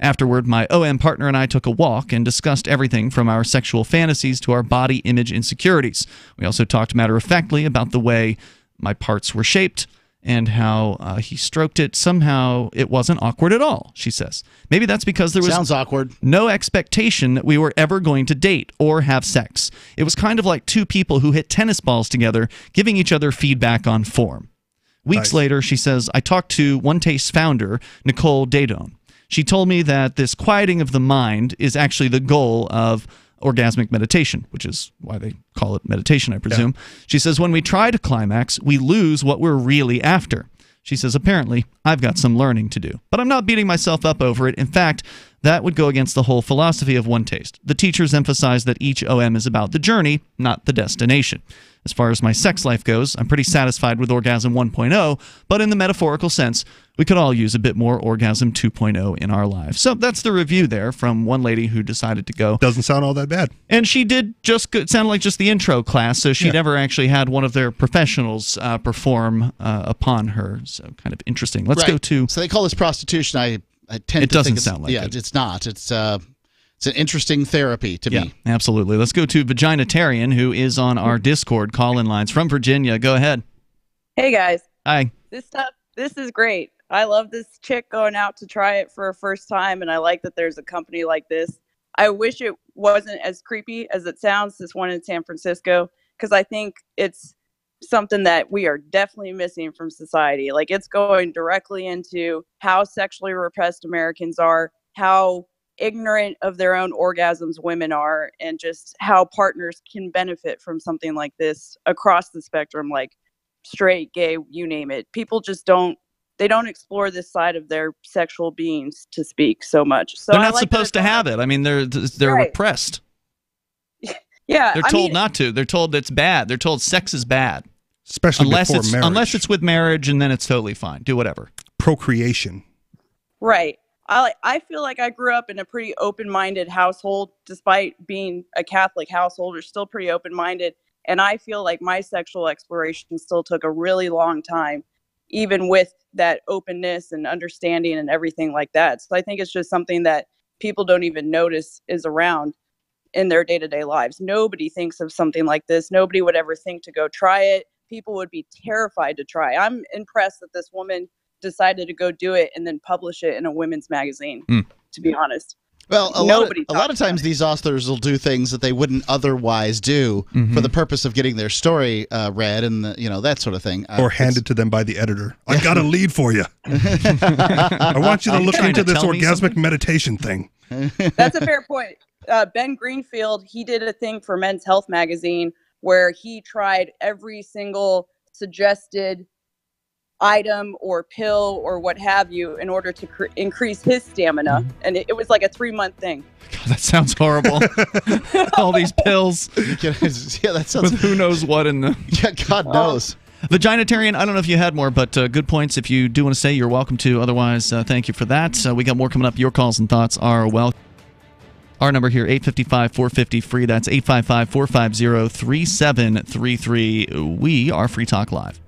Afterward, my OM partner and I took a walk and discussed everything from our sexual fantasies to our body image insecurities. We also talked matter-of-factly about the way my parts were shaped and how he stroked it. Somehow it wasn't awkward at all, she says. Maybe that's because there was Sounds awkward. No expectation that we were ever going to date or have sex. It was kind of like two people who hit tennis balls together, giving each other feedback on form. Weeks later, she says, I talked to One Taste's founder, Nicole Dadone. She told me that this quieting of the mind is actually the goal of orgasmic meditation, which is why they call it meditation, I presume. Yeah. She says, when we try to climax, we lose what we're really after. She says, apparently, I've got some learning to do. But I'm not beating myself up over it. In fact, that would go against the whole philosophy of One Taste. The teachers emphasize that each OM is about the journey, not the destination. As far as my sex life goes, I'm pretty satisfied with Orgasm 1.0, but in the metaphorical sense, we could all use a bit more Orgasm 2.0 in our lives. So that's the review there from one lady who decided to go. Doesn't sound all that bad. And she did it sounded like just the intro class, so she never actually had one of their professionals perform upon her. So kind of interesting. Let's go to... So they call this prostitution. I tend it to doesn't think sound like it. It's not. It's an interesting therapy to me. Absolutely. Let's go to Vaginitarian, who is on our Discord call-in lines from Virginia. Go ahead. Hey, guys. Hi. This is great. I love this chick going out to try it for a first time, and I like that there's a company like this. I wish it wasn't as creepy as it sounds, this one in San Francisco, because I think it's something that we are definitely missing from society. Like, it's going directly into how sexually repressed Americans are, how ignorant of their own orgasms women are, and just how partners can benefit from something like this across the spectrum, like straight, gay, you name it. People just don't explore this side of their sexual beings to speak so much. So they're not supposed to have it. I mean, they're right. Repressed. Yeah, they're told not to. They're told it's bad. They're told sex is bad, especially before marriage. Unless it's with marriage, and then it's totally fine. Do whatever. Procreation. Right. I feel like I grew up in a pretty open-minded household, despite being a Catholic household. We're still pretty open-minded, and I feel like my sexual exploration still took a really long time, even with that openness and understanding and everything like that. So I think it's just something that people don't even notice is around in their day-to-day lives. Nobody thinks of something like this. Nobody would ever think to go try it. People would be terrified to try. I'm impressed that this woman decided to go do it and then publish it in a women's magazine, to be honest. Well, a lot of times these authors will do things that they wouldn't otherwise do for the purpose of getting their story read and that sort of thing. Or handed to them by the editor. I got a lead for you. I want you to look into this orgasmic meditation thing. That's a fair point. Ben Greenfield, he did a thing for Men's Health magazine where he tried every single suggested item or pill or what have you in order to increase his stamina, and it was like a 3-month thing. God, that sounds horrible. All these pills. Yeah, that sounds. With who knows what in them. Yeah, God knows. Vaginitarian, I don't know if you had more, but good points. If you do want to say, you're welcome to. Otherwise, thank you for that. We got more coming up. Your calls and thoughts are welcome. Our number here, 855-450-FREE. That's 855-450-3733. We are Free Talk Live.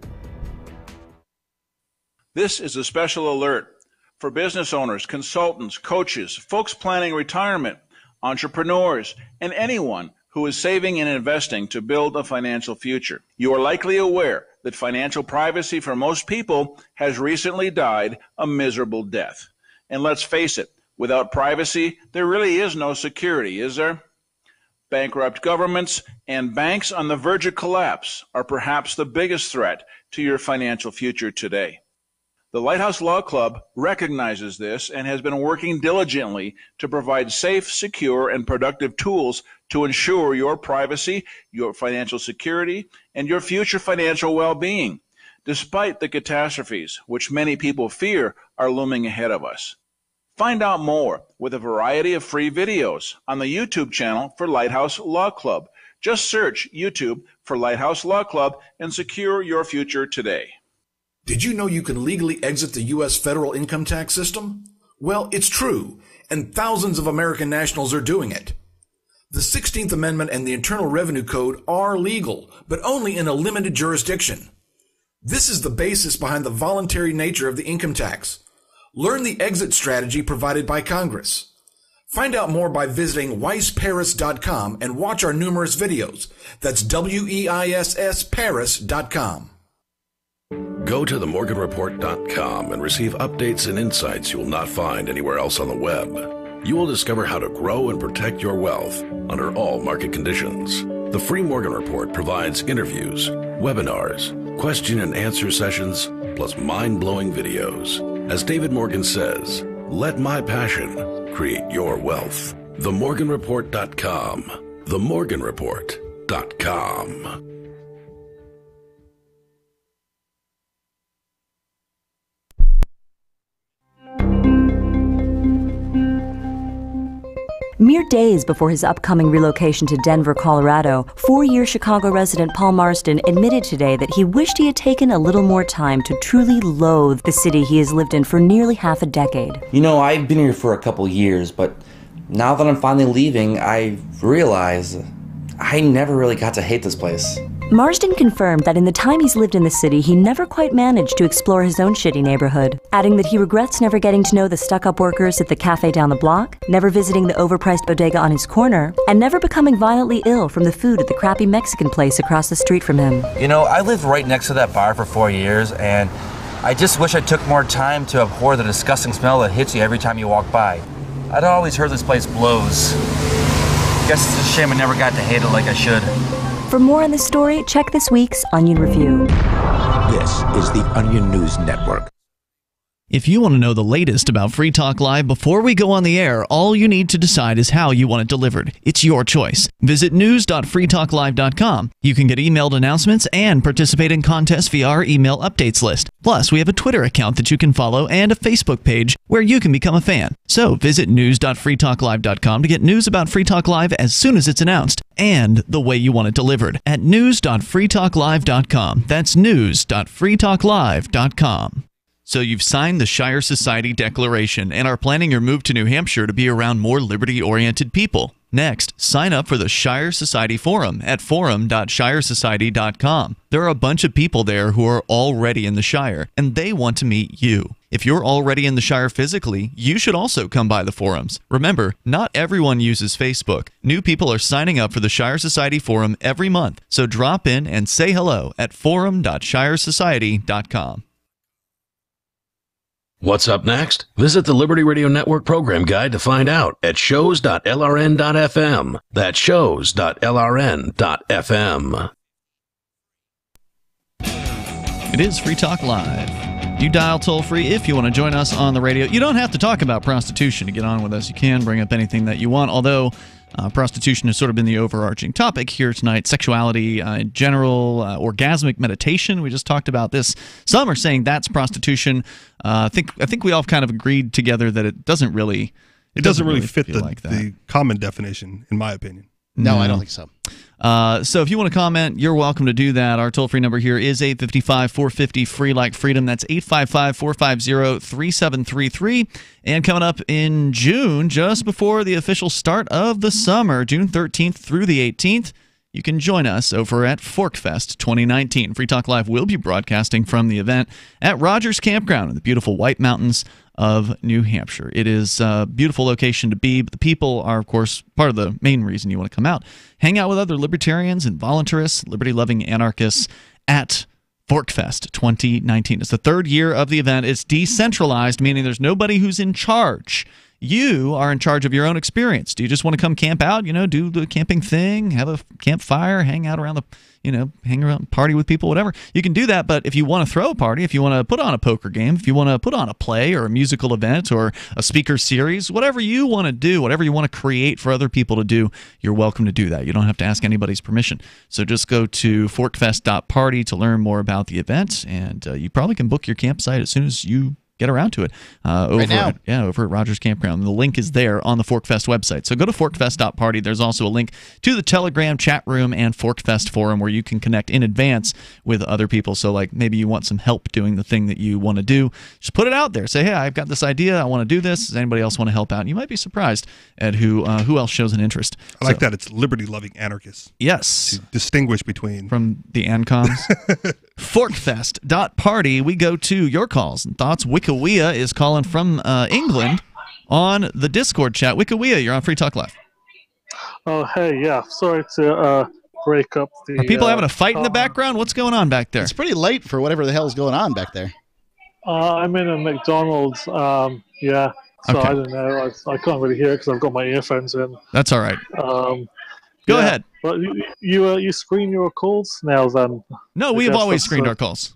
This is a special alert for business owners, consultants, coaches, folks planning retirement, entrepreneurs, and anyone who is saving and investing to build a financial future. You are likely aware that financial privacy for most people has recently died a miserable death. And let's face it, without privacy, there really is no security, is there? Bankrupt governments and banks on the verge of collapse are perhaps the biggest threat to your financial future today. The Lighthouse Law Club recognizes this and has been working diligently to provide safe, secure, and productive tools to ensure your privacy, your financial security, and your future financial well-being, despite the catastrophes which many people fear are looming ahead of us. Find out more with a variety of free videos on the YouTube channel for Lighthouse Law Club. Just search YouTube for Lighthouse Law Club and secure your future today. Did you know you can legally exit the U.S. federal income tax system? Well, it's true, and thousands of American nationals are doing it. The 16th Amendment and the Internal Revenue Code are legal, but only in a limited jurisdiction. This is the basis behind the voluntary nature of the income tax. Learn the exit strategy provided by Congress. Find out more by visiting weissparis.com and watch our numerous videos. That's WEISSparis.com. Go to themorganreport.com and receive updates and insights you will not find anywhere else on the web. You will discover how to grow and protect your wealth under all market conditions. The free Morgan Report provides interviews, webinars, question and answer sessions, plus mind-blowing videos. As David Morgan says, let my passion create your wealth. TheMorganReport.com. TheMorganReport.com. Mere days before his upcoming relocation to Denver, Colorado, 4-year Chicago resident Paul Marston admitted today that he wished he had taken a little more time to truly loathe the city he has lived in for nearly half a decade. You know, I've been here for a couple years, but now that I'm finally leaving, I realize I never really got to hate this place. Marsden confirmed that in the time he's lived in the city, he never quite managed to explore his own shitty neighborhood, adding that he regrets never getting to know the stuck-up workers at the cafe down the block, never visiting the overpriced bodega on his corner, and never becoming violently ill from the food at the crappy Mexican place across the street from him. You know, I lived right next to that bar for 4 years, and I just wish I took more time to abhor the disgusting smell that hits you every time you walk by. I'd always heard this place blows. Guess it's a shame I never got to hate it like I should. For more on this story, check this week's Onion Review. This is the Onion News Network. If you want to know the latest about Free Talk Live before we go on the air, all you need to decide is how you want it delivered. It's your choice. Visit news.freetalklive.com. You can get emailed announcements and participate in contests via our email updates list. Plus, we have a Twitter account that you can follow and a Facebook page where you can become a fan. So visit news.freetalklive.com to get news about Free Talk Live as soon as it's announced and the way you want it delivered at news.freetalklive.com. That's news.freetalklive.com. So you've signed the Shire Society Declaration and are planning your move to New Hampshire to be around more liberty-oriented people. Next, sign up for the Shire Society Forum at forum.shiresociety.com. There are a bunch of people there who are already in the Shire, and they want to meet you. If you're already in the Shire physically, you should also come by the forums. Remember, not everyone uses Facebook. New people are signing up for the Shire Society Forum every month, so drop in and say hello at forum.shiresociety.com. What's up next? Visit the Liberty Radio Network program guide to find out at shows.lrn.fm. That's shows.lrn.fm. It is Free Talk Live. You dial toll-free if you want to join us on the radio. You don't have to talk about prostitution to get on with us. You can bring up anything that you want, although prostitution has sort of been the overarching topic here tonight. Sexuality in general, orgasmic meditation. We just talked about this. Some are saying that's prostitution. I think we all kind of agreed together that it doesn't really fit the common definition, in my opinion. No, I don't think so. So if you want to comment, you're welcome to do that. Our toll-free number here is 855-450-FREE like freedom. That's 855-450-3733. And coming up in June, just before the official start of the summer, June 13th through the 18th, you can join us over at ForkFest 2019. Free Talk Live will be broadcasting from the event at Rogers Campground in the beautiful White Mountains of New Hampshire. It is a beautiful location to be, but the people are, of course, part of the main reason you want to come out. Hang out with other libertarians and voluntarists, liberty-loving anarchists at ForkFest 2019. It's the third year of the event. It's decentralized, meaning there's nobody who's in charge. You are in charge of your own experience. Do you just want to come camp out, do the camping thing, have a campfire, hang out around hang around, party with people, whatever? You can do that, but if you want to throw a party, if you want to put on a poker game, if you want to put on a play or a musical event or a speaker series, whatever you want to do, whatever you want to create for other people to do, you're welcome to do that. You don't have to ask anybody's permission. So just go to forkfest.party to learn more about the event, and you probably can book your campsite as soon as you get around to it over at Rogers Campground. The link is there on the ForkFest website. So go to forkfest.party. There's also a link to the Telegram chat room and ForkFest forum where you can connect in advance with other people. So like maybe you want some help doing the thing that you want to do. Just put it out there. Say, hey, I've got this idea. I want to do this. Does anybody else want to help out? And you might be surprised at who else shows an interest. I like that. It's liberty-loving anarchists. Yes. To distinguish between. From the ANCOMs. Forkfest.party. We go to your calls and thoughts. Wikiwea is calling from England on the Discord chat. Wikiwea, you're on Free Talk Live. Oh, hey, yeah. Sorry to break up the... Are people having a fight in the background? What's going on back there? It's pretty late for whatever the hell is going on back there. I'm in a McDonald's, yeah. So Okay. I don't know. I can't really hear it because I've got my earphones in. That's all right. Go ahead. But you screen your calls now then? No, we've always screened our calls.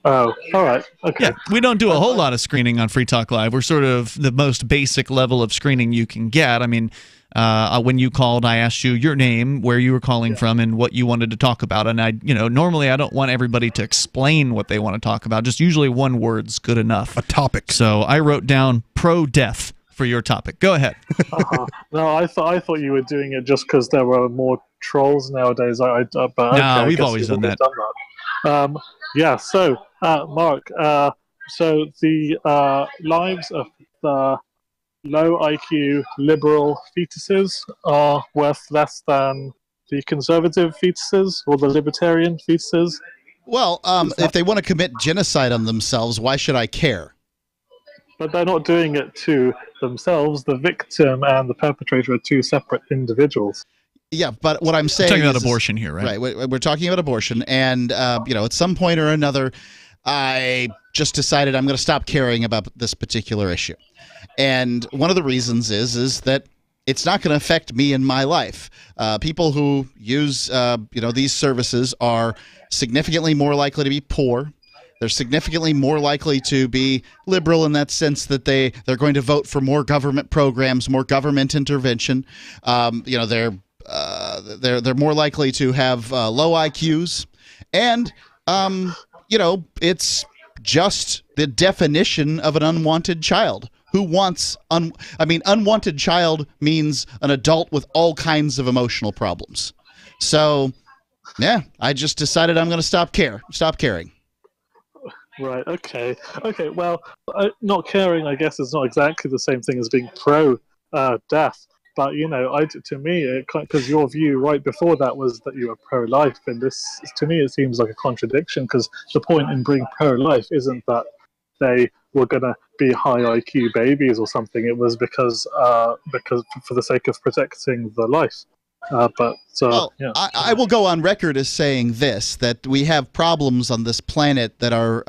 Oh, all right. Okay. Yeah, we don't do a whole lot of screening on Free Talk Live. We're sort of the most basic level of screening you can get. I mean, when you called, I asked you your name, where you were calling from, and what you wanted to talk about. And normally I don't want everybody to explain what they want to talk about. Just usually one word's good enough. A topic. So I wrote down pro-death for your topic. Go ahead. No, I thought you were doing it just because there were more trolls nowadays. But No, we've always done that. Yeah. So, Mark. So the lives of the low IQ liberal fetuses are worth less than the conservative fetuses or the libertarian fetuses. Well, if they want to commit genocide on themselves, why should I care? But they're not doing it to themselves. The victim and the perpetrator are two separate individuals. Yeah, but what I'm saying We're talking about abortion here, right? Right. We're talking about abortion, and at some point or another, I just decided I'm going to stop caring about this particular issue. And one of the reasons is that it's not going to affect me in my life. People who use these services are significantly more likely to be poor. They're significantly more likely to be liberal in that sense that they're going to vote for more government programs, more government intervention. They're more likely to have low IQs, and it's just the definition of an unwanted child. Who wants unwanted child means an adult with all kinds of emotional problems. So, yeah, I just decided I'm going to stop caring. Right. Okay. Well, not caring, I guess, is not exactly the same thing as being pro-death. But to me, because your view right before that was that you were pro-life, and this, to me, it seems like a contradiction. Because the point in being pro-life isn't that they were going to be high IQ babies or something. It was because for the sake of protecting the life. I will go on record as saying this: that we have problems on this planet that are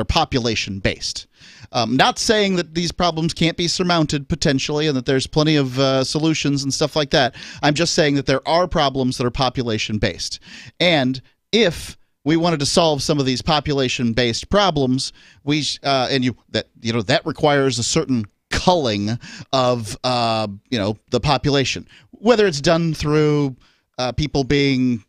population based. Not saying that these problems can't be surmounted potentially, and that there's plenty of solutions and stuff like that. I'm just saying that there are problems that are population based, and if we wanted to solve some of these population-based problems, that requires a certain culling of the population, whether it's done through people being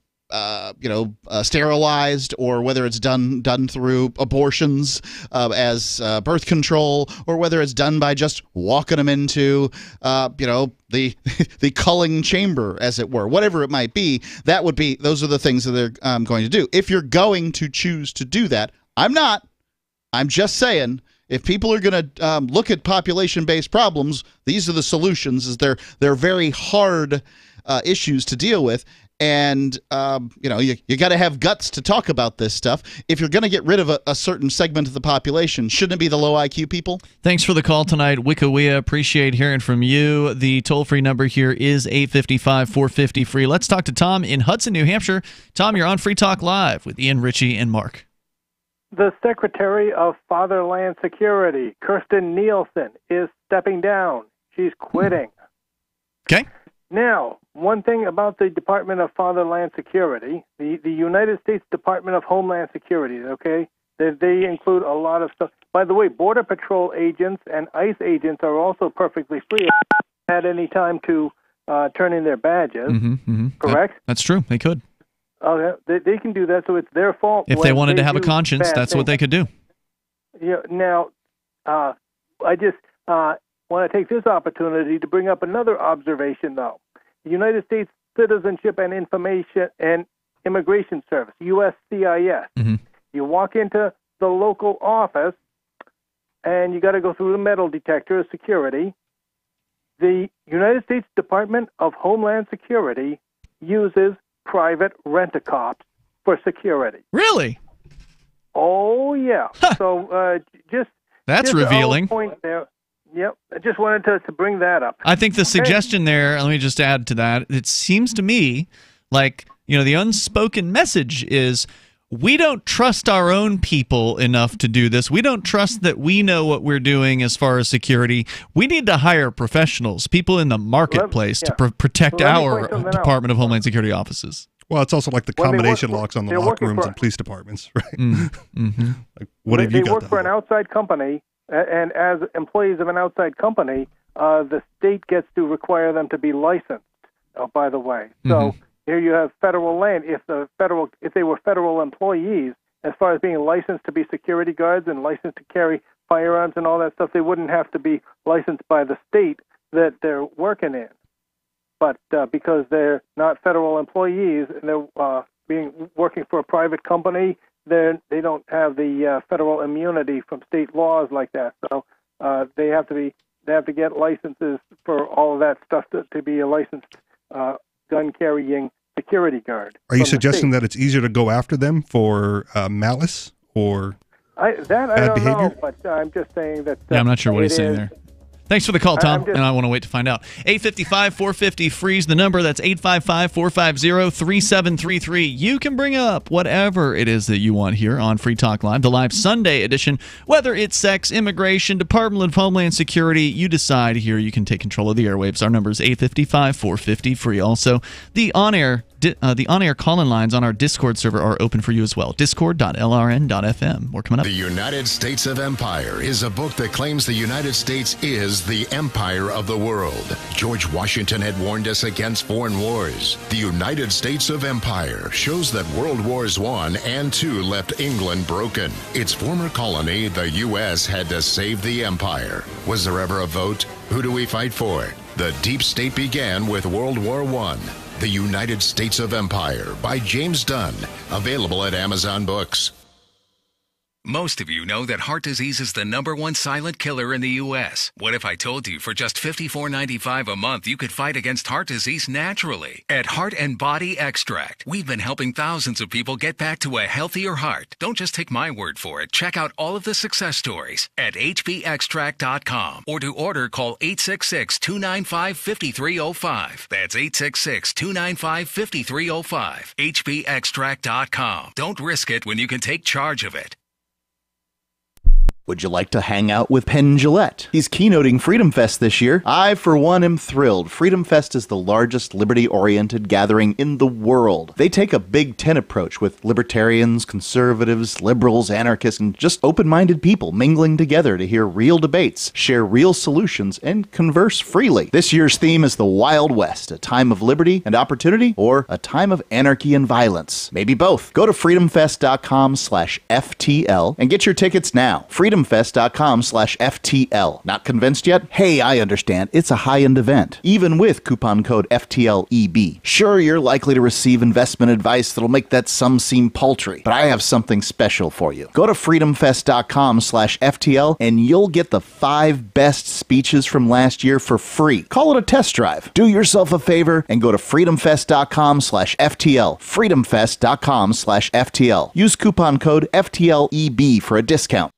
sterilized, or whether it's done through abortions as birth control, or whether it's done by just walking them into the culling chamber, as it were. Whatever it might be, those are the things that they're going to do. If you're going to choose to do that, I'm not. I'm just saying, if people are going to look at population-based problems, these are the solutions. They're very hard issues to deal with. And, you got to have guts to talk about this stuff. If you're going to get rid of a certain segment of the population, shouldn't it be the low IQ people? Thanks for the call tonight, Wikiwea. Appreciate hearing from you. The toll-free number here is 855-450-FREE. Let's talk to Tom in Hudson, New Hampshire. Tom, you're on Free Talk Live with Ian, Richie, and Mark. The Secretary of Fatherland Security, Kirstjen Nielsen, is stepping down. She's quitting. Okay. Now, one thing about the Department of Fatherland Security, the United States Department of Homeland Security, okay, they include a lot of stuff. By the way, Border Patrol agents and ICE agents are also perfectly free at any time to turn in their badges, correct? That's true. They could. They can do that, so it's their fault. If they wanted to have a conscience, that's what they could do. Yeah. Now, I just want to take this opportunity to bring up another observation, though. The United States Citizenship and Information and Immigration Service, USCIS. You walk into the local office, and you got to go through the metal detector, security. The United States Department of Homeland Security uses private rent-a-cops for security. Really? Oh, yeah. So that's revealing. Point there. Yep. I just wanted to bring that up. I think the suggestion there, let me just add to that, it seems to me like, the unspoken message is we don't trust our own people enough to do this. We don't trust that we know what we're doing as far as security. We need to hire professionals, people in the marketplace to protect our Department of Homeland Security offices. Well, it's also like the combination locks on the lock rooms and police departments, right? Like, what have you got? They work for an outside company, and as employees of an outside company, the state gets to require them to be licensed. Oh, by the way, so here you have federal land. If they were federal employees, as far as being licensed to be security guards and licensed to carry firearms and all that stuff, they wouldn't have to be licensed by the state that they're working in. But because they're not federal employees and they're working for a private company, they don't have the federal immunity from state laws like that. So they have to get licenses for all of that stuff to be a licensed gun carrying security guard. Are you suggesting that it's easier to go after them for malice or I bad don't behavior? know, but I'm just saying that. I'm not sure what he's saying there. Thanks for the call, Tom. And I want to wait to find out. 855-450-FREEZE, the number. That's 855-450-3733. You can bring up whatever it is that you want here on Free Talk Live, the live Sunday edition. Whether it's sex, immigration, Department of Homeland Security, you decide here. You can take control of the airwaves. Our number is 855-450-FREE. Also, the on-air call-in lines on our Discord server are open for you as well. Discord.lrn.fm. More coming up. The United States of Empire is a book that claims the United States is the empire of the world. George Washington had warned us against foreign wars. The United States of Empire shows that World Wars I and II left England broken. Its former colony, the U.S., had to save the empire. Was there ever a vote? Who do we fight for? The deep state began with World War I. The United States of Empire by James Dunn. Available at Amazon Books. Most of you know that heart disease is the #1 silent killer in the U.S. What if I told you for just $54.95 a month you could fight against heart disease naturally? At Heart and Body Extract, we've been helping thousands of people get back to a healthier heart. Don't just take my word for it. Check out all of the success stories at hbextract.com, or to order, call 866-295-5305. That's 866-295-5305. hbextract.com. Don't risk it when you can take charge of it. Would you like to hang out with Penn Jillette? He's keynoting Freedom Fest this year. I, for one, am thrilled. Freedom Fest is the largest liberty-oriented gathering in the world. They take a Big Ten approach with libertarians, conservatives, liberals, anarchists, and just open-minded people mingling together to hear real debates, share real solutions, and converse freely. This year's theme is the Wild West, a time of liberty and opportunity, or a time of anarchy and violence. Maybe both. Go to freedomfest.com/FTL and get your tickets now. freedomfest.com/FTL. Not convinced yet? Hey, I understand. It's a high-end event, even with coupon code FTLEB. Sure, you're likely to receive investment advice that'll make that sum seem paltry, but I have something special for you. Go to freedomfest.com/FTL and you'll get the 5 best speeches from last year for free. Call it a test drive. Do yourself a favor and go to freedomfest.com/FTL. freedomfest.com/FTL. Use coupon code FTLEB for a discount.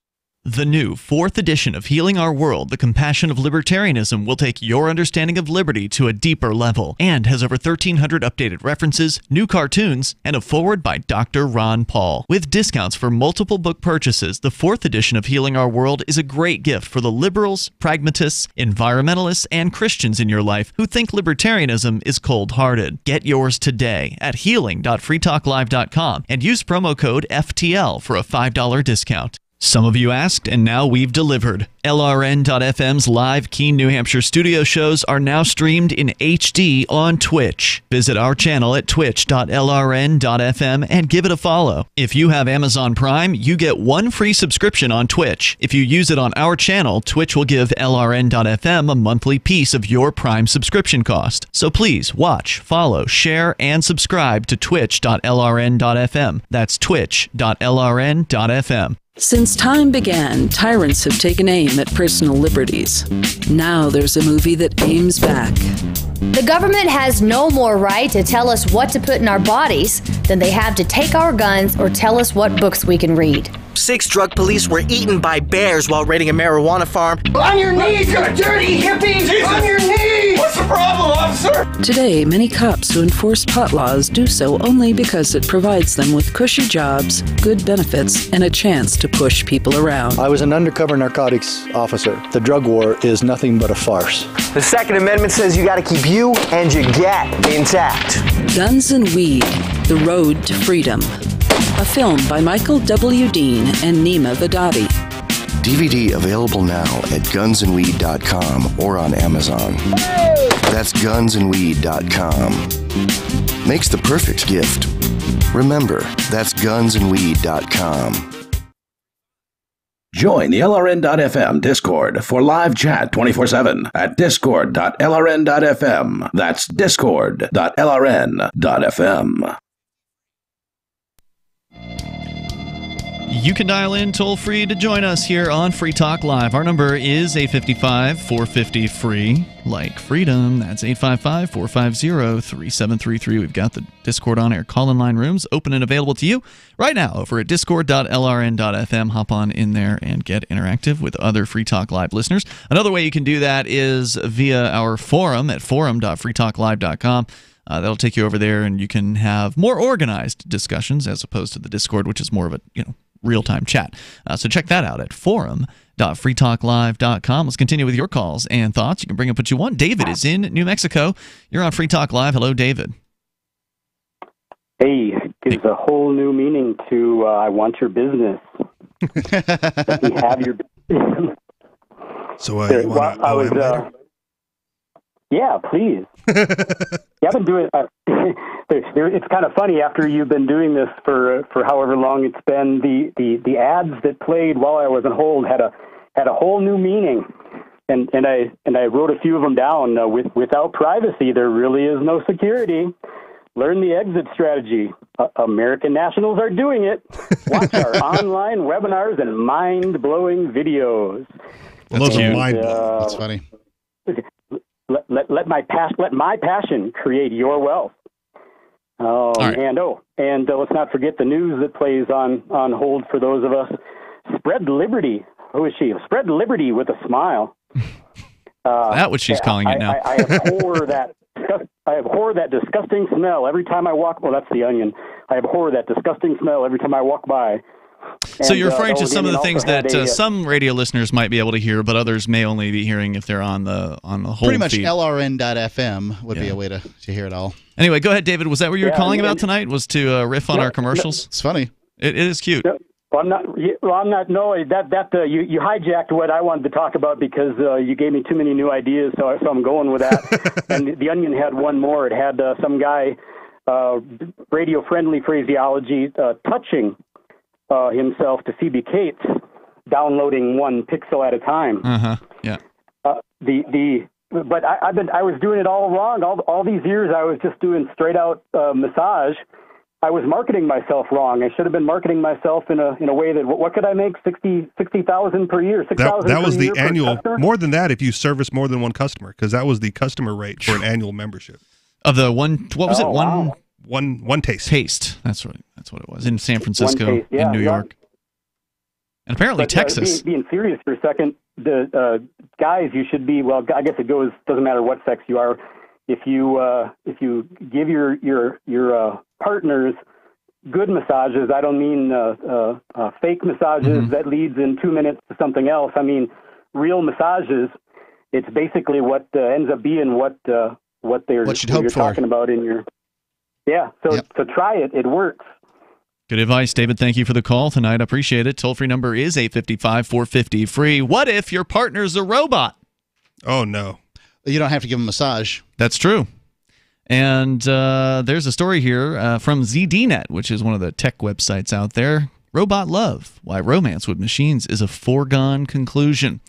The new 4th edition of Healing Our World, The Compassion of Libertarianism, will take your understanding of liberty to a deeper level and has over 1,300 updated references, new cartoons, and a foreword by Dr. Ron Paul. With discounts for multiple book purchases, the 4th edition of Healing Our World is a great gift for the liberals, pragmatists, environmentalists, and Christians in your life who think libertarianism is cold-hearted. Get yours today at healing.freetalklive.com and use promo code FTL for a $5 discount. Some of you asked, and now we've delivered. LRN.FM's live Keene, New Hampshire studio shows are now streamed in HD on Twitch. Visit our channel at twitch.lrn.fm and give it a follow. If you have Amazon Prime, you get 1 free subscription on Twitch. If you use it on our channel, Twitch will give LRN.FM a monthly piece of your Prime subscription cost. So please watch, follow, share, and subscribe to twitch.lrn.fm. That's twitch.lrn.fm. Since time began, tyrants have taken aim at personal liberties. Now there's a movie that aims back. The government has no more right to tell us what to put in our bodies than they have to take our guns or tell us what books we can read. 6 drug police were eaten by bears while raiding a marijuana farm. On your knees, you dirty hippies! Jesus. On your knees! What's the problem, officer? Today, many cops who enforce pot laws do so only because it provides them with cushy jobs, good benefits, and a chance to push people around. I was an undercover narcotics officer. The drug war is nothing but a farce. The Second Amendment says you gotta keep you and your gat intact. Guns and Weed, The Road to Freedom. A film by Michael W. Dean and Nima Vadadi. DVD available now at gunsandweed.com or on Amazon. That's gunsandweed.com. Makes the perfect gift. Remember, that's gunsandweed.com. Join the LRN.FM Discord for live chat 24/7 at discord.lrn.fm. That's discord.lrn.fm. You can dial in toll-free to join us here on Free Talk Live. Our number is 855-450-FREE, like freedom. That's 855-450-3733. We've got the Discord on-air call-in line rooms open and available to you right now over at discord.lrn.fm. Hop on in there and get interactive with other Free Talk Live listeners. Another way you can do that is via our forum at forum.freetalklive.com. That'll take you over there, and you can have more organized discussions as opposed to the Discord, which is more of a real-time chat. So check that out at forum.freetalklive.com. Let's continue with your calls and thoughts. You can bring up what you want. David is in New Mexico. You're on Free Talk Live. Hello, David. Hey, gives a whole new meaning to I want your business. Let me have your business. So you want to OM later? Yeah, please. Yeah, I've been doing it's kind of funny after you've been doing this for however long it's been. The ads that played while I was on hold had a whole new meaning, and I wrote a few of them down. Without privacy, there really is no security. Learn the exit strategy. American nationals are doing it. Watch our online webinars and mind-blowing videos. That's mind-blowing. That's funny. Let my passion create your wealth. Right. And let's not forget the news that plays on hold for those of us. Spread liberty. Who is she? Spread liberty with a smile. That's what she's calling it now. I abhor that. I abhor that disgusting smell every time I walk. Well, that's the onion. I abhor that disgusting smell every time I walk by. So you're referring to some of the things that some radio listeners might be able to hear, but others may only be hearing if they're on the whole Pretty much feed. LRN.FM would be a way to hear it all. Anyway, go ahead, David. Was that what you were calling about tonight? Was to riff on our commercials? It's funny. It is cute. Well, I'm not. No, you hijacked what I wanted to talk about because you gave me too many new ideas, so I'm going with that. And the Onion had one more. It had some guy, radio-friendly phraseology, touching himself to Phoebe Cates, downloading one pixel at a time. Yeah. But I was doing it all wrong. All these years I was just doing straight out massage. I was marketing myself wrong. I should have been marketing myself in a way that what could I make 60,000 per year? 6,000. That was the per annual. customer? More than that, if you service more than one customer, because that was the customer rate for an annual membership. Of the one, what was it? Wow. One taste. Taste. That's what it was in San Francisco, Taste, yeah, in New York, and apparently Texas. Being serious for a second, the guys, you should be. Well, I guess it doesn't matter what sex you are. If you give your partners good massages, I don't mean fake massages that leads in 2 minutes to something else. I mean real massages. It's basically what ends up being what you're talking about in your. Yeah, so try it. It works. Good advice, David. Thank you for the call tonight. I appreciate it. Toll-free number is 855-450-FREE. What if your partner's a robot? Oh, no. You don't have to give them a massage. That's true. And there's a story here from ZDNet, which is one of the tech websites out there. Robot love, why romance with machines is a foregone conclusion.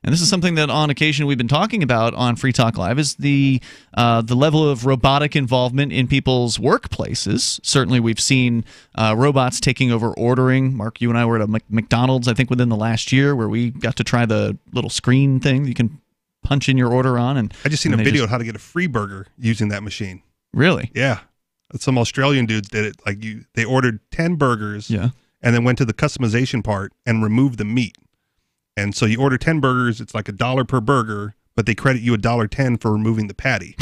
And this is something that on occasion we've been talking about on Free Talk Live, is the level of robotic involvement in people's workplaces. Certainly we've seen robots taking over ordering. Mark, you and I were at a McDonald's, I think, within the last year, where we got to try the little screen thing you can punch in your order on. And I just seen a video on how to get a free burger using that machine. Really? Yeah. Some Australian dudes did it. They ordered 10 burgers and then went to the customization part and removed the meat. And so you order 10 burgers, it's like $1 per burger, but they credit you $1.10 for removing the patty.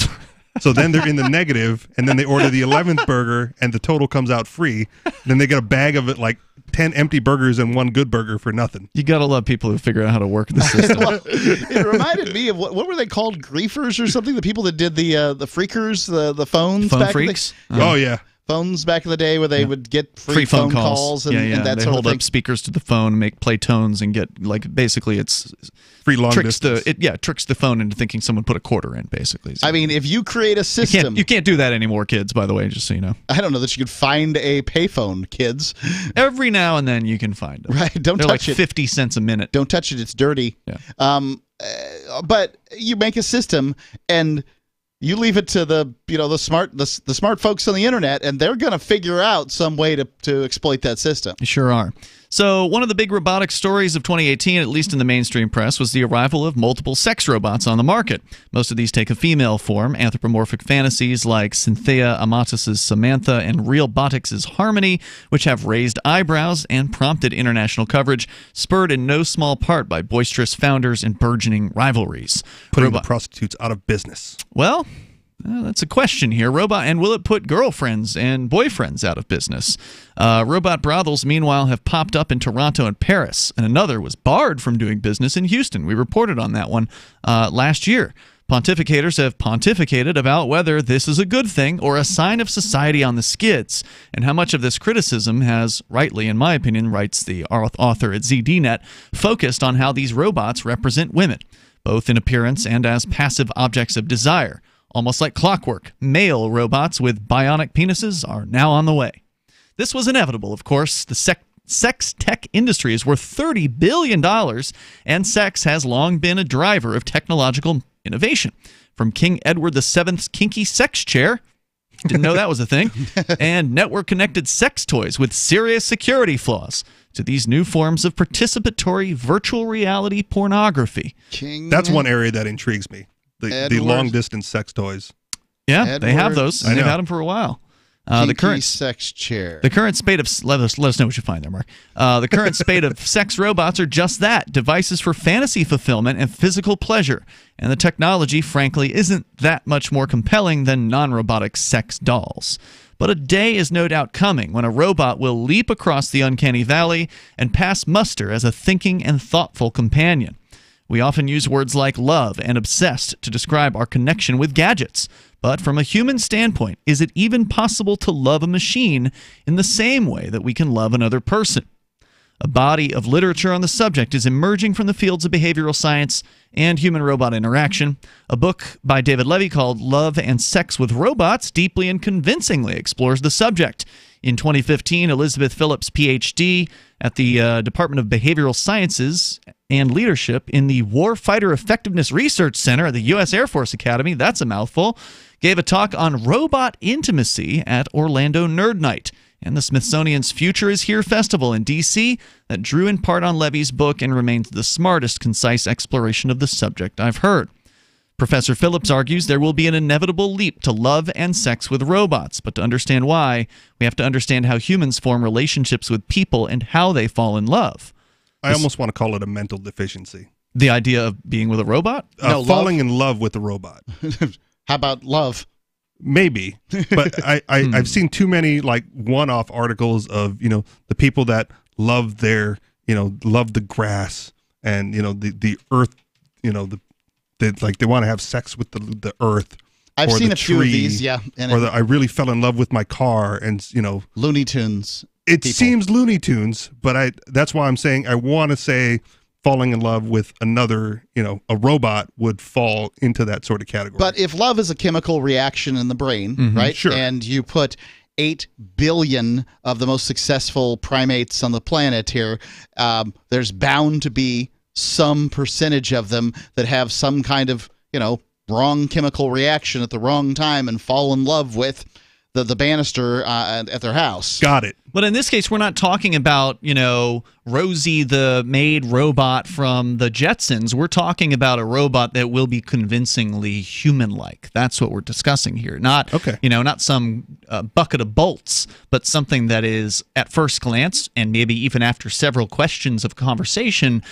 So then they're in the negative, and then they order the 11th burger, and the total comes out free. Then they get a bag of it, like 10 empty burgers and one good burger for nothing. You got to love people who figure out how to work the system. Well, it reminded me of what were they called? Griefers or something? The people that did the freakers, the phones. Phone back freaks? Oh, yeah. Phones back in the day where they would get free phone calls and, and that they sort hold of thing. up speakers to the phone, play tones, and get basically it's free long tricks distance. Tricks the phone into thinking someone put a quarter in. Basically, I mean, if you create a system, you can't do that anymore, kids. By the way, just so you know, I don't know that you could find a payphone, kids. Every now and then you can find them. Right? They're touch like it. 50 cents a minute. Don't touch it; it's dirty. Yeah. But you make a system and you leave it to the smart folks on the internet, and they're going to figure out some way to exploit that system. They sure are. So one of the big robotic stories of 2018, at least in the mainstream press, was the arrival of multiple sex robots on the market. Most of these take a female form. Anthropomorphic fantasies like Cynthia Amatis' Samantha and Realbotics' Harmony, which have raised eyebrows and prompted international coverage, spurred in no small part by boisterous founders and burgeoning rivalries. Putting the prostitutes out of business. Well, that's a question here. And will it put girlfriends and boyfriends out of business? Robot brothels, meanwhile, have popped up in Toronto and Paris, and another was barred from doing business in Houston. We reported on that one last year. Pontificators have pontificated about whether this is a good thing or a sign of society on the skids, and how much of this criticism has, rightly, in my opinion, writes the author at ZDNet, focused on how these robots represent women, both in appearance and as passive objects of desire. Almost like clockwork, male robots with bionic penises are now on the way. This was inevitable, of course. The sex tech industry is worth $30 billion, and sex has long been a driver of technological innovation. From King Edward VII's kinky sex chair, didn't know that was a thing, and network-connected sex toys with serious security flaws, to these new forms of participatory virtual reality pornography. That's one area that intrigues me. The long-distance sex toys. Yeah, they have those. And they've had them for a while. The current sex chair. The current spate of let us know what you find there, Mark. The current spate of sex robots are just that: devices for fantasy fulfillment and physical pleasure. And the technology, frankly, isn't that much more compelling than non-robotic sex dolls. But a day is no doubt coming when a robot will leap across the uncanny valley and pass muster as a thinking and thoughtful companion. We often use words like love and obsessed to describe our connection with gadgets. But from a human standpoint, is it even possible to love a machine in the same way that we can love another person? A body of literature on the subject is emerging from the fields of behavioral science and human-robot interaction. A book by David Levy called Love and Sex with Robots deeply and convincingly explores the subject. In 2015, Elizabeth Phillips, Ph.D., at the Department of Behavioral Sciences and Leadership in the Warfighter Effectiveness Research Center at the U.S. Air Force Academy, that's a mouthful, gave a talk on robot intimacy at Orlando Nerd Night and the Smithsonian's Future is Here Festival in D.C. that drew in part on Levy's book and remains the smartest, concise exploration of the subject I've heard. Professor Phillips argues there will be an inevitable leap to love and sex with robots, but to understand why, we have to understand how humans form relationships with people and how they fall in love. I almost want to call it a mental deficiency. The idea of being with a robot? No, falling in love with a robot. How about love? Maybe, but I've seen too many like one-off articles of, the people that love their, love the grass and, the earth, they want to have sex with the earth. I've seen a few of these, yeah. And I really fell in love with my car, and Looney Tunes. It seems Looney Tunes, but that's why I'm saying I want to say falling in love with another, a robot would fall into that sort of category. But if love is a chemical reaction in the brain, right? Sure. And you put 8 billion of the most successful primates on the planet here, there's bound to be some percentage of them that have some kind of, wrong chemical reaction at the wrong time and fall in love with the banister at their house. Got it. But in this case, we're not talking about, Rosie the maid robot from the Jetsons. We're talking about a robot that will be convincingly human-like. That's what we're discussing here. Not, not some bucket of bolts, but something that is, at first glance, and maybe even after several questions of conversation,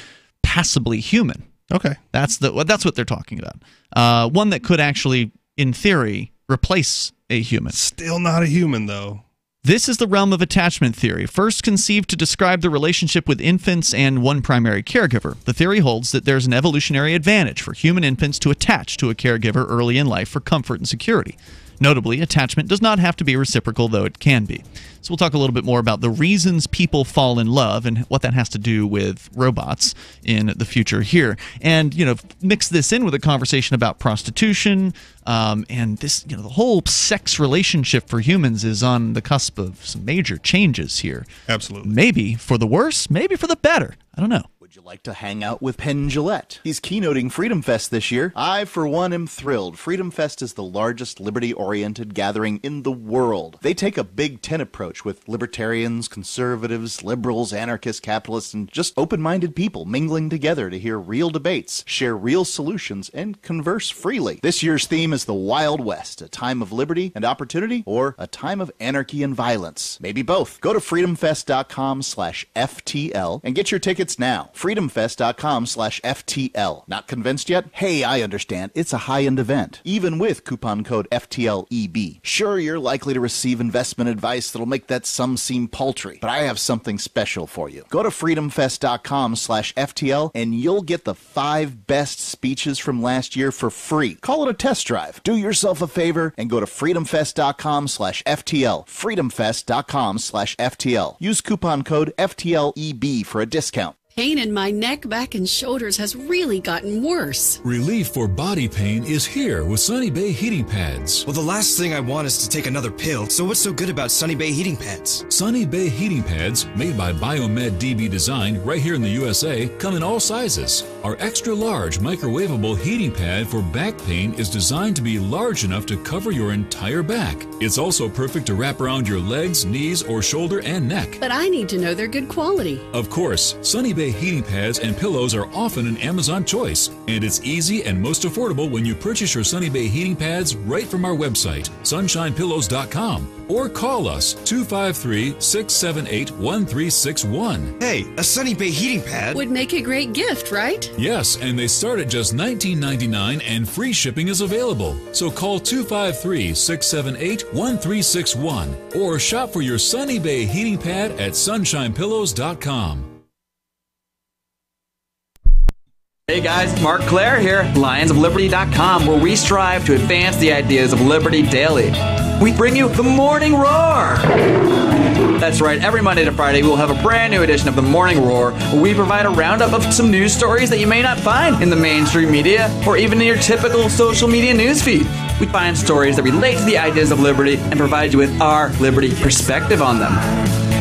passably human. Okay. That's what they're talking about. One that could actually, in theory, replace a human. Still not a human, though. This is the realm of attachment theory, first conceived to describe the relationship with infants and one primary caregiver. The theory holds that there's an evolutionary advantage for human infants to attach to a caregiver early in life for comfort and security. Notably, attachment does not have to be reciprocal, though it can be. So we'll talk a little bit more about the reasons people fall in love and what that has to do with robots in the future here. And, mix this in with a conversation about prostitution, and this, the whole sex relationship for humans is on the cusp of some major changes here. Absolutely. Maybe for the worse, maybe for the better. I don't know. Would you like to hang out with Penn Jillette? He's keynoting Freedom Fest this year. I, for one, am thrilled. Freedom Fest is the largest liberty-oriented gathering in the world. They take a Big Ten approach with libertarians, conservatives, liberals, anarchists, capitalists, and just open-minded people mingling together to hear real debates, share real solutions, and converse freely. This year's theme is the Wild West, a time of liberty and opportunity, or a time of anarchy and violence. Maybe both. Go to freedomfest.com/FTL and get your tickets now. freedomfest.com/FTL. Not convinced yet? Hey, I understand. It's a high-end event, even with coupon code FTLEB. Sure, you're likely to receive investment advice that'll make that sum seem paltry, but I have something special for you. Go to freedomfest.com/FTL and you'll get the 5 best speeches from last year for free. Call it a test drive. Do yourself a favor and go to freedomfest.com/FTL. freedomfest.com/FTL. Use coupon code FTLEB for a discount. Pain in my neck, back, and shoulders has really gotten worse. Relief for body pain is here with Sunny Bay heating pads. Well, the last thing I want is to take another pill, so what's so good about Sunny Bay heating pads? Sunny Bay heating pads, made by Biomed DB Design right here in the USA, come in all sizes. Our extra large microwavable heating pad for back pain is designed to be large enough to cover your entire back. It's also perfect to wrap around your legs, knees, or shoulder and neck. But I need to know they're good quality. Of course, Sunny Bay heating pads and pillows are often an Amazon choice, and it's easy and most affordable when you purchase your Sunny Bay heating pads right from our website, sunshinepillows.com, or call us 253-678-1361. Hey, a Sunny Bay heating pad would make a great gift, right? Yes, and they start at just $19.99 and free shipping is available. So call 253-678-1361 or shop for your Sunny Bay heating pad at sunshinepillows.com. Hey guys, Mark Claire here, lionsofliberty.com, where we strive to advance the ideas of liberty daily. We bring you the Morning Roar. That's right, every Monday to Friday we'll have a brand new edition of the Morning Roar, where we provide a roundup of some news stories that you may not find in the mainstream media or even in your typical social media newsfeed. We find stories that relate to the ideas of liberty and provide you with our liberty perspective on them.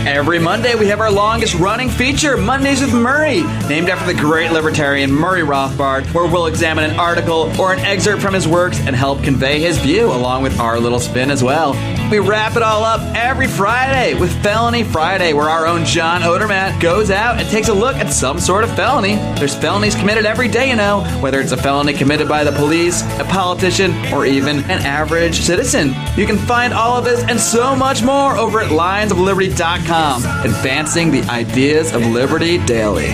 Every Monday, we have our longest-running feature, Mondays with Murray, named after the great libertarian Murray Rothbard, where we'll examine an article or an excerpt from his works and help convey his view, along with our little spin as well. We wrap it all up every Friday with Felony Friday, where our own John Odermatt goes out and takes a look at some sort of felony. There's felonies committed every day, you know, whether it's a felony committed by the police, a politician, or even an average citizen. You can find all of this and so much more over at lionsofliberty.com. Advancing the ideas of liberty daily.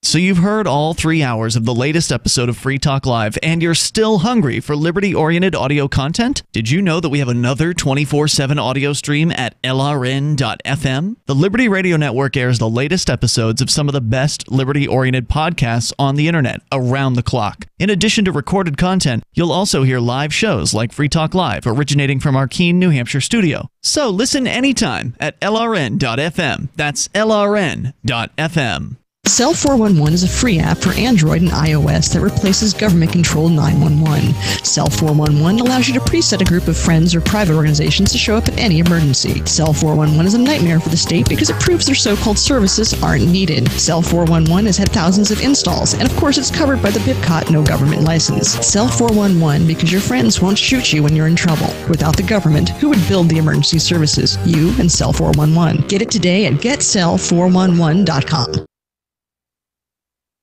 So you've heard all 3 hours of the latest episode of Free Talk Live, and you're still hungry for liberty-oriented audio content? Did you know that we have another 24/7 audio stream at LRN.FM? The Liberty Radio Network airs the latest episodes of some of the best liberty-oriented podcasts on the internet around the clock. In addition to recorded content, you'll also hear live shows like Free Talk Live, originating from our Keene, New Hampshire studio. So listen anytime at LRN.FM. That's LRN.FM. Cell 411 is a free app for Android and iOS that replaces government-controlled 911. Cell 411 allows you to preset a group of friends or private organizations to show up at any emergency. Cell 411 is a nightmare for the state because it proves their so-called services aren't needed. Cell 411 has had thousands of installs, and of course it's covered by the BIPCOT no government license. Cell 411 because your friends won't shoot you when you're in trouble. Without the government, who would build the emergency services? You and Cell 411. Get it today at getcell411.com.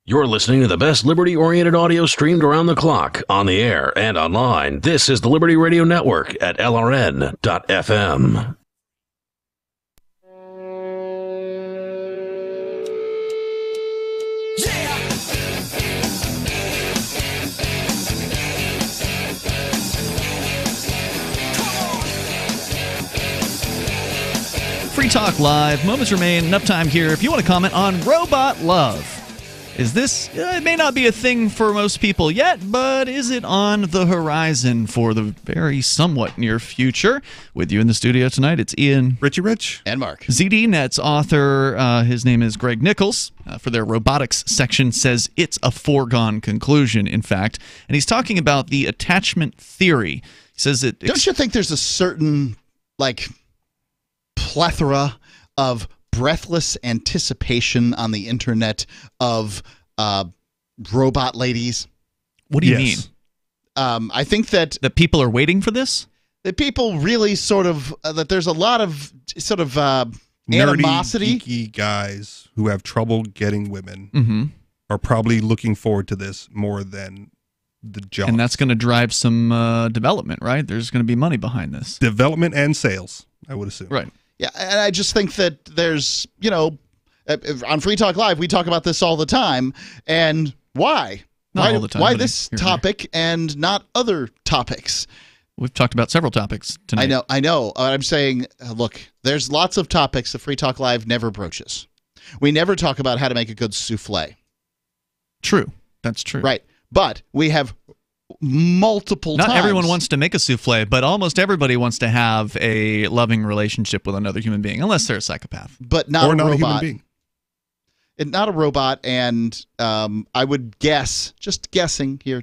You're listening to the best liberty-oriented audio streamed around the clock, on the air and online. This is the Liberty Radio Network at LRN.FM. Free Talk Live. Moments remain. Enough time here. If you want to comment on robot love. Is this, it may not be a thing for most people yet, but is it on the horizon for the very somewhat near future? With you in the studio tonight, it's Ian, Richie Rich, and Mark. ZDNet's author, his name is Greg Nichols, for their robotics section, says it's a foregone conclusion, in fact. And he's talking about the attachment theory. He says it... Don't you think there's a certain, plethora of breathless anticipation on the internet of robot ladies. What do you mean? I think that people are waiting for this. That people really sort of that there's a lot of sort of animosity. Nerdy, geeky guys who have trouble getting women Mm-hmm. are probably looking forward to this more than the job. And that's going to drive some development, right? There's going to be money behind this. Development and sales, I would assume. Right. Yeah, and I just think that there's, on Free Talk Live, we talk about this all the time. And why? Not all the time, why but this here and topic and not other topics? We've talked about several topics tonight. I know. I'm saying, look, there's lots of topics that Free Talk Live never broaches. We never talk about how to make a good souffle. True. That's true. Right. But we have multiple times. Not everyone wants to make a souffle, but almost everybody wants to have a loving relationship with another human being, unless they're a psychopath. But not a robot. A human being. Not a robot, and I would guess, just guessing here,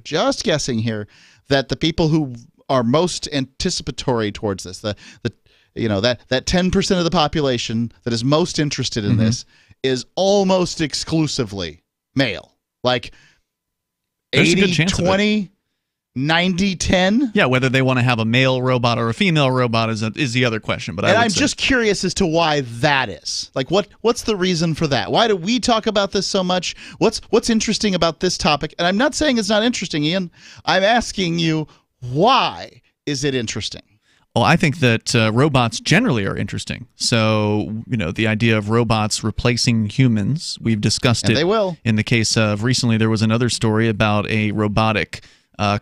that the people who are most anticipatory towards this, that 10% of the population that is most interested in this is almost exclusively male. Like 80-20, 90-10. Yeah, whether they want to have a male robot or a female robot is the other question. But I'm just curious as to why that is. Like, what's the reason for that? Why do we talk about this so much? What's interesting about this topic? And I'm not saying it's not interesting, Ian. I'm asking you, why is it interesting? Well, I think that robots generally are interesting. So, the idea of robots replacing humans, we've discussed it. They will. In the case of recently, there was another story about a robotic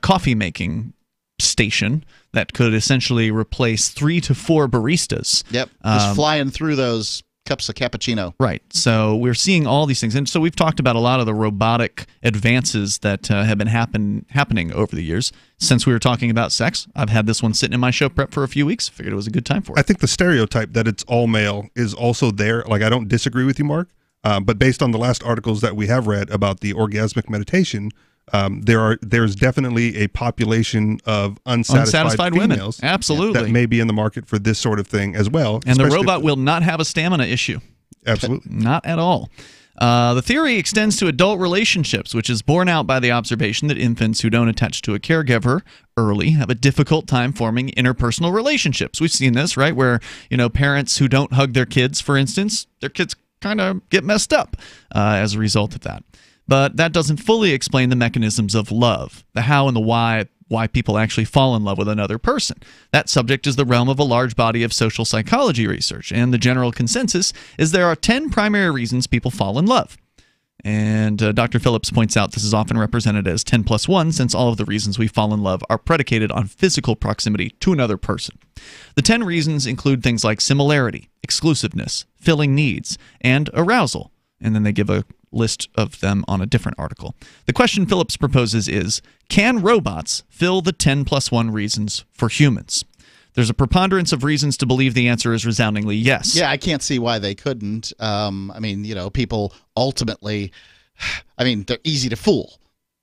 coffee making station that could essentially replace 3 to 4 baristas. Yep, just flying through those cups of cappuccino. Right. So we're seeing all these things. And so we've talked about a lot of the robotic advances that have been happening over the years. Since we were talking about sex, I've had this one sitting in my show prep for a few weeks. Figured it was a good time for it. I think the stereotype that it's all male is also there. Like, I don't disagree with you, Mark. But based on the last articles that we have read about the orgasmic meditation, there's definitely a population of unsatisfied females, women. Absolutely, that may be in the market for this sort of thing as well. And the robot will not have a stamina issue. Absolutely, not at all. The theory extends to adult relationships, which is borne out by the observation that infants who don't attach to a caregiver early have a difficult time forming interpersonal relationships. We've seen this, right, where parents who don't hug their kids, for instance, their kids kind of get messed up as a result of that. But that doesn't fully explain the mechanisms of love, the how and the why people actually fall in love with another person. That subject is the realm of a large body of social psychology research, and the general consensus is there are 10 primary reasons people fall in love. And Dr. Phillips points out this is often represented as 10 plus 1, since all of the reasons we fall in love are predicated on physical proximity to another person. The 10 reasons include things like similarity, exclusiveness, filling needs, and arousal. And then they give a list of them on a different article. The question Phillips proposes is, can robots fill the 10 plus 1 reasons for humans? There's a preponderance of reasons to believe the answer is resoundingly yes. Yeah, I can't see why they couldn't. People ultimately, they're easy to fool.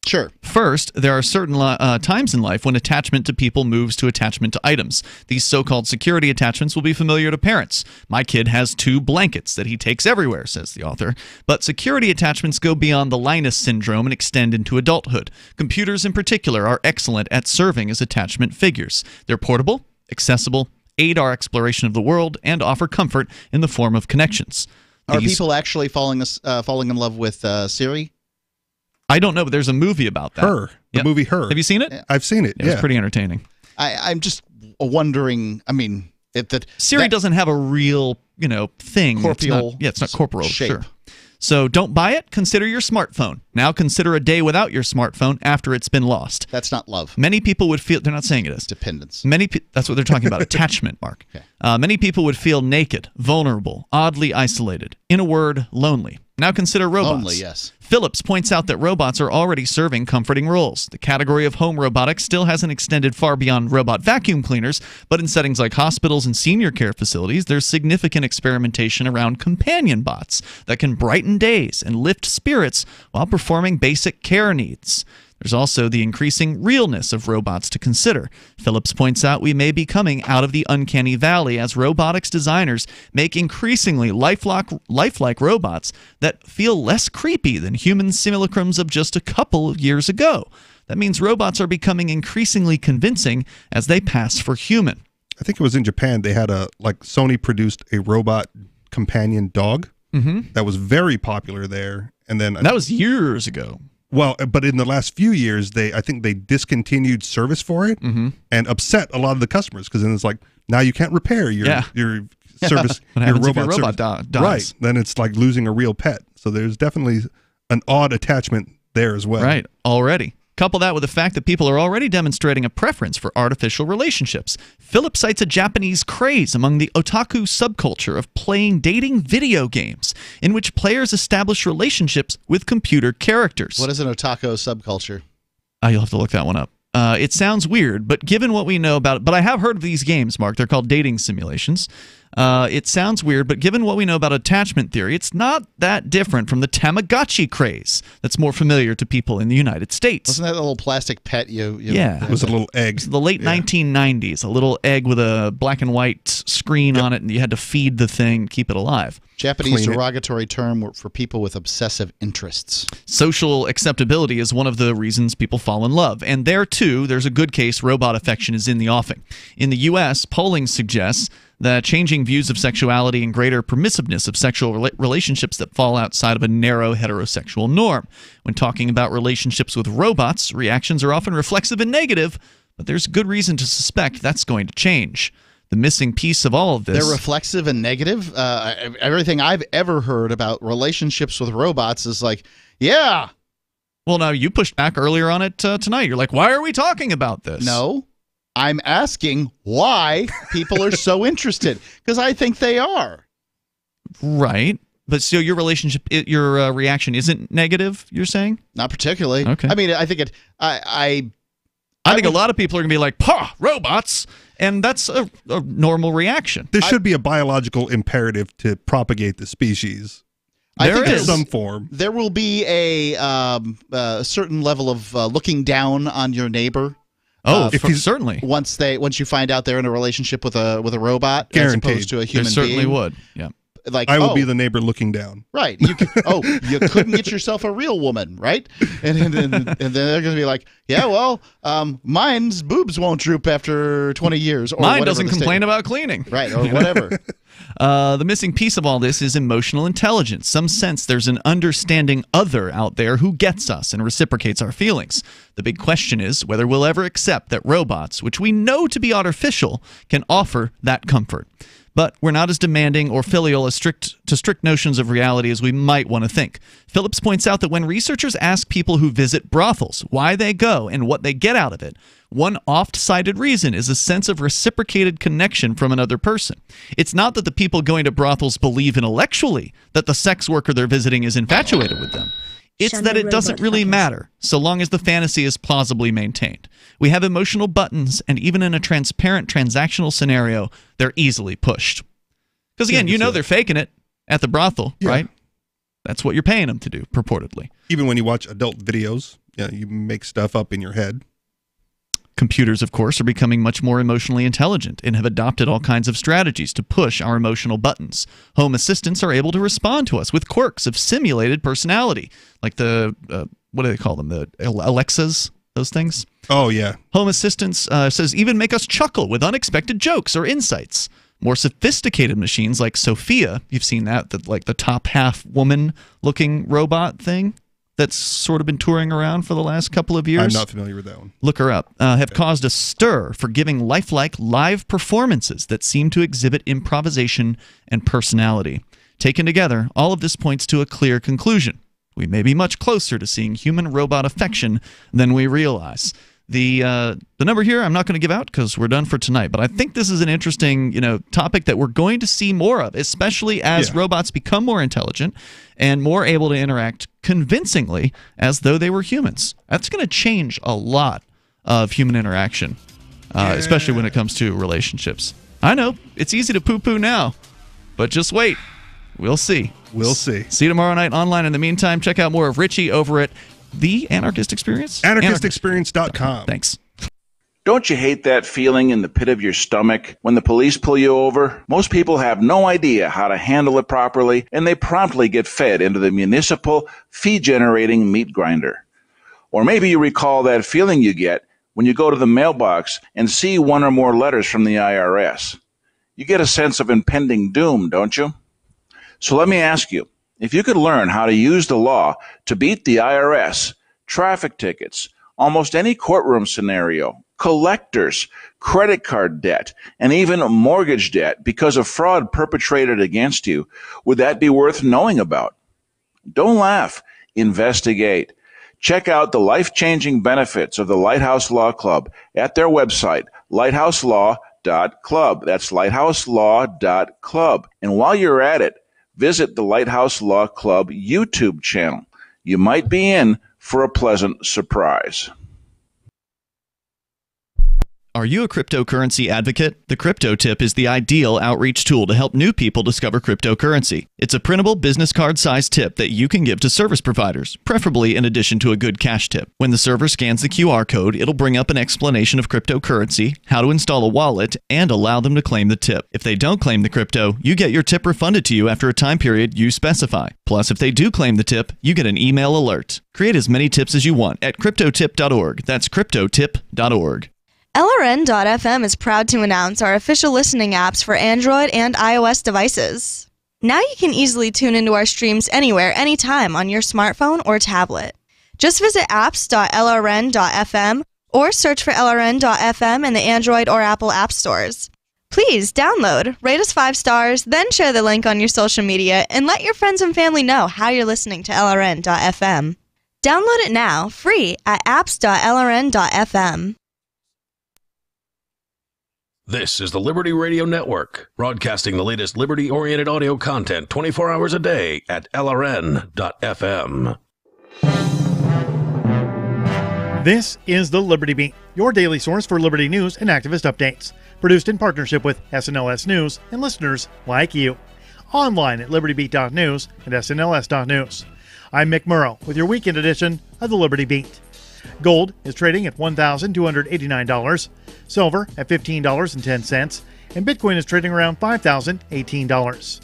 Sure. First, there are certain times in life when attachment to people moves to attachment to items. These so-called security attachments will be familiar to parents. My kid has 2 blankets that he takes everywhere, says the author. But security attachments go beyond the Linus syndrome and extend into adulthood. Computers in particular are excellent at serving as attachment figures. They're portable, accessible, aid our exploration of the world, and offer comfort in the form of connections. Are people actually falling in love with Siri? I don't know, but there's a movie about that. The movie Her. Have you seen it? I've seen it. It was pretty entertaining. I'm just wondering. Siri doesn't have a real, thing. Corporeal. It's not corporeal. Shape. Sure. So don't buy it. Consider your smartphone. Now consider a day without your smartphone after it's been lost. That's not love. Many people would feel. They're not saying it is. Dependence. That's what they're talking about. Attachment, Mark. Okay. Many people would feel naked, vulnerable, oddly isolated. In a word, lonely. Now consider robots. Lonely, yes. Phillips points out that robots are already serving comforting roles. The category of home robotics still hasn't extended far beyond robot vacuum cleaners, but in settings like hospitals and senior care facilities, there's significant experimentation around companion bots that can brighten days and lift spirits while performing basic care needs. There's also the increasing realness of robots to consider. Phillips points out we may be coming out of the uncanny valley as robotics designers make increasingly lifelike robots that feel less creepy than human simulacrums of just a couple of years ago. That means robots are becoming increasingly convincing as they pass for human. I think it was in Japan. They had Sony produced a robot companion dog that was very popular there. And then that was years ago. Well, but in the last few years, I think they discontinued service for it and upset a lot of the customers because then it's like, now you can't repair your service, your robot dies? Right. Then it's like losing a real pet. So there's definitely an odd attachment there as well. Right. Already. Couple that with the fact that people are already demonstrating a preference for artificial relationships. Phillips cites a Japanese craze among the otaku subculture of playing dating video games, in which players establish relationships with computer characters. What is an otaku subculture? You'll have to look that one up. It sounds weird, but given what we know about it, but I have heard of these games, Mark. They're called dating simulations. It sounds weird, but given what we know about attachment theory, it's not that different from the Tamagotchi craze that's more familiar to people in the United States. Wasn't that a little plastic pet it was a little egg. The late 1990s, a little egg with a black and white screen on it, and you had to feed the thing, keep it alive. Japanese derogatory term for people with obsessive interests. Social acceptability is one of the reasons people fall in love. And there, too, there's a good case robot affection is in the offing. In the U.S., polling suggests that changing views of sexuality and greater permissiveness of sexual relationships that fall outside of a narrow heterosexual norm. When talking about relationships with robots, reactions are often reflexive and negative, but there's good reason to suspect that's going to change. The missing piece of all of this... They're reflexive and negative? Everything I've ever heard about relationships with robots is like, yeah. Well, now, you pushed back earlier on it tonight. You're like, why are we talking about this? No. I'm asking why people are so interested, because I think they are. Right. But still, your relationship, your reaction isn't negative, you're saying? Not particularly. Okay. I mean, I think it... I think a lot of people are going to be like, "Pah, robots," and that's a normal reaction. There should be a biological imperative to propagate the species. I think in some form. There will be a certain level of looking down on your neighbor. Certainly. Once you find out they're in a relationship with a robot, guaranteed, as opposed to a human being. Certainly would. Yeah. Like, I will be the neighbor looking down. Right. You couldn't get yourself a real woman, right? And then they're going to be like, yeah, well, mine's boobs won't droop after 20 years. Or mine doesn't complain about cleaning. Right, or whatever. The missing piece of all this is emotional intelligence. Some sense there's an understanding other out there who gets us and reciprocates our feelings. The big question is whether we'll ever accept that robots, which we know to be artificial, can offer that comfort. But we're not as demanding or filial as strict notions of reality as we might want to think. Phillips points out that when researchers ask people who visit brothels why they go and what they get out of it, one oft-cited reason is a sense of reciprocated connection from another person. It's not that the people going to brothels believe intellectually that the sex worker they're visiting is infatuated with them. It's that it doesn't really matter, so long as the fantasy is plausibly maintained. We have emotional buttons, and even in a transparent transactional scenario, they're easily pushed. Because again, they're faking it at the brothel, right? That's what you're paying them to do, purportedly. Even when you watch adult videos, you make stuff up in your head. Computers, of course, are becoming much more emotionally intelligent and have adopted all kinds of strategies to push our emotional buttons. Home assistants are able to respond to us with quirks of simulated personality, like the, what do they call them, the Alexas, those things? Oh, yeah. Home assistants, says, even make us chuckle with unexpected jokes or insights. More sophisticated machines like Sophia, you've seen that, like the top half woman-looking robot thing that's sort of been touring around for the last couple of years. I'm not familiar with that one. Look her up. Have caused a stir for giving lifelike live performances that seem to exhibit improvisation and personality. Taken together, all of this points to a clear conclusion. We may be much closer to seeing human-robot affection than we realize. The number here I'm not going to give out because we're done for tonight, but I think this is an interesting topic that we're going to see more of, especially as robots become more intelligent and more able to interact convincingly as though they were humans. That's going to change a lot of human interaction, especially when it comes to relationships. I know, it's easy to poo-poo now, but just wait. We'll see. We'll see. See you tomorrow night online. In the meantime, check out more of Richie over at The Anarchist Experience? Anarchistexperience.com. Thanks. Don't you hate that feeling in the pit of your stomach when the police pull you over? Most people have no idea how to handle it properly, and they promptly get fed into the municipal fee-generating meat grinder. Or maybe you recall that feeling you get when you go to the mailbox and see one or more letters from the IRS. You get a sense of impending doom, don't you? So let me ask you, if you could learn how to use the law to beat the IRS, traffic tickets, almost any courtroom scenario, collectors, credit card debt, and even mortgage debt because of fraud perpetrated against you, would that be worth knowing about? Don't laugh. Investigate. Check out the life-changing benefits of the Lighthouse Law Club at their website, lighthouselaw.club. That's lighthouselaw.club. And while you're at it, visit the Lighthouse Law Club YouTube channel. You might be in for a pleasant surprise. Are you a cryptocurrency advocate? The Crypto Tip is the ideal outreach tool to help new people discover cryptocurrency. It's a printable business card-sized tip that you can give to service providers, preferably in addition to a good cash tip. When the server scans the QR code, it'll bring up an explanation of cryptocurrency, how to install a wallet, and allow them to claim the tip. If they don't claim the crypto, you get your tip refunded to you after a time period you specify. Plus, if they do claim the tip, you get an email alert. Create as many tips as you want at cryptotip.org. That's cryptotip.org. LRN.FM is proud to announce our official listening apps for Android and iOS devices. Now you can easily tune into our streams anywhere, anytime on your smartphone or tablet. Just visit apps.lrn.fm or search for LRN.FM in the Android or Apple app stores. Please download, rate us 5 stars, then share the link on your social media and let your friends and family know how you're listening to LRN.FM. Download it now, free at apps.lrn.fm. This is the Liberty Radio Network, broadcasting the latest liberty-oriented audio content 24 hours a day at LRN.FM. This is the Liberty Beat, your daily source for liberty news and activist updates. Produced in partnership with SNLS News and listeners like you. Online at libertybeat.news and snls.news. I'm Mick Murrow with your weekend edition of the Liberty Beat. Gold is trading at $1,289, silver at $15.10, and Bitcoin is trading around $5,018.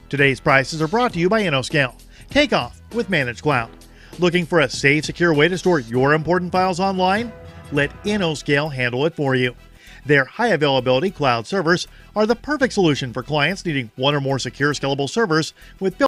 Today's prices are brought to you by InnoScale. Take off with Managed Cloud. Looking for a safe, secure way to store your important files online? Let InnoScale handle it for you. Their high-availability cloud servers are the perfect solution for clients needing one or more secure, scalable servers with